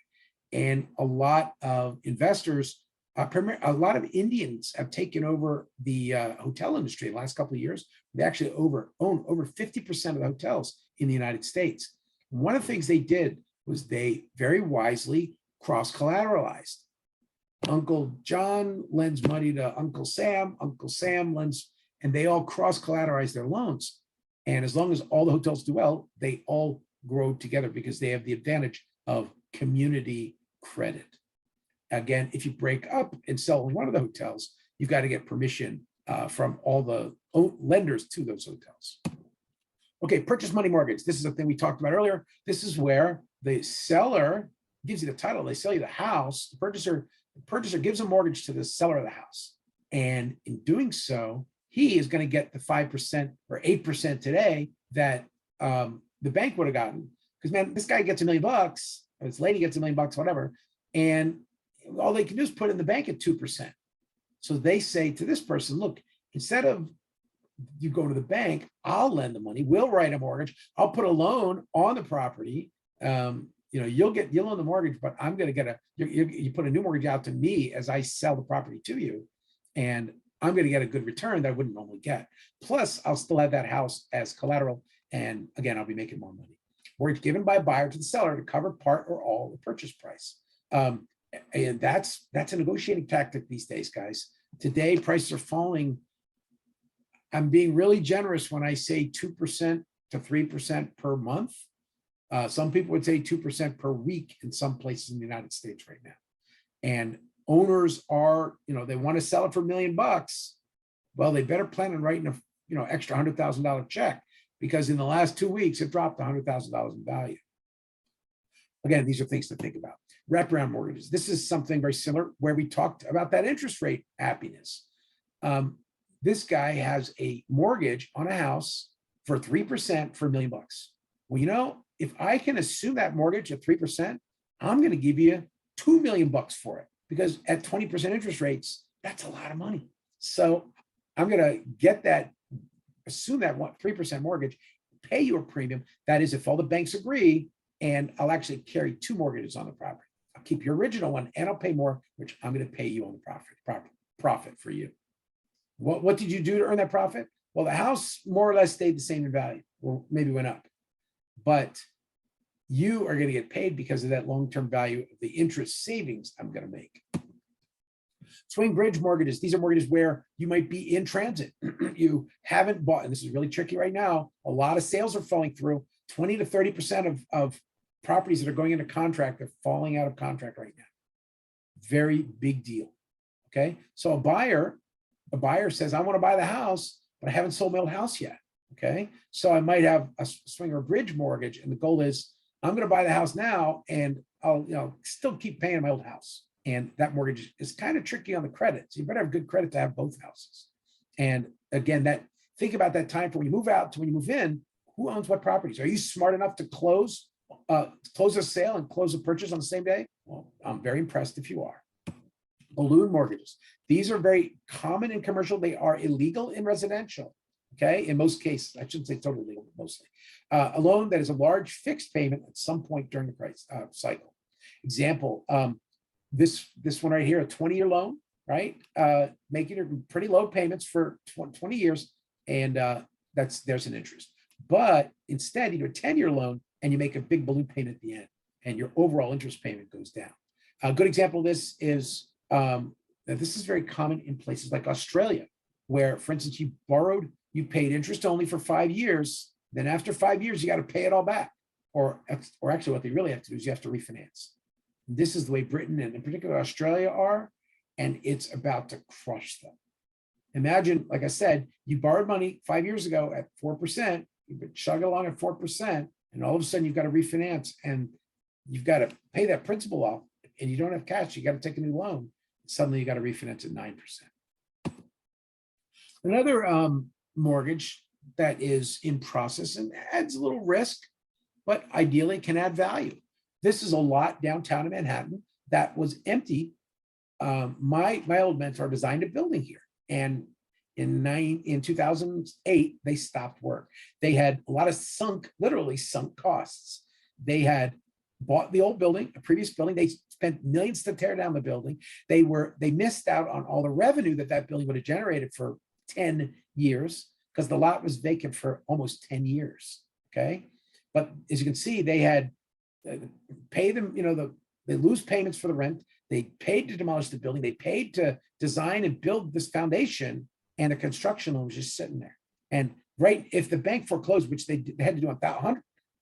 S1: and a lot of investors, a lot of Indians have taken over the hotel industry in the last couple of years. They actually own over 50% of the hotels in the United States. One of the things they did was they very wisely cross-collateralized. Uncle John lends money to Uncle Sam lends, and they all cross-collateralize their loans. And as long as all the hotels do well, they all grow together because they have the advantage of community credit. Again, if you break up and sell one of the hotels, you've got to get permission from all the lenders to those hotels. Okay, purchase money mortgage. This is a thing we talked about earlier. This is where the seller gives you the title. They sell you the house. The purchaser gives a mortgage to the seller of the house. And in doing so, he is going to get the 5% or 8% today that the bank would have gotten. Because, man, this guy gets $1 million, or this lady gets $1 million, whatever. And all they can do is put in the bank at 2%. So they say to this person, look, instead of you go to the bank, I'll lend the money, we'll write a mortgage, I'll put a loan on the property. You'll own the mortgage, but I'm going to get you put a new mortgage out to me as I sell the property to you. And I'm going to get a good return that I wouldn't normally get. Plus, I'll still have that house as collateral. And again, I'll be making more money. Mortgage given by a buyer to the seller to cover part or all the purchase price. And that's a negotiating tactic these days, guys. Today, prices are falling. I'm being really generous when I say 2% to 3% per month. Some people would say 2% per week in some places in the United States right now. And owners are, they want to sell it for $1 million. Well, they better plan on writing a, extra $100,000 check, because in the last 2 weeks, it dropped $100,000 in value. Again, these are things to think about. Wraparound mortgages. This is something very similar where we talked about that interest rate happiness. This guy has a mortgage on a house for 3% for $1 million. Well, if I can assume that mortgage at 3%, I'm going to give you 2 million bucks for it, because at 20% interest rates, that's a lot of money. So I'm gonna get that, assume that 3% mortgage, pay you a premium. That is if all the banks agree, and I'll actually carry 2 mortgages on the property. I'll keep your original one and I'll pay more, which I'm gonna pay you on the profit for you. What did you do to earn that profit? Well, the house more or less stayed the same in value, or maybe went up. But you are going to get paid because of that long-term value of the interest savings I'm going to make. Swing bridge mortgages. These are mortgages where you might be in transit. You haven't bought, and this is really tricky right now. A lot of sales are falling through. 20 to 30% of properties that are going into contract are falling out of contract right now. Very big deal. Okay. So a buyer says, I want to buy the house, but I haven't sold my old house yet. Okay. So I might have a swing or bridge mortgage. And the goal is I'm going to buy the house now and I'll still keep paying my old house. And that mortgage is kind of tricky on the credit. So you better have good credit to have both houses. And again, think about that time from when you move out to when you move in, who owns what properties? Are you smart enough to close a sale and close a purchase on the same day? Well, I'm very impressed if you are. Balloon mortgages. These are very common in commercial. They are illegal in residential. Okay, in most cases, I shouldn't say totally legal, but mostly. A loan that is a large fixed payment at some point during the price cycle. Example, this one right here, a 20-year loan, right? Making pretty low payments for 20 years, and there's an interest. But instead, you do a 10-year loan and you make a big balloon payment at the end, and your overall interest payment goes down. A good example of this is this is very common in places like Australia, where, for instance, you paid interest only for 5 years. Then after 5 years, you got to pay it all back. Or actually what they really have to do is you have to refinance. This is the way Britain and in particular Australia are, and it's about to crush them. Imagine, like I said, you borrowed money 5 years ago at 4%, you've been chugging along at 4%, and all of a sudden you've got to refinance and you've got to pay that principal off, and you don't have cash, you got to take a new loan. Suddenly you got to refinance at 9%. Another mortgage that is in process and adds a little risk, but ideally can add value. This is a lot downtown in Manhattan that was empty. My old mentor designed a building here, and in 2008 they stopped work. They had a lot of literally sunk costs. They had bought the old building, a previous building. They spent millions to tear down the building. They missed out on all the revenue that building would have generated for 10 years because the lot was vacant for almost 10 years. Okay. But as you can see, they had pay them, they lose payments for the rent. They paid to demolish the building. They paid to design and build this foundation, and the construction loan was just sitting there. And if the bank foreclosed, which they had to do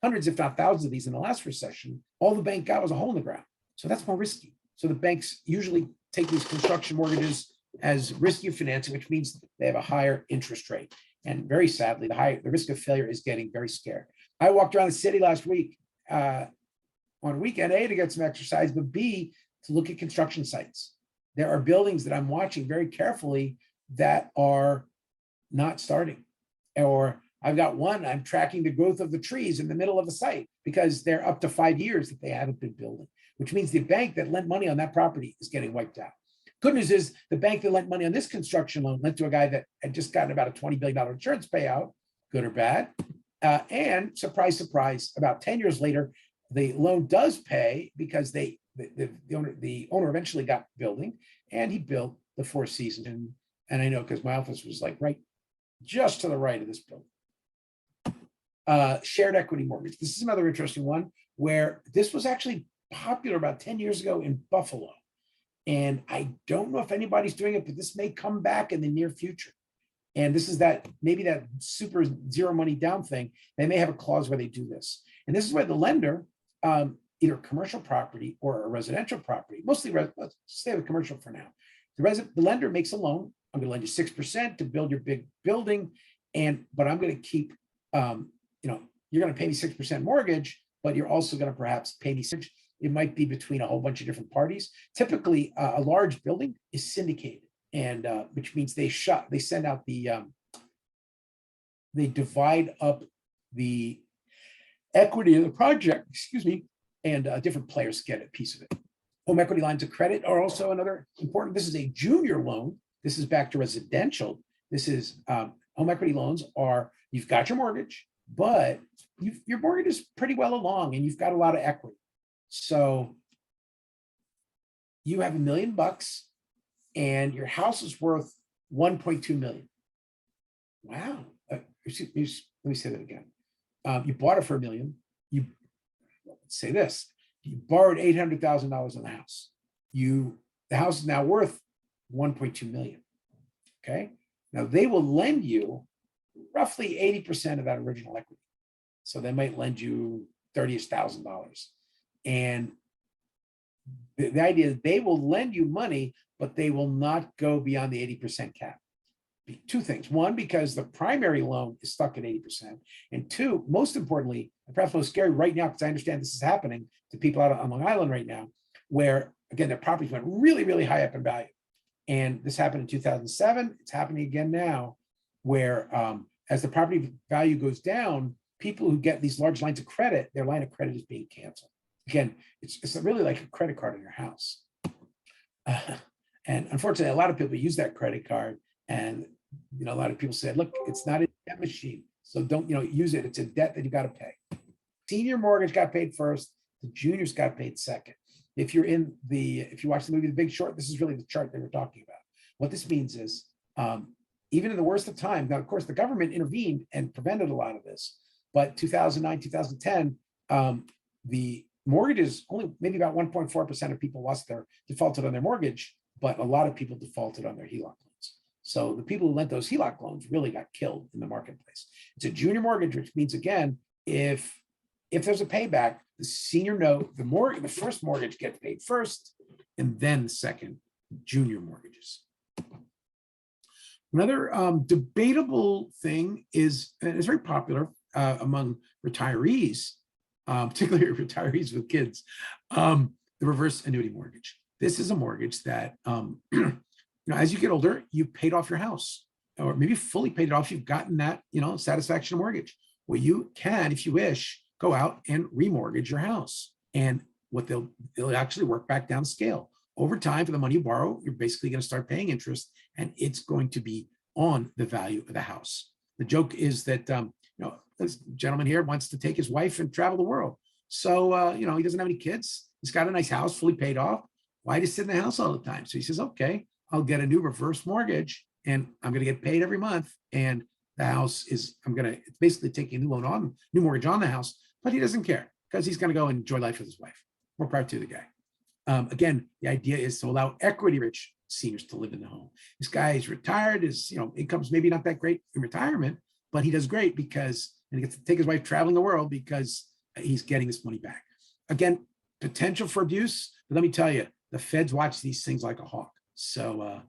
S1: hundreds, if not thousands of these in the last recession, all the bank got was a hole in the ground. So that's more risky. So the banks usually take these construction mortgages as risky financing, which means they have a higher interest rate. And very sadly, the risk of failure is getting very scared. I walked around the city last week on weekend, A, to get some exercise, but B, to look at construction sites. There are buildings that I'm watching very carefully that are not starting. Or I've got one, I'm tracking the growth of the trees in the middle of the site because they're up to 5 years that they haven't been building, which means the bank that lent money on that property is getting wiped out. Good news is the bank that lent money on this construction loan lent to a guy that had just gotten about a $20 billion insurance payout, good or bad. And surprise, surprise, about 10 years later, the loan does pay because the owner eventually got building, and he built the Four Seasons. And I know because my office was like just to the right of this building. Shared equity mortgage. This is another interesting one where this was actually popular about 10 years ago in Buffalo. And I don't know if anybody's doing it, but this may come back in the near future. And this is maybe that super zero money down thing. They may have a clause where they do this. And this is where the lender, either commercial property or a residential property, mostly, let's stay with commercial for now. The lender makes a loan. I'm going to lend you 6% to build your big building. But I'm going to keep, you're going to pay me 6% mortgage, but you're also going to perhaps pay me 6%. It might be between a whole bunch of different parties. Typically, a large building is syndicated, and which means they send out they divide up the equity of the project, and different players get a piece of it. Home equity lines of credit are also another important. This is a junior loan. This is back to residential. This is home equity loans are, you've got your mortgage, but your mortgage is pretty well along and you've got a lot of equity. So you have $1 million and your house is worth 1.2 million. Wow. Let me say that again. You bought it for $1 million. Let's say this. You borrowed $800,000 on the house. The house is now worth 1.2 million. Okay. Now they will lend you roughly 80% of that original equity. So they might lend you $30,000. And the idea is they will lend you money, but they will not go beyond the 80% cap. Two things. One, because the primary loan is stuck at 80%. And two, most importantly, and perhaps most scary right now, because I understand this is happening to people out on Long Island right now, where again, their properties went really, really high up in value. And this happened in 2007. It's happening again now, where as the property value goes down, people who get these large lines of credit, their line of credit is being canceled. Again, it's really like a credit card in your house. And unfortunately, a lot of people use that credit card. And a lot of people said, look, it's not a debt machine. So don't use it. It's a debt that you got to pay. Senior mortgage got paid first. The juniors got paid second. If you watch the movie The Big Short, this is really the chart they were talking about. What this means is, even in the worst of times, now, of course, the government intervened and prevented a lot of this, but 2009, 2010, the mortgages, only maybe about 1.4% of people defaulted on their mortgage, but a lot of people defaulted on their HELOC loans. So the people who lent those HELOC loans really got killed in the marketplace. It's a junior mortgage, which means, again, if there's a payback, the senior note, the first mortgage gets paid first, and then the second, junior mortgages. Another debatable thing is, and it's very popular among retirees, particularly retirees with kids, the reverse annuity mortgage. This is a mortgage that, as you get older, you paid off your house, or maybe fully paid it off. You've gotten that, satisfaction mortgage. Well, you can, if you wish, go out and remortgage your house. And what they'll actually work back down scale. Over time, for the money you borrow, you're basically going to start paying interest, and it's going to be on the value of the house. The joke is that, this gentleman here wants to take his wife and travel the world. So, he doesn't have any kids. He's got a nice house, fully paid off. Why just sit in the house all the time? So he says, okay, I'll get a new reverse mortgage, and I'm going to get paid every month. And the house is, it's basically taking a new mortgage on the house, but he doesn't care because he's going to go and enjoy life with his wife. More proud to the guy. Again, the idea is to allow equity-rich seniors to live in the home. This guy is retired, his income's maybe not that great in retirement, but he does great because, and he gets to take his wife traveling the world because he's getting this money back. Again, potential for abuse, but let me tell you, the feds watch these things like a hawk. So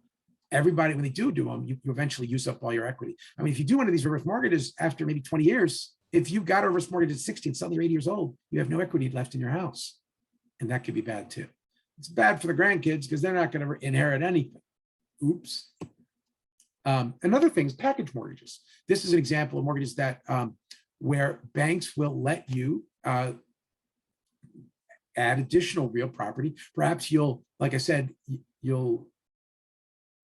S1: everybody, when they do them, you eventually use up all your equity. I mean, if you do one of these reverse mortgages after maybe 20 years, if you got a reverse mortgage at 60 and suddenly you're 80 years old, you have no equity left in your house. And that could be bad too. It's bad for the grandkids because they're not going to inherit anything. Oops. Another thing is package mortgages. This is an example of mortgages that where banks will let you add additional real property. Perhaps like I said, you'll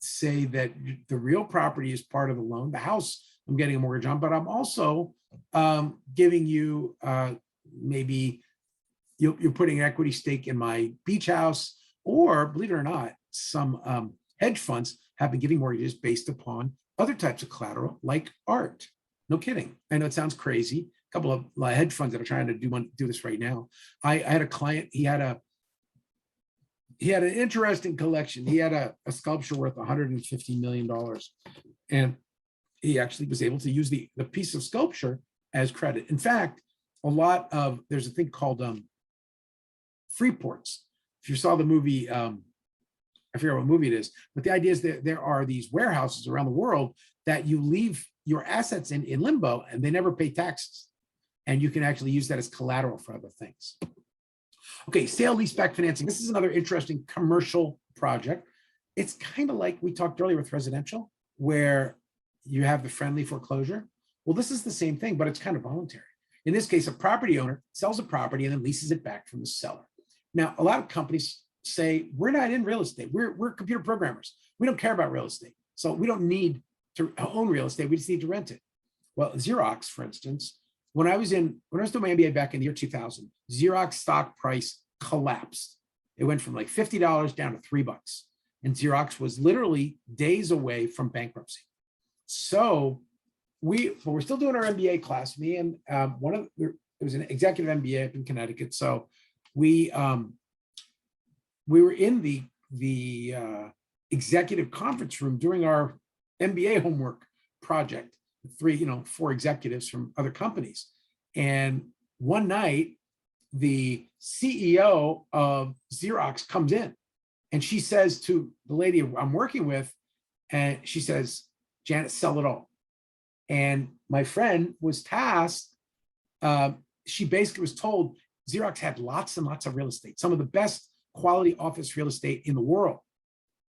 S1: say that the real property is part of the loan. The house I'm getting a mortgage on, but I'm also giving you maybe you're putting an equity stake in my beach house, or believe it or not, some hedge funds have been giving mortgages based upon other types of collateral like art. No kidding. I know it sounds crazy. A couple of hedge funds that are trying to do this right now. I had a client, he had an interesting collection. He had a sculpture worth $150 million. And he actually was able to use the piece of sculpture as credit. In fact, there's a thing called free ports. If you saw the movie, I forget what movie it is, but the idea is that there are these warehouses around the world that you leave your assets in limbo and they never pay taxes. And you can actually use that as collateral for other things. Okay, sale leaseback financing. This is another interesting commercial project. It's kind of like we talked earlier with residential, where you have the friendly foreclosure. Well, this is the same thing, but it's kind of voluntary. In this case, a property owner sells a property and then leases it back from the seller. Now, a lot of companies say, we're not in real estate. We're computer programmers. We don't care about real estate. So we don't need to own real estate. We just need to rent it. Well, Xerox, for instance, when I was doing my MBA back in the year 2000, Xerox stock price collapsed. It went from like $50 down to $3. And Xerox was literally days away from bankruptcy. So we're still doing our MBA class. Me and it was an executive MBA up in Connecticut. So we were in the executive conference room doing our MBA homework project. 4 executives from other companies. And one night, the CEO of Xerox comes in and she says to the lady I'm working with, and she says, Janet, sell it all. And my friend was tasked, she basically was told Xerox had lots and lots of real estate, some of the best quality office real estate in the world.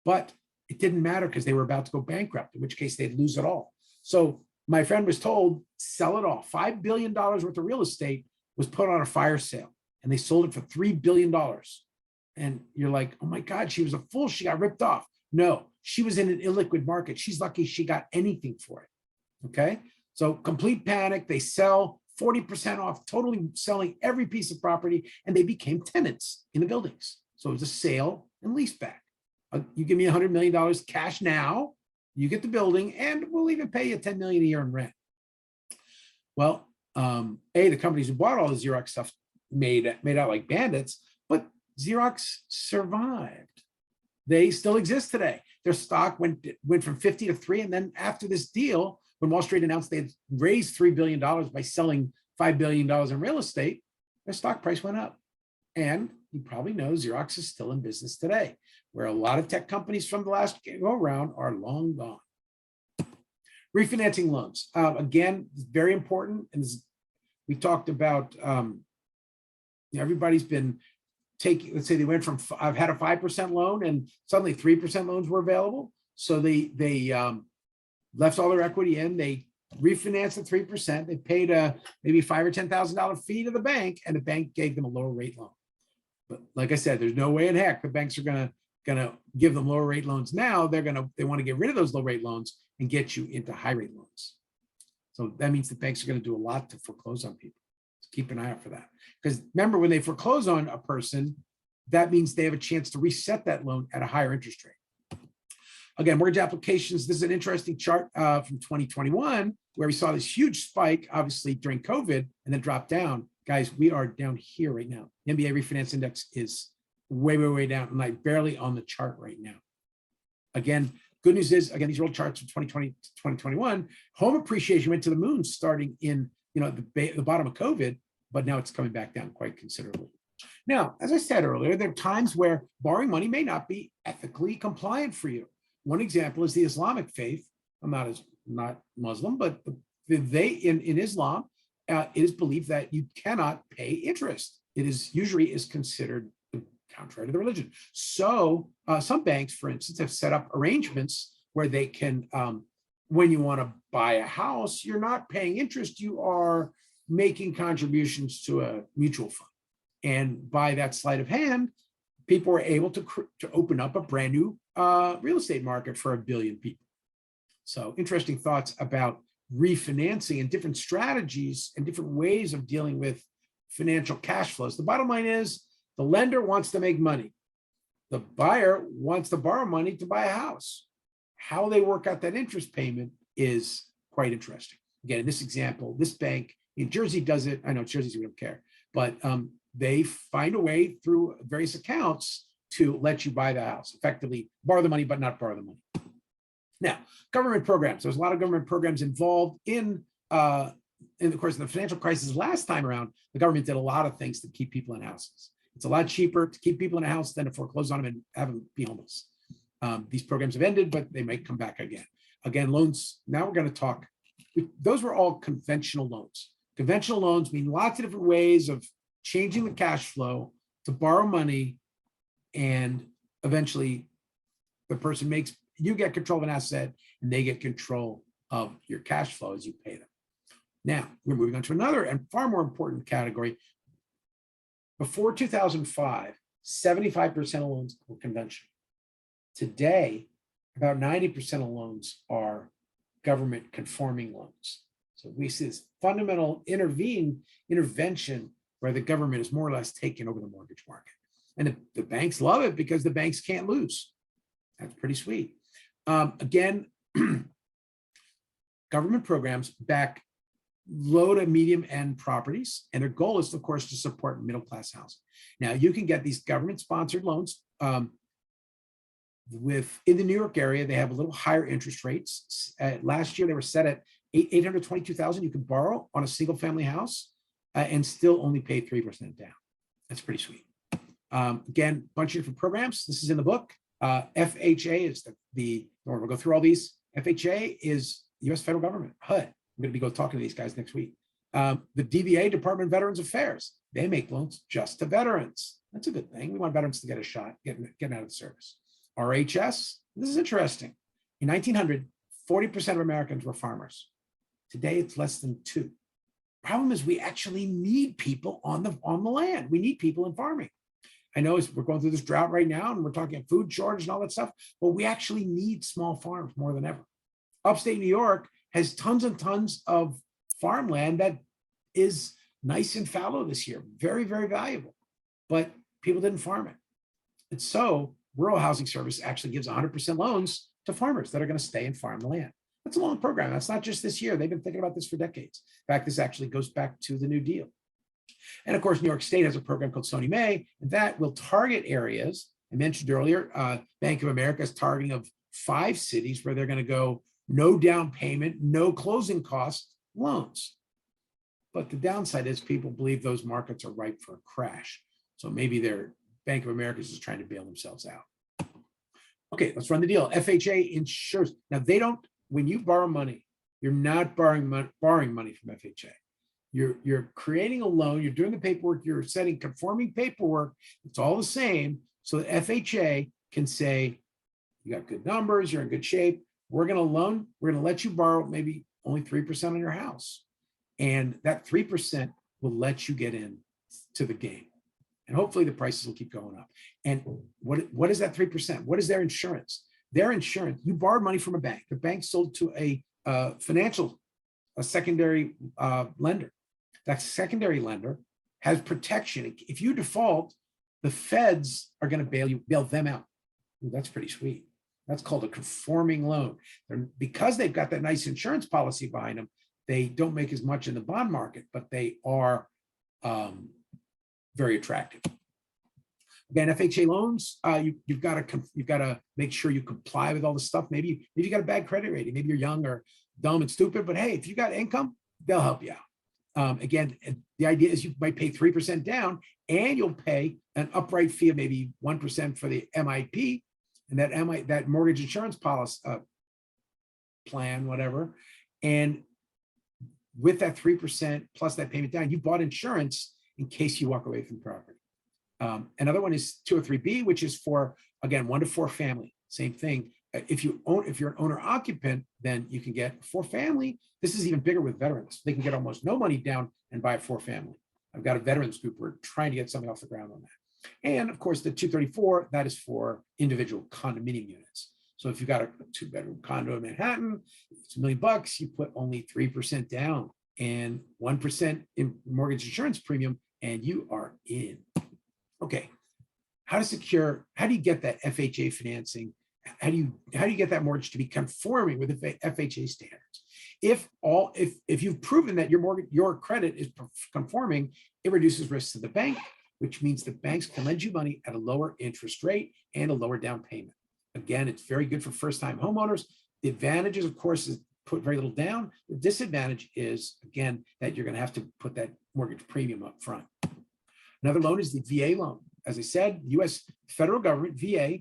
S1: But it didn't matter because they were about to go bankrupt, in which case they'd lose it all. So my friend was told, sell it all. $5 billion worth of real estate was put on a fire sale, and they sold it for $3 billion. And you're like, oh my God, she was a fool. She got ripped off. No, she was in an illiquid market. She's lucky she got anything for it. Okay. So complete panic. They sell 40% off, totally selling every piece of property, and they became tenants in the buildings. So it was a sale and lease back. You give me $100 million cash now, you get the building, and we'll even pay you $10 million a year in rent. Well, the companies who bought all the Xerox stuff made out like bandits, but Xerox survived. They still exist today. Their stock went from 50 to 3, and then after this deal, when Wall Street announced they had raised $3 billion by selling $5 billion in real estate, their stock price went up. And you probably know Xerox is still in business today, where a lot of tech companies from the last go around are long gone. Refinancing loans. Again, very important. And we talked about, everybody's been taking, let's say they went from, I've had a 5% loan and suddenly 3% loans were available. So they left all their equity in, they refinanced at 3%. They paid a maybe $5,000 or $10,000 fee to the bank, and the bank gave them a lower rate loan. But like I said, there's no way in heck the banks are gonna give them lower rate loans now. They want to get rid of those low rate loans and get you into high rate loans. So that means the banks are going to do a lot to foreclose on people. So keep an eye out for that. Because remember, when they foreclose on a person, that means they have a chance to reset that loan at a higher interest rate. Again, mortgage applications. This is an interesting chart from 2021, where we saw this huge spike, obviously during COVID, and then drop down. Guys, we are down here right now. The MBA refinance index is way, way, way down, and like barely on the chart right now. Again, good news is, again, these are old charts from 2020 to 2021. Home appreciation went to the moon starting in the bottom of COVID, but now it's coming back down quite considerably. Now, as I said earlier, there are times where borrowing money may not be ethically compliant for you. One example is the Islamic faith. I'm not Muslim, but in Islam, it is believed that you cannot pay interest. It is usually considered contrary to the religion. So some banks, for instance, have set up arrangements where they can, when you want to buy a house, you're not paying interest, you are making contributions to a mutual fund. And by that sleight of hand, people were able to open up a brand new real estate market for 1 billion people. So interesting thoughts about refinancing and different strategies and different ways of dealing with financial cash flows. The bottom line is the lender wants to make money. The buyer wants to borrow money to buy a house. How they work out that interest payment is quite interesting. Again, in this example, this bank in Jersey does it. I know it's Jersey, so we don't care, but they find a way through various accounts to let you buy the house, effectively borrow the money, but not borrow the money. Now, government programs. There's a lot of government programs involved in of course, the financial crisis last time around, the government did a lot of things to keep people in houses. It's a lot cheaper to keep people in a house than to foreclose on them and have them be homeless. These programs have ended, but they might come back again. Again, loans, now we're going to talk. Those were all conventional loans. Conventional loans mean lots of different ways of changing the cash flow to borrow money, and eventually the person you get control of an asset and they get control of your cash flow as you pay them. Now, we're moving on to another and far more important category. Before 2005, 75% of loans were conventional. Today, about 90% of loans are government conforming loans. So we see this fundamental intervention where the government is more or less taking over the mortgage market. And the banks love it because the banks can't lose. That's pretty sweet. Again, government programs back low to medium end properties, and their goal is, of course, to support middle-class housing. Now, you can get these government-sponsored loans. In the New York area, they have a little higher interest rates. Last year, they were set at $822,000 you could borrow on a single-family house and still only pay 3% down. That's pretty sweet. Again, a bunch of different programs. This is in the book. FHA is we'll go through all these. FHA is U.S. federal government, HUD. I'm going to be talking to these guys next week. The DVA, Department of Veterans Affairs, they make loans just to veterans. That's a good thing. We want veterans to get a shot, getting out of the service. RHS, this is interesting. In 1900, 40% of Americans were farmers. Today, it's less than 2%. Problem is, we actually need people on the land. We need people in farming. I know we're going through this drought right now, and we're talking food shortage and all that stuff, but we actually need small farms more than ever. Upstate New York has tons and tons of farmland that is nice and fallow this year, very, very valuable, but people didn't farm it. And so Rural Housing Service actually gives 100% loans to farmers that are going to stay and farm the land. That's a long program. That's not just this year. They've been thinking about this for decades. In fact, this actually goes back to the New Deal. And of course, New York State has a program called Sony May, and that will target areas. I mentioned earlier, Bank of America is targeting of 5 cities where they're going to go no down payment, no closing cost loans. But the downside is people believe those markets are ripe for a crash. So maybe their Bank of America is just trying to bail themselves out. Okay, let's run the deal. FHA insures. Now, they don't, when you borrow money, you're not borrowing money from FHA. You're creating a loan, you're doing the paperwork, you're setting conforming paperwork. It's all the same. So that FHA can say, you got good numbers, you're in good shape. We're going to let you borrow maybe only 3% on your house. And that 3% will let you get in to the game. And hopefully the prices will keep going up. And what is that 3%? What is their insurance? Their insurance, you borrowed money from a bank. The bank sold to a secondary lender. That secondary lender has protection. If you default, the feds are going to bail them out. Ooh, that's pretty sweet. That's called a conforming loan. Because they've got that nice insurance policy behind them, they don't make as much in the bond market, but they are very attractive. Again, FHA loans, you've got to make sure you comply with all the stuff. Maybe you got a bad credit rating. Maybe you're young or dumb and stupid, but hey, if you got income, they'll help you out. Again, the idea is you might pay 3% down, and you'll pay an upright fee of maybe 1% for the MIP, and that mortgage insurance policy plan, whatever. And with that 3% plus that payment down, you bought insurance in case you walk away from property. Another one is 203B, which is for, again, 1 to 4 family. Same thing. If you're an owner occupant, then you can get 4 family. This is even bigger with veterans. They can get almost no money down and buy a 4 family. I've got a veterans group. We're trying to get something off the ground on that. And of course, the 234, that is for individual condominium units. So if you've got a 2-bedroom condo in Manhattan, it's $1 million, you put only 3% down and 1% in mortgage insurance premium, and you are in. Okay, how do you get that FHA financing? How do you get that mortgage to be conforming with the FHA standards? If you've proven that your credit is conforming, it reduces risks to the bank, which means the banks can lend you money at a lower interest rate and a lower down payment. Again, it's very good for first-time homeowners. The advantages, of course, is put very little down. The disadvantage is, again, that you're going to have to put that mortgage premium up front. Another loan is the VA loan. As I said, U.S. federal government, VA,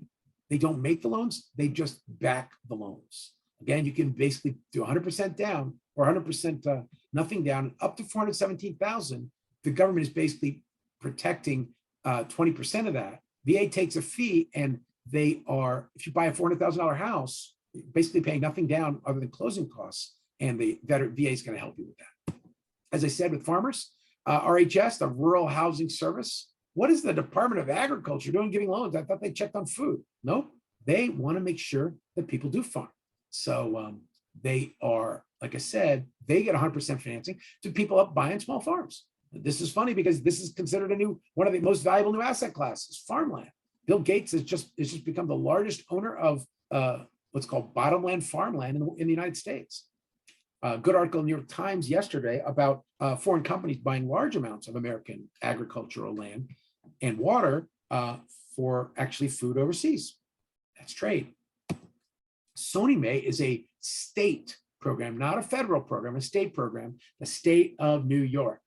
S1: they don't make the loans, they just back the loans. Again, you can basically do 100% down or 100% nothing down, up to $417,000. The government is basically protecting 20% of that. VA takes a fee, and they are, if you buy a $400,000 house, basically paying nothing down other than closing costs, and the VA is going to help you with that. As I said, with farmers, RHS, the Rural Housing Service, what is the Department of Agriculture doing giving loans? I thought they checked on food. Nope, they want to make sure that people do farm. So they are, like I said, they get 100% financing to people up buying small farms. This is funny because this is considered one of the most valuable new asset classes, farmland. Bill Gates has just become the largest owner of what's called bottomland farmland in the United States. A good article in the New York Times yesterday about foreign companies buying large amounts of American agricultural land and water for actually food overseas. That's trade. Sony May is a state program, not a federal program, a state program, the state of New York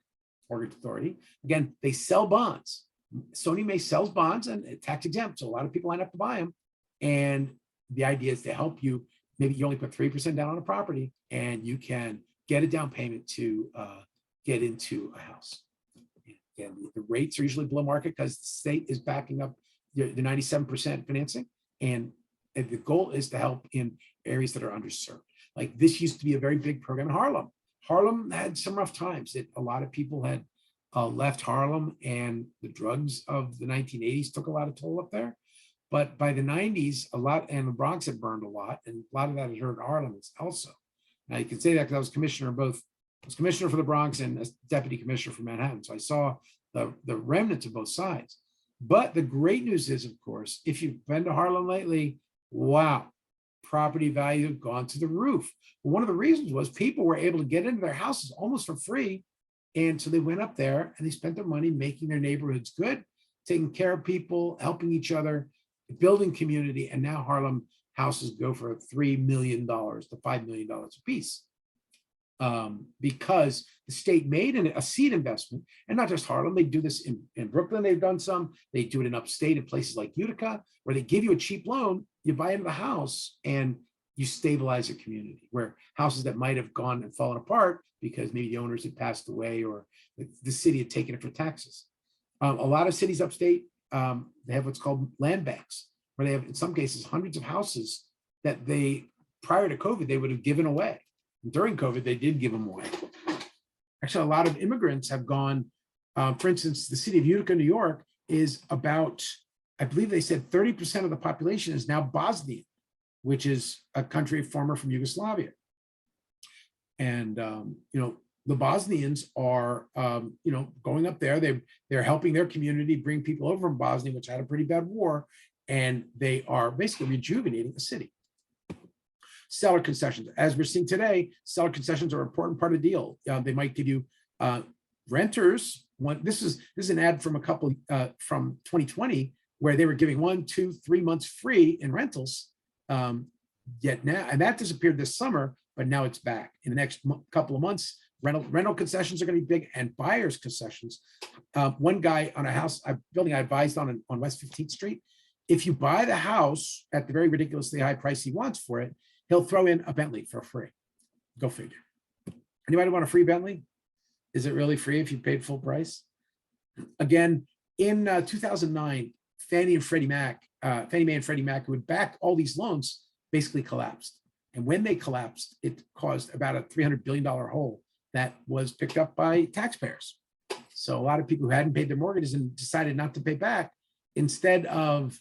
S1: Mortgage Authority. Again, they sell bonds. Sony May sells bonds and tax exempt, so a lot of people line up to buy them. And the idea is to help you. Maybe you only put 3% down on a property and you can get a down payment to get into a house. And the rates are usually below market because the state is backing up the 97% financing. And the goal is to help in areas that are underserved. Like this used to be a very big program in Harlem. Harlem had some rough times. A lot of people had left Harlem, and the drugs of the 1980s took a lot of toll up there. But by the 90s, and the Bronx had burned a lot, and a lot of that had hurt Harlem also. Now you can say that because I was commissioner for the Bronx and a deputy commissioner for Manhattan. So I saw the remnants of both sides. But the great news is, of course, if you've been to Harlem lately, wow, property value had gone to the roof. Well, one of the reasons was people were able to get into their houses almost for free. And so they went up there and they spent their money making their neighborhoods good, taking care of people, helping each other, building community. And now Harlem houses go for $3 million to $5 million a piece because the state made a seed investment. And not just Harlem, they do this in Brooklyn. They've done some. They do it in upstate in places like Utica, where they give you a cheap loan, you buy into the house and you stabilize a community, where houses that might have gone and fallen apart because maybe the owners had passed away or the city had taken it for taxes. A lot of cities upstate, they have what's called land banks, where they have, in some cases, hundreds of houses that prior to COVID, they would have given away. During COVID, they did give them away. Actually, a lot of immigrants have gone, for instance, the city of Utica, New York is about, I believe they said 30% of the population is now Bosnian, which is a country former from Yugoslavia. And, the Bosnians are, going up there. They're helping their community bring people over from Bosnia, which had a pretty bad war, and they are basically rejuvenating the city. Seller concessions, as we're seeing today, seller concessions are an important part of the deal. They might give you renters. This is an ad from a couple from 2020 where they were giving 1, 2, 3 months free in rentals. Yet now, and that disappeared this summer, but now it's back. In the next couple of months, rental concessions are going to be big, and buyers concessions. One guy on a building I advised on West 15th Street, if you buy the house at the very ridiculously high price he wants for it, he'll throw in a Bentley for free. Go figure. Anybody want a free Bentley? Is it really free if you paid full price? Again, in 2009, Fannie and Freddie Mae and Freddie Mac, who would back all these loans, basically collapsed. And when they collapsed, it caused about a $300 billion hole that was picked up by taxpayers. So a lot of people who hadn't paid their mortgages and decided not to pay back, instead of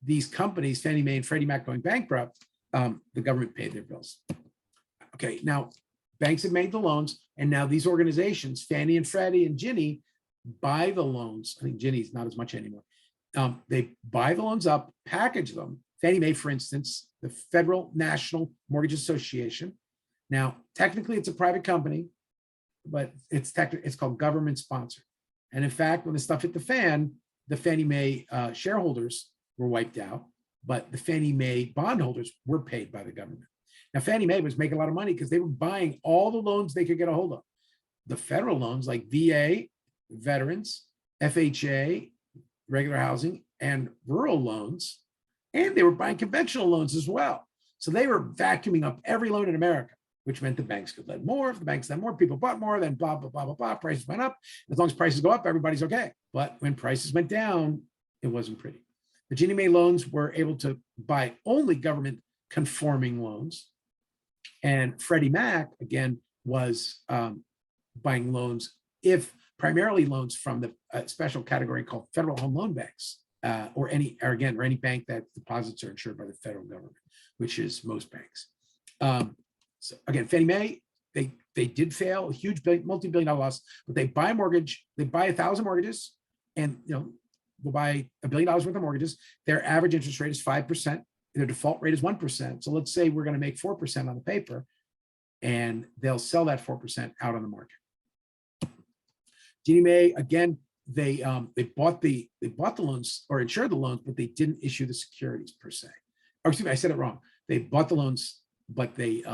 S1: these companies, Fannie Mae and Freddie Mac, going bankrupt, the government paid their bills. Okay, now banks have made the loans, and now these organizations, Fannie and Freddie and Ginnie, buy the loans. I think Ginnie's not as much anymore. They buy the loans up, package them. Fannie Mae, for instance, the Federal National Mortgage Association. Now, technically, it's a private company, but it's called government sponsored. And in fact, when the stuff hit the fan, the Fannie Mae shareholders were wiped out, but the Fannie Mae bondholders were paid by the government. Now, Fannie Mae was making a lot of money because they were buying all the loans they could get a hold of. The federal loans like VA, veterans, FHA, regular housing, and rural loans, and they were buying conventional loans as well. So they were vacuuming up every loan in America, which meant the banks could lend more. If the banks lend more, people bought more, then blah, blah, blah, blah, blah. Prices went up. As long as prices go up, everybody's okay. But when prices went down, it wasn't pretty. The Ginnie Mae loans were able to buy only government conforming loans. And Freddie Mac, again, was buying loans if primarily loans from the special category called federal home loan banks, or any bank that deposits are insured by the federal government, which is most banks. So again, Fannie Mae, they did fail, a huge multi-billion-dollar loss, but they buy a mortgage, they buy 1,000 mortgages, and will buy $1 billion worth of mortgages. Their average interest rate is 5%. Their default rate is 1%. So let's say we're going to make 4% on the paper, and they'll sell that 4% out on the market. Ginnie Mae, again, they bought the loans or insured the loans, but they didn't issue the securities per se. Or excuse me, I said it wrong. They bought the loans, but they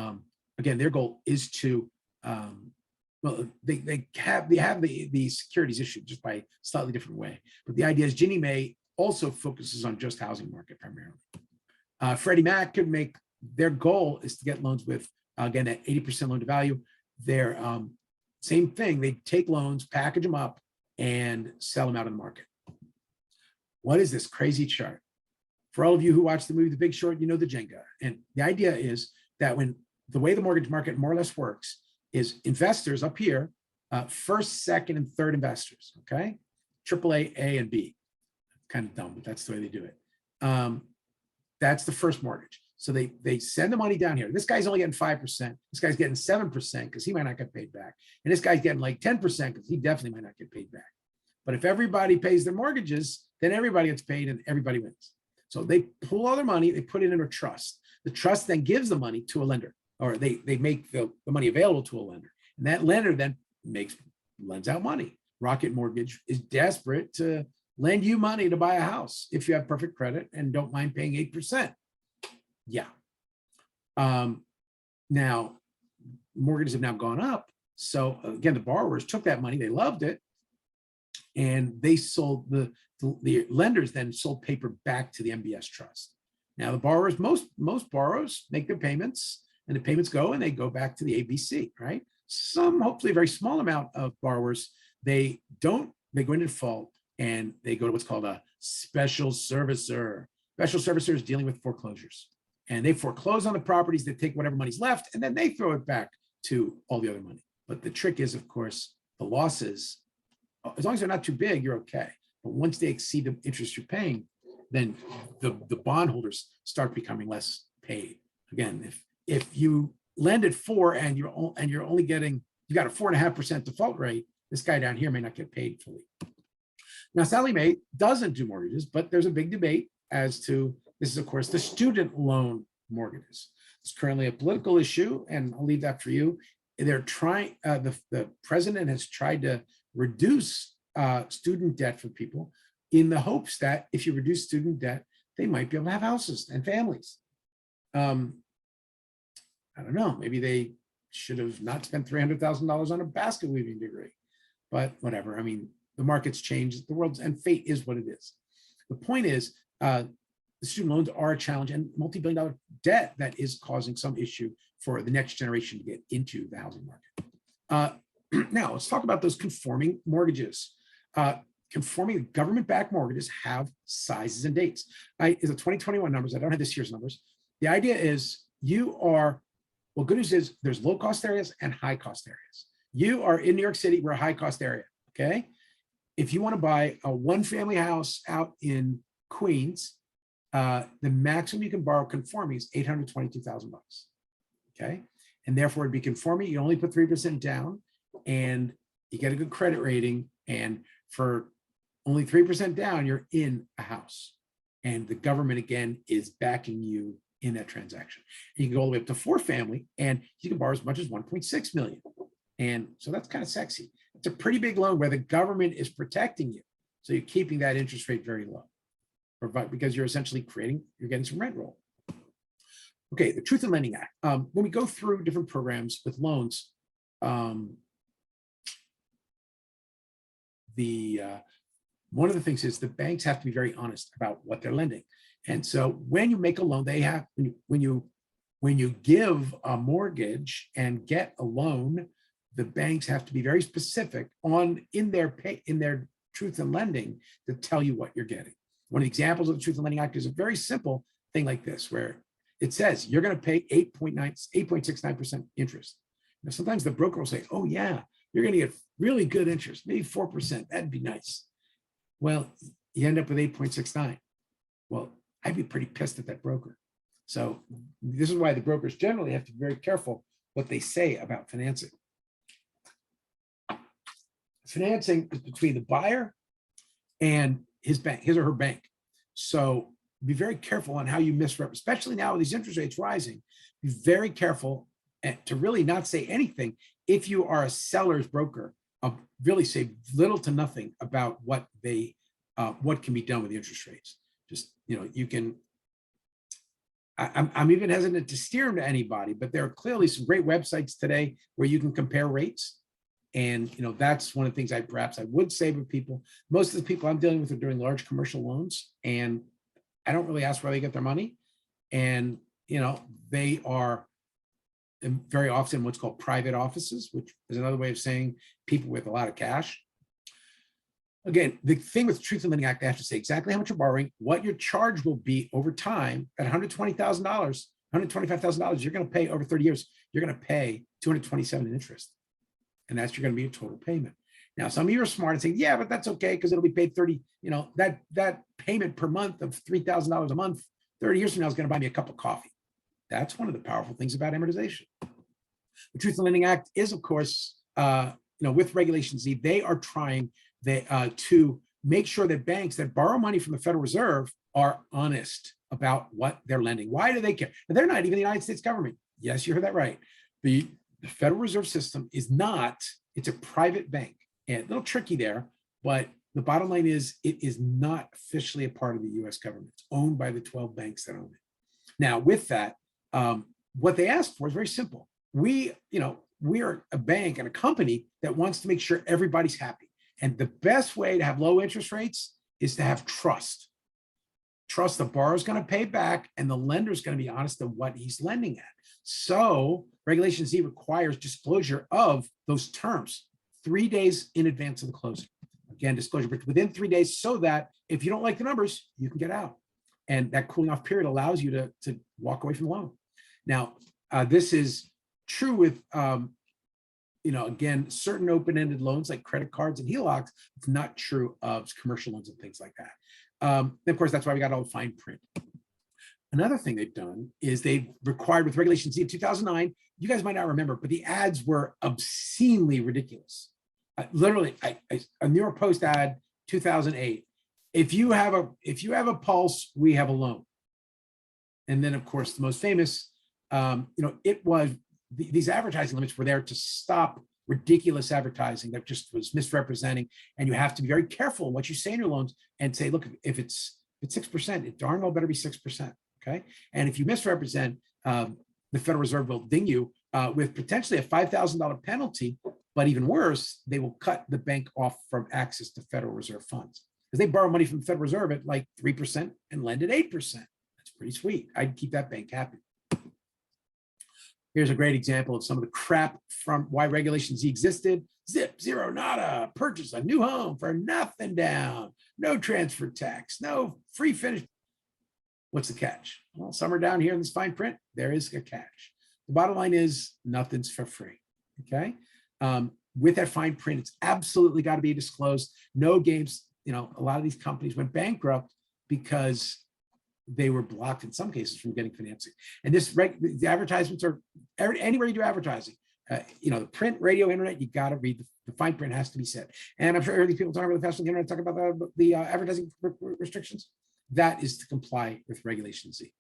S1: again, their goal is to well, they have the securities issued just by a slightly different way. But the idea is Ginnie Mae also focuses on just housing market primarily. Freddie Mac could make, their goal is to get loans with, again, at 80% loan to value. They're same thing. They take loans, package them up, and sell them out in the market. What is this crazy chart? For all of you who watch the movie The Big Short, you know the Jenga. And the idea is that when the way the mortgage market more or less works is investors up here, first, second, and third investors, okay? AAA, A, and B. Kind of dumb, but that's the way they do it. That's the first mortgage. So they send the money down here. This guy's only getting 5%. This guy's getting 7% because he might not get paid back. And this guy's getting like 10% because he definitely might not get paid back. But if everybody pays their mortgages, then everybody gets paid and everybody wins. So they pull all their money, they put it in a trust. The trust then gives the money to a lender, or they make the money available to a lender. And that lender then lends out money. Rocket Mortgage is desperate to lend you money to buy a house if you have perfect credit and don't mind paying 8%. Yeah. Now, mortgages have now gone up. So again, the borrowers took that money, they loved it, and they sold, the lenders then sold paper back to the MBS trust. Now the borrowers, most borrowers make their payments, and the payments go and they go back to the ABC, right? Some, hopefully a very small amount of borrowers, they go into default and they go to what's called a special servicer. Special servicer is dealing with foreclosures. And they foreclose on the properties, they take whatever money's left, and then they throw it back to all the other money. But the trick is, of course, the losses, as long as they're not too big, you're okay. But once they exceed the interest you're paying, then the bondholders start becoming less paid. Again, if you lend at 4 and you're only getting, you got a 4.5% default rate, this guy down here may not get paid fully. Now, Sallie Mae doesn't do mortgages, but there's a big debate as to, this is, of course, the student loan mortgages. It's currently a political issue, and I'll leave that for you. They're trying, the president has tried to reduce student debt for people in the hopes that if you reduce student debt, they might be able to have houses and families. I don't know, maybe they should have not spent $300,000 on a basket weaving degree, but whatever. I mean, the market's changed, the world's, and fate is what it is. The point is, the student loans are a challenge, and multi-billion-dollar debt that is causing some issue for the next generation to get into the housing market. Now, let's talk about those conforming mortgages. Conforming government-backed mortgages have sizes and dates. Is a 2021 numbers. I don't have this year's numbers. The idea is well, good news is there's low-cost areas and high-cost areas. You are in New York City, we're a high-cost area, okay? If you want to buy a one-family house out in Queens, the maximum you can borrow conforming is $822,000, okay? And therefore it'd be conforming, you only put 3% down, and you get a good credit rating, and for only 3% down, you're in a house. And the government, again, is backing you in that transaction. And you can go all the way up to 4-family, and you can borrow as much as 1.6 million. And so that's kind of sexy. It's a pretty big loan where the government is protecting you. So you're keeping that interest rate very low, because you're essentially you're getting some rent roll. Okay, the Truth in Lending Act. When we go through different programs with loans, one of the things is the banks have to be very honest about what they're lending. And so when you make a loan, they have, when you give a mortgage and get a loan, the banks have to be very specific in their truth in lending to tell you what you're getting. One of the examples of the Truth in Lending Act is a very simple thing like this, where it says you're going to pay 8.69% interest. Now, sometimes the broker will say, oh yeah, you're going to get really good interest, maybe 4%. That'd be nice. Well, you end up with 8.69. Well, I'd be pretty pissed at that broker. So this is why the brokers generally have to be very careful what they say about financing. Financing is between the buyer and his bank, his or her bank. So be very careful on how you misrepresent, especially now with these interest rates rising. Be very careful to really not say anything if you are a seller's broker. Really say little to nothing about what can be done with the interest rates. Just, you can. I'm even hesitant to steer them to anybody, but there are clearly some great websites today where you can compare rates. And that's one of the things I would say with people. Most of the people I'm dealing with are doing large commercial loans, and I don't really ask where they get their money. And they are very often what's called private offices, which is another way of saying people with a lot of cash. Again, the thing with the Truth in Lending Act, they have to say exactly how much you're borrowing, what your charge will be over time. At $120,000, $125,000, you're going to pay over 30 years. You're going to pay $227 in interest. And that's going to be a total payment. Now, some of you are smart and say, yeah, but that's okay because it'll be paid 30, that payment per month of $3,000 a month, 30 years from now is going to buy me a cup of coffee. That's one of the powerful things about amortization. The Truth in Lending Act is, of course, with Regulation Z, they are trying to make sure that banks that borrow money from the Federal Reserve are honest about what they're lending. Why do they care? And they're not even the United States government. Yes, you heard that right. The Federal Reserve System is not, it's a private bank. And a little tricky there, but the bottom line is it is not officially a part of the US government. It's owned by the 12 banks that own it. Now, with that, what they ask for is very simple. We are a bank and a company that wants to make sure everybody's happy. And the best way to have low interest rates is to have trust. Trust the borrower's going to pay back and the lender's going to be honest in what he's lending at. So Regulation Z requires disclosure of those terms 3 days in advance of the closing. Again, disclosure within 3 days so that if you don't like the numbers, you can get out. And that cooling off period allows you to walk away from the loan. Now, this is true with, again, certain open-ended loans like credit cards and HELOCs. It's not true of commercial loans and things like that. And of course, that's why we got all the fine print. Another thing they've done is they've required with Regulation Z in 2009, you guys might not remember, but the ads were obscenely ridiculous. Literally, a New York Post ad, 2008. If you have a pulse, we have a loan. And then, of course, the most famous, it was these advertising limits were there to stop ridiculous advertising that just was misrepresenting. And you have to be very careful in what you say in your loans and say, look, if it's 6%, it darn well better be 6%. Okay. And if you misrepresent, the Federal Reserve will ding you with potentially a $5,000 penalty. But even worse, they will cut the bank off from access to Federal Reserve funds because they borrow money from the Federal Reserve at like 3% and lend at 8%. That's pretty sweet. I'd keep that bank happy. Here's a great example of some of the crap from why Regulation Z existed. Zip, zero, nada, purchase a new home for nothing down, no transfer tax, no free finish. What's the catch? Well, somewhere down here in this fine print, there is a catch. The bottom line is nothing's for free, okay? With that fine print, it's absolutely got to be disclosed. No games, a lot of these companies went bankrupt because they were blocked in some cases from getting financing. And the advertisements are anywhere you do advertising, the print, radio, internet, you got to read the fine print has to be said. And I'm sure these people talking about the fast on the internet, talking about the advertising restrictions. That is to comply with Regulation Z.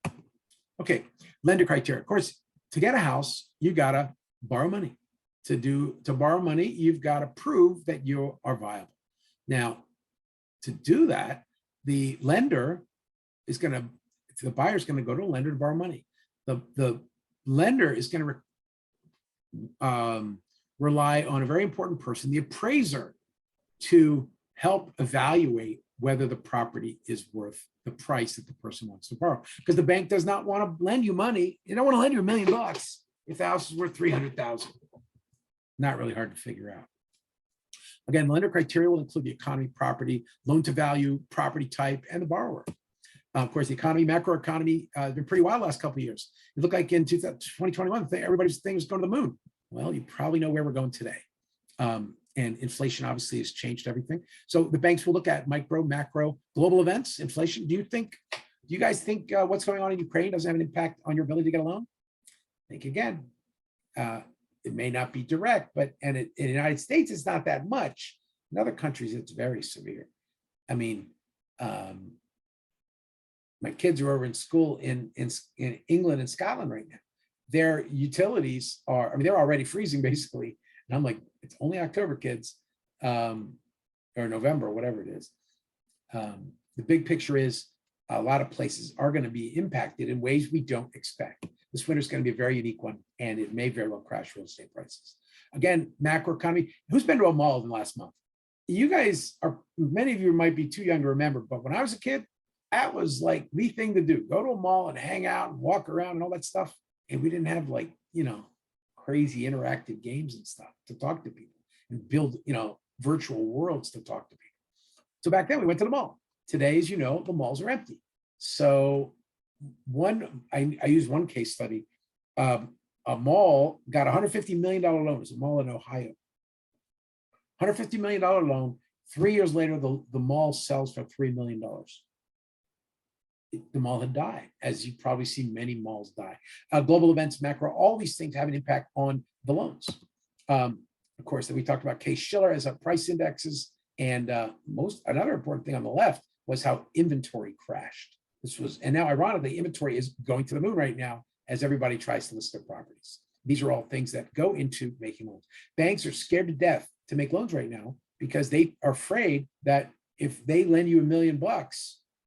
S1: Okay, lender criteria. Of course, to get a house, you got to borrow money. To borrow money, you've got to prove that you are viable. Now, to do that, the lender is going to, the buyer is going to go to a lender to borrow money. The lender is going to rely on a very important person, the appraiser, to help evaluate whether the property is worth the price that the person wants to borrow. Because the bank does not want to lend you money. They don't want to lend you $1 million if the house is worth $300,000. Not really hard to figure out. Again, lender criteria will include the economy, property, loan to value, property type, and the borrower. Of course, the economy, macroeconomy has been pretty wild the last couple of years. It looked like in 2021, everybody's thing was going to the moon. Well, you probably know where we're going today. And inflation obviously has changed everything. So the banks will look at micro, macro, global events, inflation. Do you guys think what's going on in Ukraine doesn't have an impact on your ability to get a loan? Think again. It may not be direct, but in the United States, it's not that much. In other countries, it's very severe. I mean, my kids are over in school in England and Scotland right now. Their utilities are, I mean, they're already freezing basically. And I'm like, it's only October, kids, or November, whatever it is. The big picture is a lot of places are going to be impacted in ways we don't expect. This winter is going to be a very unique one, and it may very well crash real estate prices. Again, macro economy. Who's been to a mall in the last month? You guys are, many of you might be too young to remember, but when I was a kid, that was like the thing to do. Go to a mall and hang out and walk around and all that stuff. And we didn't have like, crazy interactive games and stuff to talk to people and build, virtual worlds to talk to people. So back then we went to the mall. Today, as you know, the malls are empty. So I use one case study. A mall got a $150 million loan. It's a mall in Ohio. $150 million loan. 3 years later, the mall sells for $3 million. The mall had died, as you've probably seen many malls die. Global events, macro, all these things have an impact on the loans. Of course, that we talked about Case-Shiller as a price indexes, and another important thing on the left was how inventory crashed. And now ironically, inventory is going to the moon right now as everybody tries to list their properties. These are all things that go into making loans. Banks are scared to death to make loans right now because they are afraid that if they lend you $1 million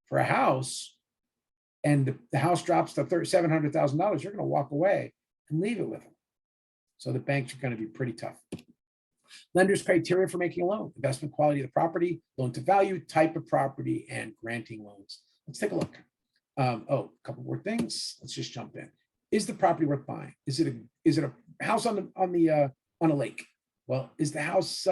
S1: for a house, and the house drops to $700,000, you're going to walk away and leave it with them. So the banks are going to be pretty tough. Lenders' criteria for making a loan: investment quality of the property, loan to value, type of property, and granting loans. Let's take a look. A couple more things. Let's just jump in. Is the property worth buying? Is it a house on a lake? Well, is the house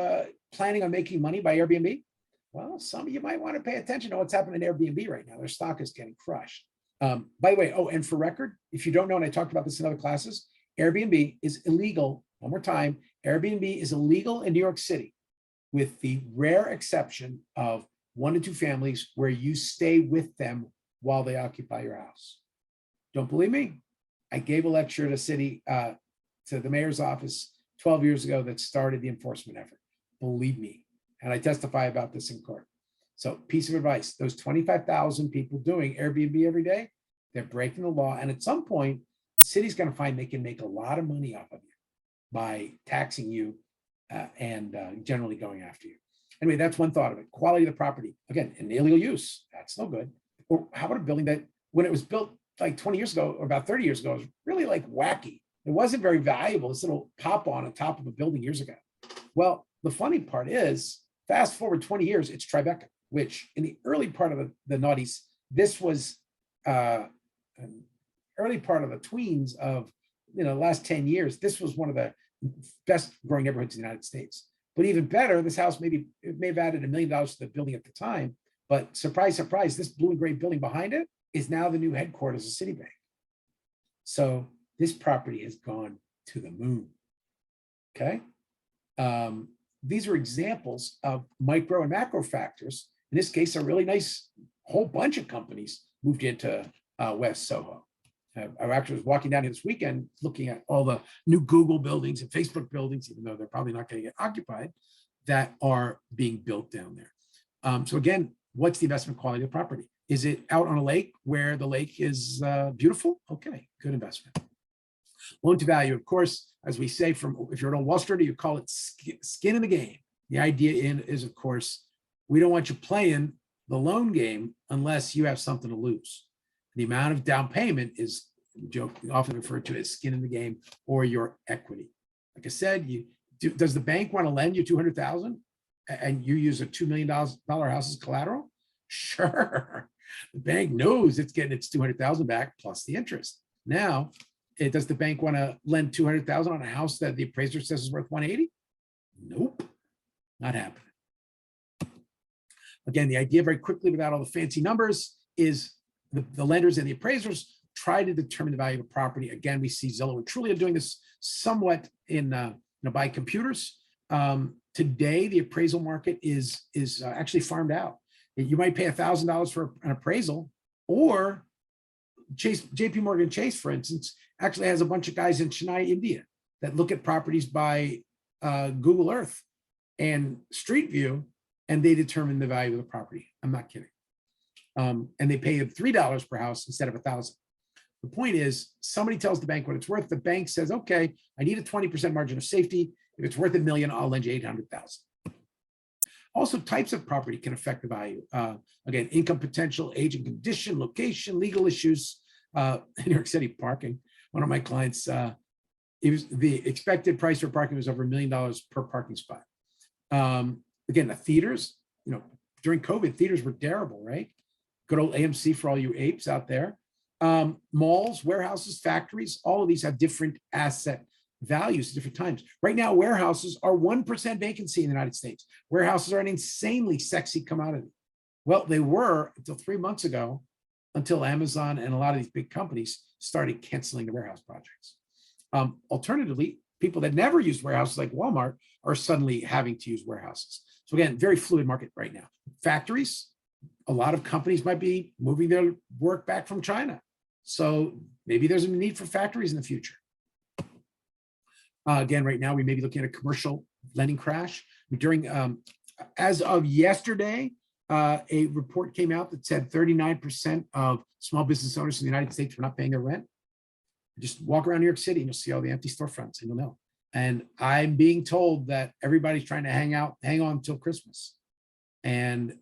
S1: planning on making money by Airbnb? Well, some of you might want to pay attention to what's happening in Airbnb right now. Their stock is getting crushed. By the way, and for record, if you don't know, and I talked about this in other classes, Airbnb is illegal. One more time, Airbnb is illegal in New York City, with the rare exception of 1 to 2 families where you stay with them while they occupy your house. Don't believe me? I gave a lecture to the mayor's office 12 years ago that started the enforcement effort. Believe me, and I testify about this in court. So, piece of advice: those 25,000 people doing Airbnb every day, they're breaking the law. And at some point, the city's going to find they can make a lot of money off of you by taxing you and generally going after you. Anyway, that's one thought of it. Quality of the property. Again, an illegal use. That's no good. Or how about a building that, when it was built like 20 years ago or about 30 years ago, it was really like wacky. It wasn't very valuable. This little pop-on top of a building years ago. Well, the funny part is, fast forward 20 years, it's Tribeca, which in the early part of the noughties, this was an early part of the tweens of the last 10 years. This was one of the best growing neighborhoods in the United States. But even better, this house may have added $1 million to the building at the time. But surprise, surprise, this blue and gray building behind it is now the new headquarters of Citibank. So this property has gone to the moon. Okay. These are examples of micro and macro factors. In this case, a really nice whole bunch of companies moved into West Soho. I actually was walking down here this weekend looking at all the new Google buildings and Facebook buildings, even though they're probably not going to get occupied, that are being built down there. So again, what's the investment quality of the property? Is it out on a lake where the lake is beautiful? Okay, good investment. Loan to value, of course, as we say, if you're an Wall Streeter, you call it skin in the game. The idea is, of course, we don't want you playing the loan game unless you have something to lose. The amount of down payment is often referred to as skin in the game or your equity. Like I said, does the bank want to lend you $200,000 and you use a $2 million house as collateral? Sure. The bank knows it's getting its $200,000 back plus the interest. Now, does the bank want to lend $200,000 on a house that the appraiser says is worth $180,000? Nope, not happening. Again, the idea very quickly without all the fancy numbers is the lenders and the appraisers try to determine the value of a property. Again, we see Zillow and Trulia doing this somewhat by computers, Today, the appraisal market is actually farmed out. You might pay $1,000 for an appraisal, or JP Morgan Chase, for instance, actually has a bunch of guys in Chennai, India, that look at properties by Google Earth and Street View, and they determine the value of the property. I'm not kidding. And they pay $3 per house instead of $1,000. The point is, somebody tells the bank what it's worth. The bank says, okay, I need a 20% margin of safety. If it's worth $1 million, I'll lend you 800,000. Also, types of property can affect the value. Again, income potential, age and condition, location, legal issues. In New York City, parking. One of my clients, the expected price for parking was over $1 million per parking spot. Again, the theaters, during COVID, theaters were terrible, right? Good old AMC for all you apes out there. Malls, warehouses, factories, all of these have different asset values at different times. Right now, warehouses are 1% vacancy in the United States. Warehouses are an insanely sexy commodity. Well, they were until 3 months ago, until Amazon and a lot of these big companies started canceling the warehouse projects. Alternatively, people that never used warehouses like Walmart are suddenly having to use warehouses. So again, very fluid market right now. Factories, a lot of companies might be moving their work back from China. So maybe there's a need for factories in the future. Again, right now, we may be looking at a commercial lending crash. During, as of yesterday, a report came out that said 39% of small business owners in the United States were not paying their rent. Just walk around New York City and you'll see all the empty storefronts and you'll know. And I'm being told that everybody's trying to hang on until Christmas. And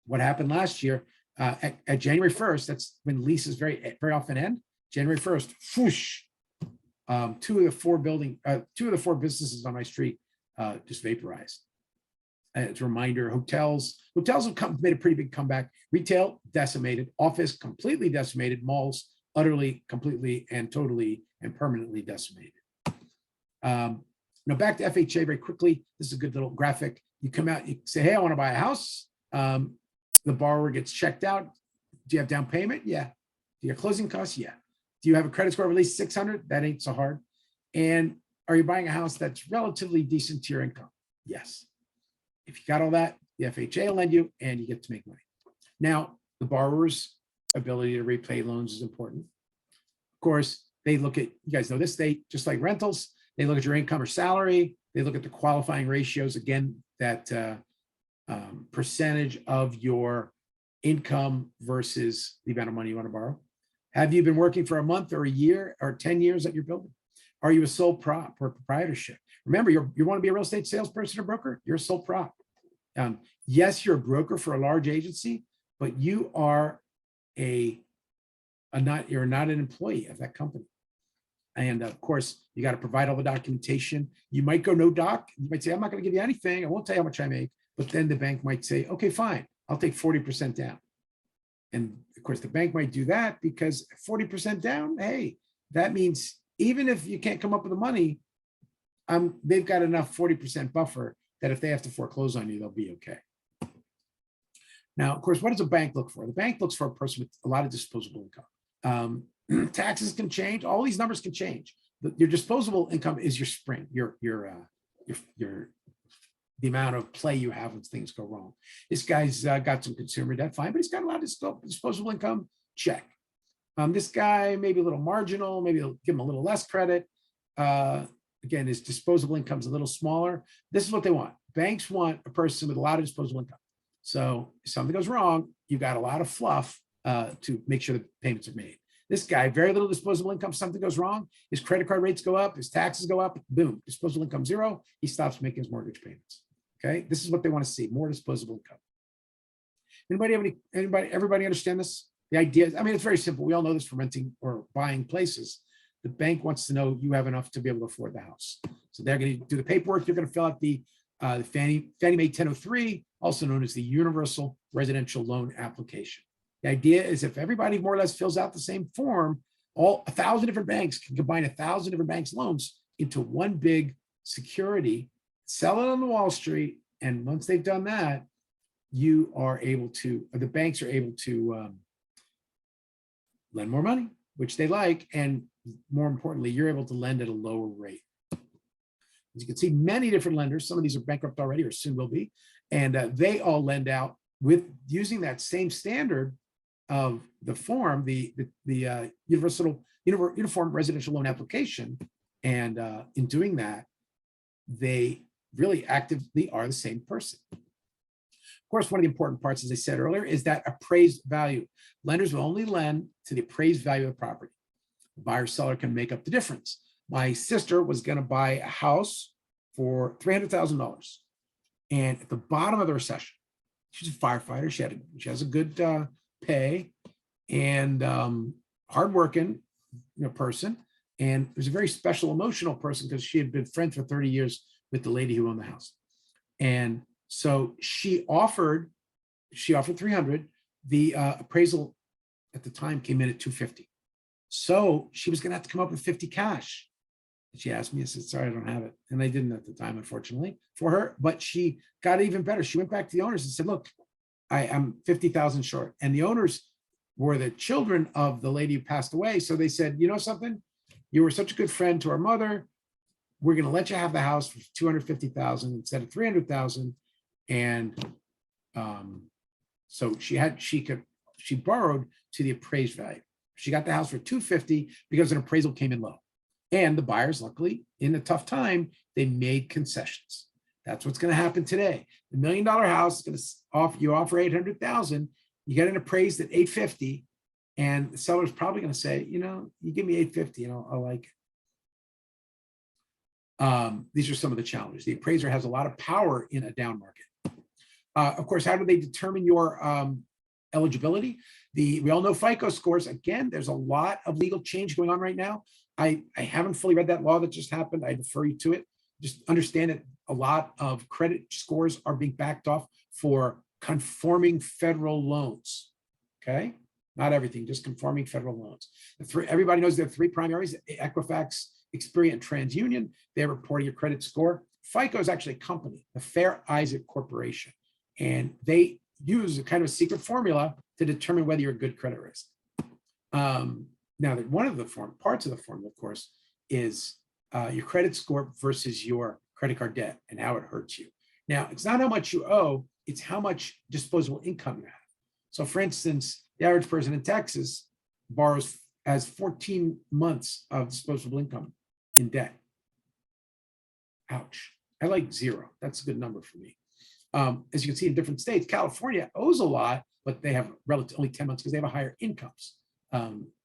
S1: what happened last year, at January 1st, that's when leases very often end. January 1st, whoosh, two of the four businesses on my street just vaporized. It's a reminder, hotels have made a pretty big comeback. Retail decimated, office completely decimated, malls utterly, completely, and totally and permanently decimated. Now back to FHA very quickly. This is a good little graphic. You come out, you say, hey, I want to buy a house. The borrower gets checked out. Do you have down payment? Yeah. Do you have closing costs? Yeah. Do you have a credit score of at least 600? That ain't so hard. And are you buying a house that's relatively decent to your income? Yes. If you got all that, the FHA will lend you and you get to make money. Now, the borrower's ability to repay loans is important. Of course, they look at, you guys know this, they just like rentals, they look at your income or salary, they look at the qualifying ratios, again, that percentage of your income versus the amount of money you want to borrow. Have you been working for a month or a year or 10 years at your building? Are you a sole prop or proprietorship? Remember, you want to be a real estate salesperson or broker? You're a sole prop. Yes, you're a broker for a large agency, but you are you're not an employee of that company. And of course, you got to provide all the documentation. You might go no doc. You might say, I'm not going to give you anything. I won't tell you how much I make. But then the bank might say, okay, fine, I'll take 40% down. And of course, the bank might do that because 40% down, hey, that means even if you can't come up with the money, they've got enough 40% buffer that if they have to foreclose on you, they'll be okay. Now, of course, what does a bank look for? The bank looks for a person with a lot of disposable income. Taxes can change. All these numbers can change. Your disposable income is your spring, the amount of play you have when things go wrong. This guy's got some consumer debt, fine, but he's got a lot of disposable income, check. This guy may be a little marginal, maybe they'll give him a little less credit. Again, his disposable income's a little smaller. This is what they want. Banks want a person with a lot of disposable income. So if something goes wrong, you've got a lot of fluff to make sure the payments are made. This guy, very little disposable income, something goes wrong, his credit card rates go up, his taxes go up, boom, disposable income zero, he stops making his mortgage payments. Okay, this is what they want to see, more disposable income. Everybody understand this? The idea is, I mean, it's very simple. We all know this from renting or buying places. The bank wants to know you have enough to be able to afford the house. So they're going to do the paperwork. You're going to fill out the Fannie Mae 1003, also known as the Universal Residential Loan Application. The idea is if everybody more or less fills out the same form, 1,000 different banks can combine 1,000 different banks' loans into one big security, sell it on the Wall Street, and once they've done that, you are able to, or the banks are able to lend more money, which they like, and more importantly, you're able to lend at a lower rate. As you can see, many different lenders, some of these are bankrupt already or soon will be, and they all lend out with using that same standard of the form, the uniform residential loan application. And in doing that, they really actively are the same person. Of course, one of the important parts, as I said earlier, is that appraised value. Lenders will only lend to the appraised value of the property. The buyer seller can make up the difference. My sister was going to buy a house for $300,000. And at the bottom of the recession, she's a firefighter. She has a good pay and hardworking person. And there's a very special emotional person because she had been friends for 30 years with the lady who owned the house. And so she offered 300. The appraisal at the time came in at 250. So she was going to have to come up with 50 cash. She asked me, I said, sorry, I don't have it. And I didn't at the time, unfortunately, for her, but she got even better. She went back to the owners and said, look, I am 50,000 short. And the owners were the children of the lady who passed away. So they said, you know something? You were such a good friend to our mother. We're going to let you have the house for 250,000 instead of 300,000. And so she borrowed to the appraised value. She got the house for 250 because an appraisal came in low. And the buyers, luckily, in a tough time, they made concessions. That's what's going to happen today. The $1 million house is going to offer 800,000. You get it appraised at 850, and the seller's probably going to say, you know, you give me 850, and I'll like it. These are some of the challenges. The appraiser has a lot of power in a down market. Of course, how do they determine your eligibility? We all know FICO scores. Again, there's a lot of legal change going on right now. I haven't fully read that law that just happened. I defer you to it. Just understand that a lot of credit scores are being backed off for conforming federal loans. Okay, not everything, just conforming federal loans. Everybody knows there are three primaries: Equifax, Experian, and TransUnion. They're reporting your credit score. FICO is actually a company, the Fair Isaac Corporation, and they use a kind of a secret formula to determine whether you're a good credit risk. Now, that one of the parts of the formula, of course, is your credit score versus your credit card debt and how it hurts you. Now, it's not how much you owe, it's how much disposable income you have. So, for instance, the average person in Texas has 14 months of disposable income in debt. Ouch. I like 0. That's a good number for me. As you can see in different states, California owes a lot, but they have only 10 months because they have a higher incomes.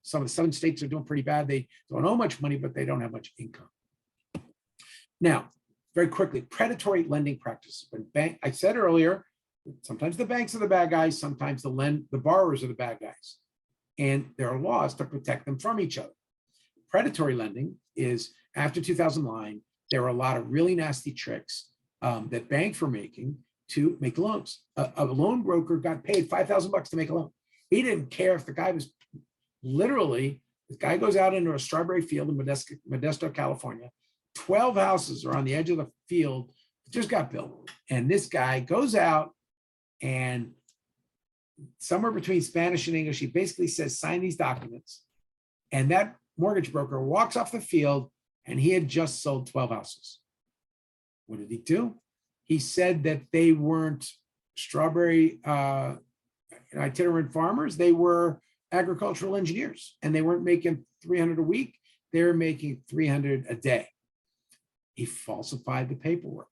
S1: Some of the southern states are doing pretty bad. They don't owe much money, but they don't have much income. Now, very quickly, predatory lending practices. I said earlier, sometimes the banks are the bad guys, sometimes the borrowers are the bad guys. And there are laws to protect them from each other. Predatory lending is, after 2009, there were a lot of really nasty tricks that banks were making to make loans. A loan broker got paid $5,000 to make a loan. He didn't care if the guy was literally, the guy goes out into a strawberry field in Modesto, California. 12 houses are on the edge of the field, just got built. And this guy goes out and somewhere between Spanish and English, he basically says, sign these documents. And that mortgage broker walks off the field and he had just sold 12 houses. What did he do? He said that they weren't strawberry itinerant farmers. They were agricultural engineers, and they weren't making 300 a week. They were making 300 a day. He falsified the paperwork.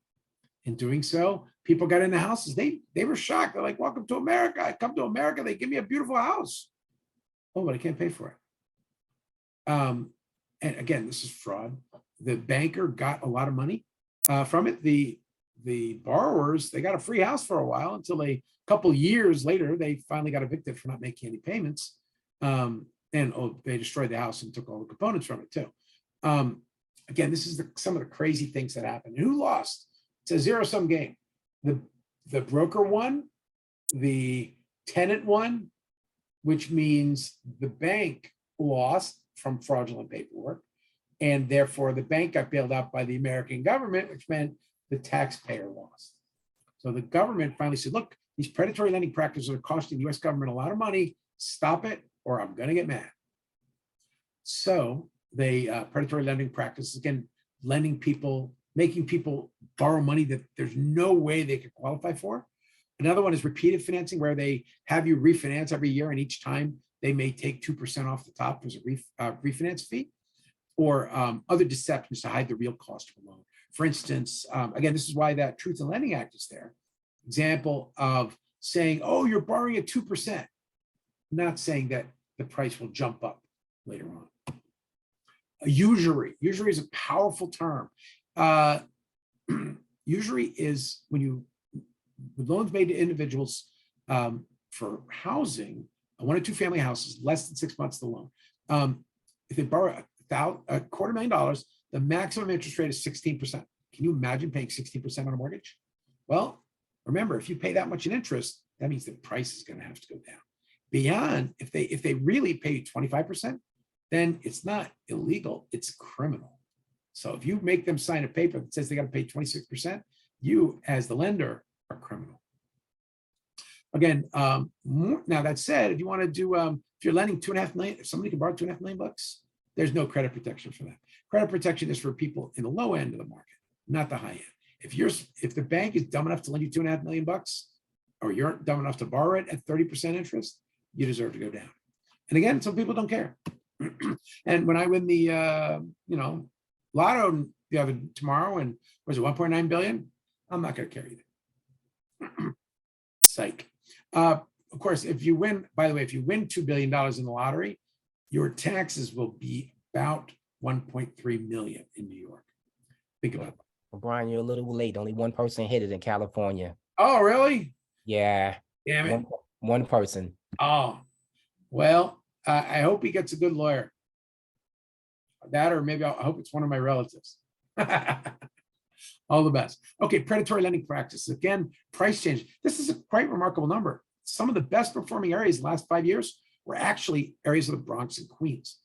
S1: In doing so, people got into houses. They were shocked. They're like, welcome to America. I come to America. They give me a beautiful house. Oh, but I can't pay for it. And again, this is fraud. The banker got a lot of money from it. The borrowers, they got a free house for a while until a couple years later, they finally got evicted for not making any payments. They destroyed the house and took all the components from it too. Again, this is some of the crazy things that happened. Who lost? It's a zero-sum game. The broker won, the tenant won, which means the bank lost from fraudulent paperwork, and therefore the bank got bailed out by the American government, which meant the taxpayer lost. So the government finally said, look, these predatory lending practices are costing the US government a lot of money. Stop it, or I'm going to get mad. So they predatory lending practices, again, lending people making people borrow money that there's no way they could qualify for. Another one is repeated financing, where they have you refinance every year, and each time they may take 2% off the top as a refinance fee, or other deceptions to hide the real cost of a loan. For instance, again, this is why that Truth in Lending Act is there. Example of saying, oh, you're borrowing at 2%, not saying that the price will jump up later on. Usury is a powerful term. Usury is when you, with loans made to individuals for housing, 1 or 2 family houses, less than 6 months of the loan. If they borrow $250,000, the maximum interest rate is 16%. Can you imagine paying 16% on a mortgage? Well, remember, if you pay that much in interest, that means the price is going to have to go down. Beyond, if they really pay you 25%, then it's not illegal, it's criminal. So if you make them sign a paper that says they got to pay 26%, you as the lender are criminal. Again, now that said, if you want to do, if you're lending $2.5 million, if somebody can borrow $2.5 million bucks, there's no credit protection for that. Credit protection is for people in the low end of the market, not the high end. If the bank is dumb enough to lend you $2.5 million bucks, or you're dumb enough to borrow it at 30% interest, you deserve to go down. And again, some people don't care. And when I win the lotto tomorrow, and was it 1.9 billion? I'm not going to carry that. Psych. Of course, if you win, by the way, if you win $2 billion in the lottery, your taxes will be about 1.3 million in New York. Think about that.
S3: Well, Brian, you're a little late. Only one person hit it in California.
S1: Oh, really?
S3: Yeah.
S1: Damn it.
S3: One person.
S1: Oh, well, I hope he gets a good lawyer. That, or maybe I hope it's one of my relatives. All the best. Okay, predatory lending practices. Again, price change. This is a quite remarkable number. Some of the best performing areas in the last 5 years were actually areas of the Bronx and Queens.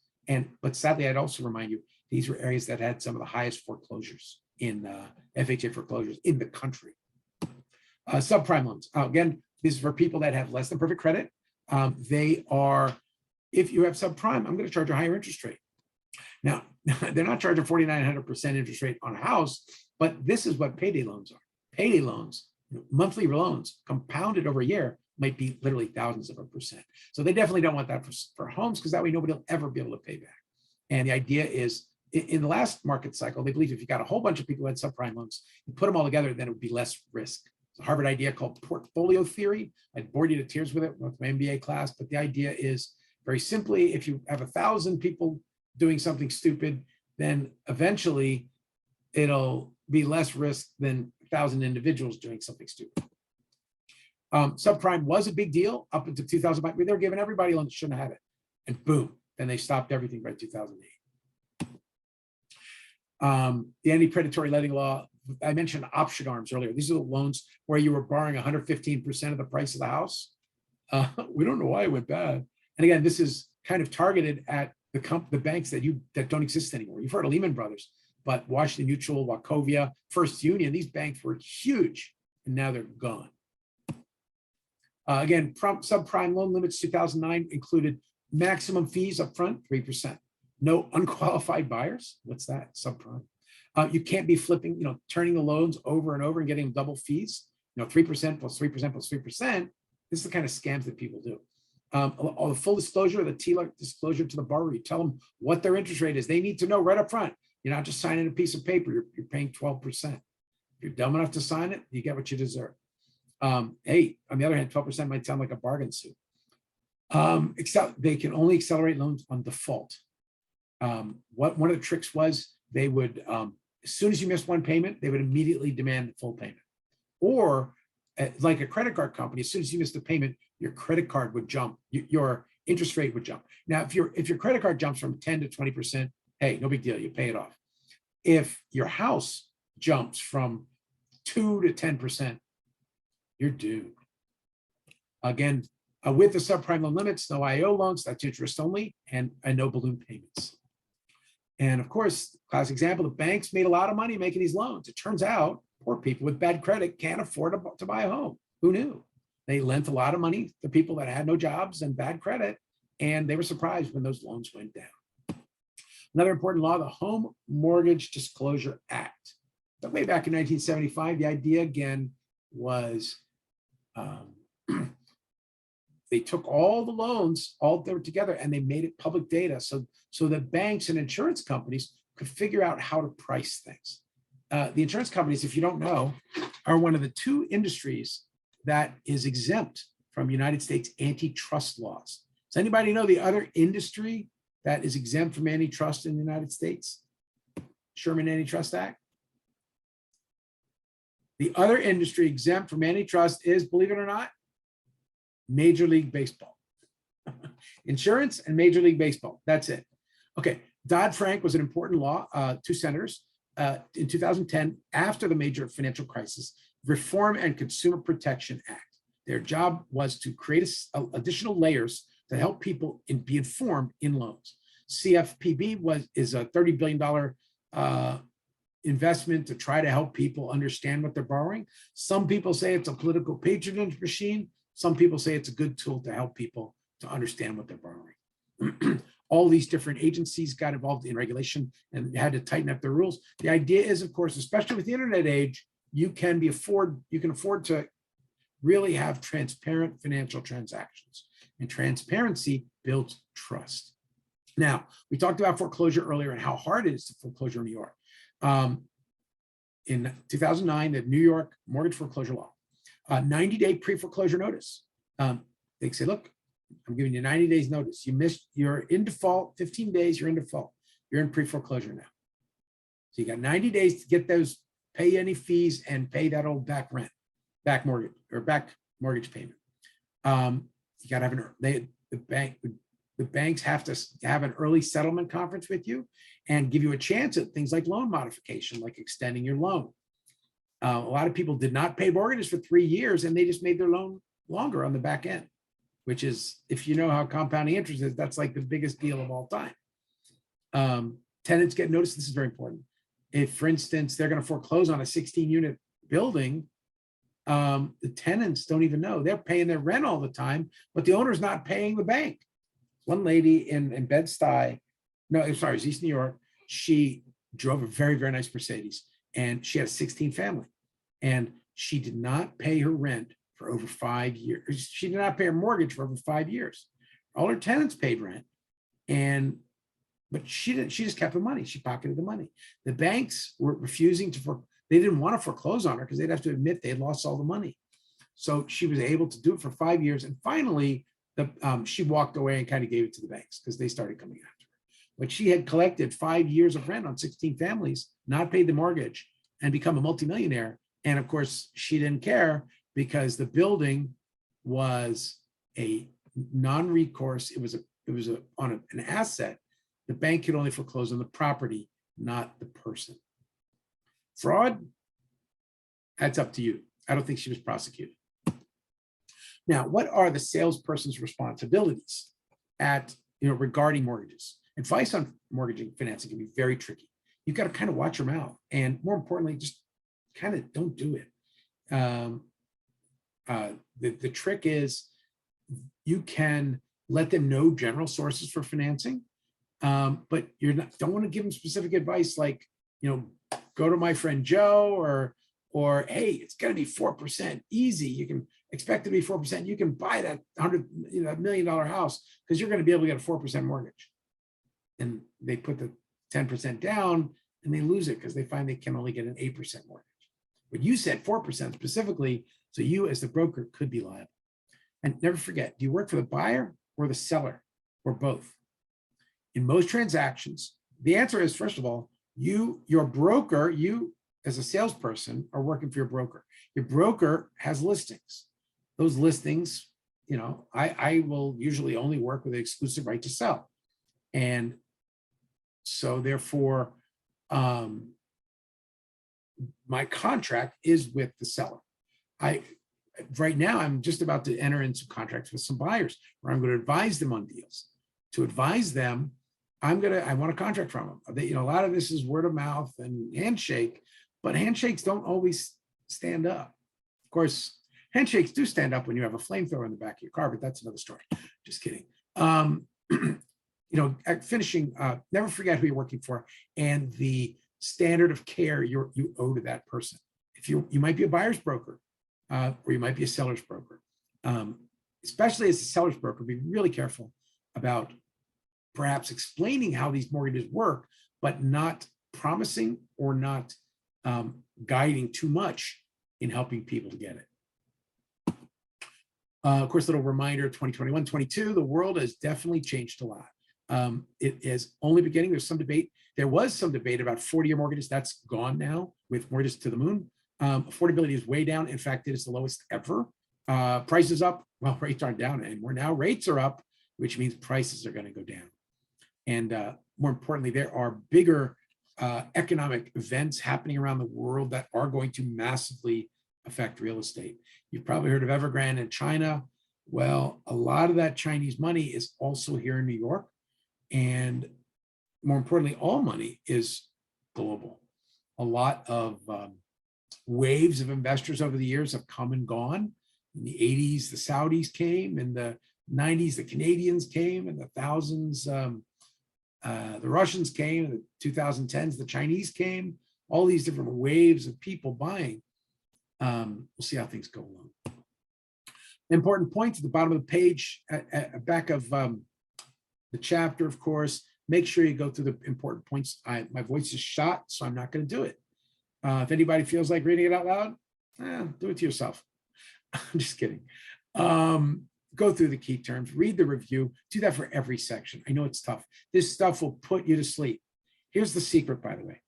S1: But sadly, I'd also remind you, these were areas that had some of the highest foreclosures in FHA foreclosures in the country. Subprime loans. Again, this is for people that have less than perfect credit. They are, if you have subprime, I'm going to charge a higher interest rate. Now, they're not charging 4,900% interest rate on a house, but this is what payday loans are. Payday loans, monthly loans, compounded over a year, might be literally thousands of a percent. So they definitely don't want that for homes, because that way nobody will ever be able to pay back. And the idea is, in the last market cycle, they believe if you got a whole bunch of people who had subprime loans, you put them all together, then it would be less risk. It's a Harvard idea called portfolio theory. I bored you to tears with it with my MBA class, but the idea is very simply, if you have 1,000 people doing something stupid, then eventually it'll be less risk than 1,000 individuals doing something stupid. Subprime was a big deal up until 2005. They were giving everybody loans, shouldn't have it. And boom, then they stopped everything by 2008. The anti-predatory lending law, I mentioned option arms earlier. These are the loans where you were borrowing 115% of the price of the house. We don't know why it went bad. And again, this is kind of targeted at the banks that don't exist anymore. You've heard of Lehman Brothers, but Washington Mutual, Wachovia, First Union, these banks were huge, and now they're gone. Again, subprime loan limits 2009 included maximum fees up front, 3%. No unqualified buyers. What's that? Subprime. You can't be flipping, turning the loans over and over and getting double fees. 3% plus 3% plus 3%. This is the kind of scams that people do. All the full disclosure, the TLAC disclosure to the borrower, you tell them what their interest rate is. They need to know right up front. You're not just signing a piece of paper. You're paying 12%. If you're dumb enough to sign it, you get what you deserve. Hey, on the other hand, 12% might sound like a bargain suit. They can only accelerate loans on default. One of the tricks was they would, as soon as you missed one payment, they would immediately demand the full payment. Or like a credit card company, as soon as you missed a payment, your credit card would jump, your interest rate would jump. Now, if your credit card jumps from 10 to 20%, hey, no big deal, you pay it off. If your house jumps from 2 to 10%, you're doomed. Again, with the subprime loan limits, no IO loans, that's interest only, and no balloon payments. And of course, classic example, the banks made a lot of money making these loans. It turns out poor people with bad credit can't afford to buy a home. Who knew? They lent a lot of money to people that had no jobs and bad credit, and they were surprised when those loans went down. Another important law, the Home Mortgage Disclosure Act. But way back in 1975, the idea again was they took all the loans, all they were together, and they made it public data. So that banks and insurance companies could figure out how to price things. The insurance companies, if you don't know, are one of the two industries that is exempt from United States antitrust laws. Does anybody know the other industry that is exempt from antitrust in the United States? Sherman Antitrust Act. The other industry exempt from antitrust is, believe it or not, Major League Baseball. Insurance and Major League Baseball. That's it. Okay. Dodd-Frank was an important law, two senators in 2010, after the major financial crisis, Reform and Consumer Protection Act. Their job was to create additional layers to help people be informed in loans. CFPB is a $30 billion investment to try to help people understand what they're borrowing. Some people say it's a political patronage machine. Some people say it's a good tool to help people to understand what they're borrowing. All these different agencies got involved in regulation and had to tighten up their rules. The idea is, of course, especially with the internet age, you can afford to really have transparent financial transactions, and transparency builds trust. Now, we talked about foreclosure earlier and how hard it is to foreclosure in New York. In 2009, the New York mortgage foreclosure law, 90-day pre-foreclosure notice. They say, look, I'm giving you 90 days notice. You're in default, 15 days, you're in default. You're in pre-foreclosure now. So you got 90 days to get those, pay any fees and pay that old back mortgage payment. You got to have the banks have to have an early settlement conference with you and give you a chance at things like loan modification, like extending your loan. A lot of people did not pay mortgages for 3 years and they just made their loan longer on the back end, which is, if you know how compounding interest is, that's like the biggest deal of all time. Tenants get notice. This is very important. If, for instance, they're going to foreclose on a 16-unit building, the tenants don't even know. They're paying their rent all the time, but the owner's not paying the bank. One lady in Bed-Stuy, it's East New York, she drove a very, very nice Mercedes, and she had a 16 family, and she did not pay her rent for over 5 years. She did not pay her mortgage for over 5 years. All her tenants paid rent, but she didn't. She just kept the money. She pocketed the money. The banks were refusing they didn't want to foreclose on her because they'd have to admit they had lost all the money. So she was able to do it for 5 years, and finally, she walked away and kind of gave it to the banks because they started coming after her. But she had collected 5 years of rent on 16 families, not paid the mortgage, and become a multimillionaire. And of course, she didn't care because the building was a non-recourse. It was on an asset. The bank could only foreclose on the property, not the person. Fraud, that's up to you. I don't think she was prosecuted. Now, what are the salesperson's responsibilities regarding mortgages? Advice on mortgaging financing can be very tricky. You've got to kind of watch your mouth, and more importantly, just kind of don't do it. The trick is you can let them know general sources for financing, but don't want to give them specific advice like, go to my friend Joe, or hey, it's going to be 4% easy. You can expect it to be 4%. You can buy that $100 million house because you're going to be able to get a 4% mortgage. And they put the 10% down and they lose it because they find they can only get an 8% mortgage. But you said 4% specifically, so you as the broker could be liable. And never forget, do you work for the buyer or the seller or both? In most transactions, the answer is, first of all, your broker, you as a salesperson are working for your broker. Your broker has listings. Those listings, I will usually only work with an exclusive right to sell. And so therefore, my contract is with the seller. Right now, I'm just about to enter into contracts with some buyers where I'm going to advise them on deals. To advise them, I want a contract from them. A lot of this is word of mouth and handshake, but handshakes don't always stand up. Of course, handshakes do stand up when you have a flamethrower in the back of your car, but that's another story. Just kidding. Finishing, never forget who you're working for and the standard of care you owe to that person. If you might be a buyer's broker, or you might be a seller's broker. Especially as a seller's broker, be really careful about perhaps explaining how these mortgages work, but not promising or not guiding too much in helping people to get it. Of course, little reminder, 2021, 22, the world has definitely changed a lot. It is only beginning. There's some debate. There was some debate about 40-year mortgages. That's gone now with mortgages to the moon. Affordability is way down. In fact, it is the lowest ever. Prices up. Well, rates aren't down anymore. Now rates are up, which means prices are going to go down. And more importantly, there are bigger economic events happening around the world that are going to massively affect real estate. You've probably heard of Evergrande in China. Well, a lot of that Chinese money is also here in New York. And more importantly, all money is global. A lot of waves of investors over the years have come and gone. In the 80s, the Saudis came. In the 90s, the Canadians came. In the thousands, the Russians came. In the 2010s, the Chinese came. All these different waves of people buying. We'll see how things go along. Important points at the bottom of the page, at back of the chapter, of course. Make sure you go through the important points. My voice is shot, so I'm not going to do it. If anybody feels like reading it out loud, do it to yourself. I'm just kidding. Go through the key terms, read the review, do that for every section. I know it's tough. This stuff will put you to sleep. Here's the secret, by the way.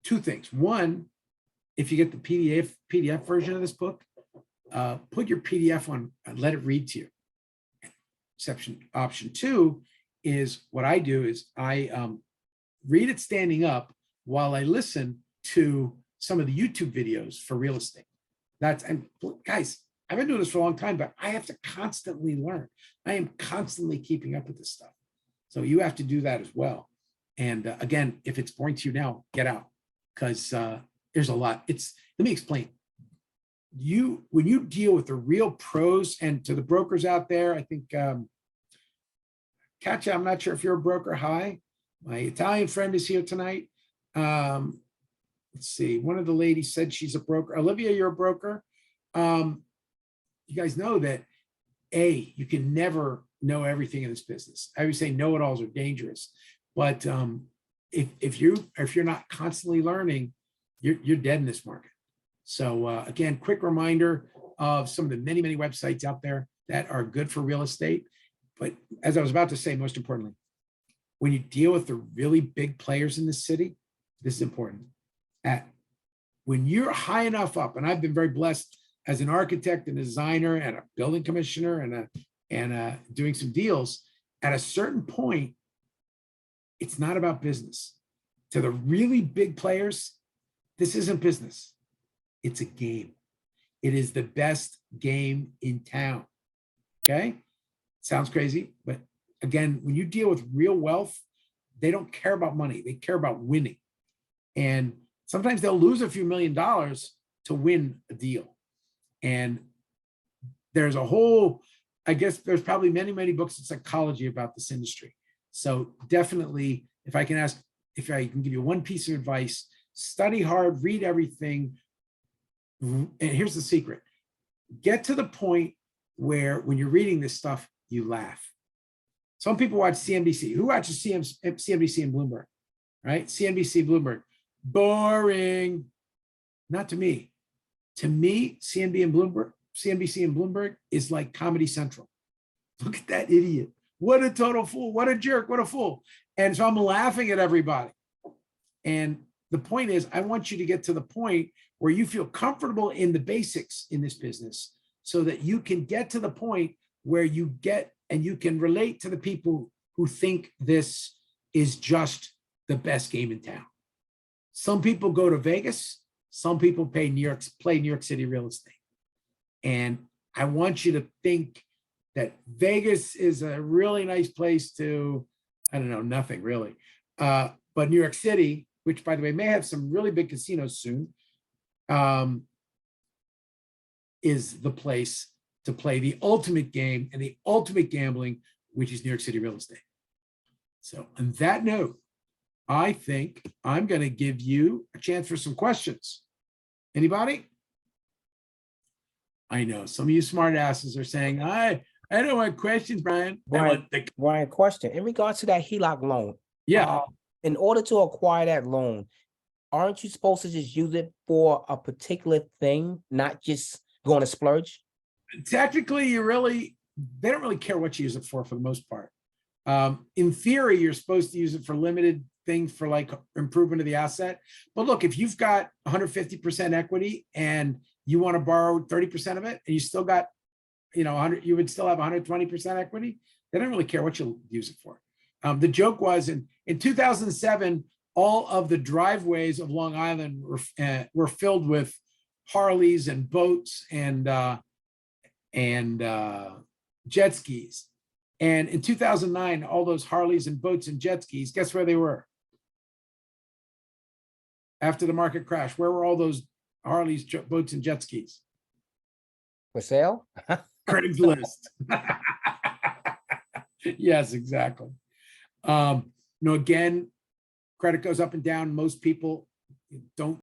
S1: Two things. One, if you get the PDF version of this book, put your PDF on and let it read to you. Option two is what I do is I read it standing up while I listen to some of the YouTube videos for real estate. And guys, I've been doing this for a long time, but I have to constantly learn. I am constantly keeping up with this stuff. So you have to do that as well. And again, if it's boring to you now, get out, because there's a lot. Let me explain. When you deal with the real pros, and to the brokers out there, I think, Katja, I'm not sure if you're a broker. Hi, my Italian friend is here tonight. Let's see. One of the ladies said she's a broker. Olivia, you're a broker. You guys know that you can never know everything in this business. I always say know-it-alls are dangerous, but if you're not constantly learning, you're dead in this market. So again, quick reminder of some of the many websites out there that are good for real estate. But as I was about to say, most importantly, when you deal with the really big players in this city, this is important. When you're high enough up, and I've been very blessed as an architect and designer and a building commissioner and doing some deals, at a certain point, it's not about business. To the really big players, this isn't business. It's a game. It is the best game in town. Okay? Sounds crazy, but again, when you deal with real wealth, they don't care about money. They care about winning. And sometimes they'll lose a few $1 million to win a deal. And there's a whole, I guess there's probably many books in psychology about this industry. So definitely, if I can give you one piece of advice, study hard, read everything. And here's the secret. Get to the point where when you're reading this stuff, you laugh. Some people watch CNBC. Who watches CNBC and Bloomberg? Right? CNBC, Bloomberg. Boring. Not to me. To me, CNBC and Bloomberg is like Comedy Central. Look at that idiot. What a total fool. What a jerk. What a fool. And so I'm laughing at everybody. And the point is, I want you to get to the point where you feel comfortable in the basics in this business so that you can get to the point where you get and you can relate to the people who think this is just the best game in town. Some people go to Vegas. Some people play New York City real estate. And I want you to think that Vegas is a really nice place to, I don't know, nothing really. But New York City, which by the way, may have some really big casinos soon, is the place to play the ultimate game and the ultimate gambling, which is New York City real estate. So on that note, I think I'm going to give you a chance for some questions. Anybody? I know some of you smart asses are saying, I don't want questions, Brian. I
S3: Brian,
S1: want the-"
S3: Brian, question in regards to that HELOC loan.
S1: Yeah,
S3: In order to acquire that loan, aren't you supposed to just use it for a particular thing, not just going to splurge?
S1: technically they don't really care what you use it for the most part. In theory, you're supposed to use it for limited things for like improvement of the asset. But look, if you've got 150% equity and you want to borrow 30% of it and you still got, 100, you would still have 120% equity. They don't really care what you use it for. The joke was in 2007, all of the driveways of Long Island were filled with Harleys and boats and jet skis. And in 2009, all those Harleys and boats and jet skis, guess where they were? After the market crash, where were all those Harleys, boats, and jet skis?
S3: For sale?
S1: Craigslist. Yes, exactly. Again, credit goes up and down. Most people don't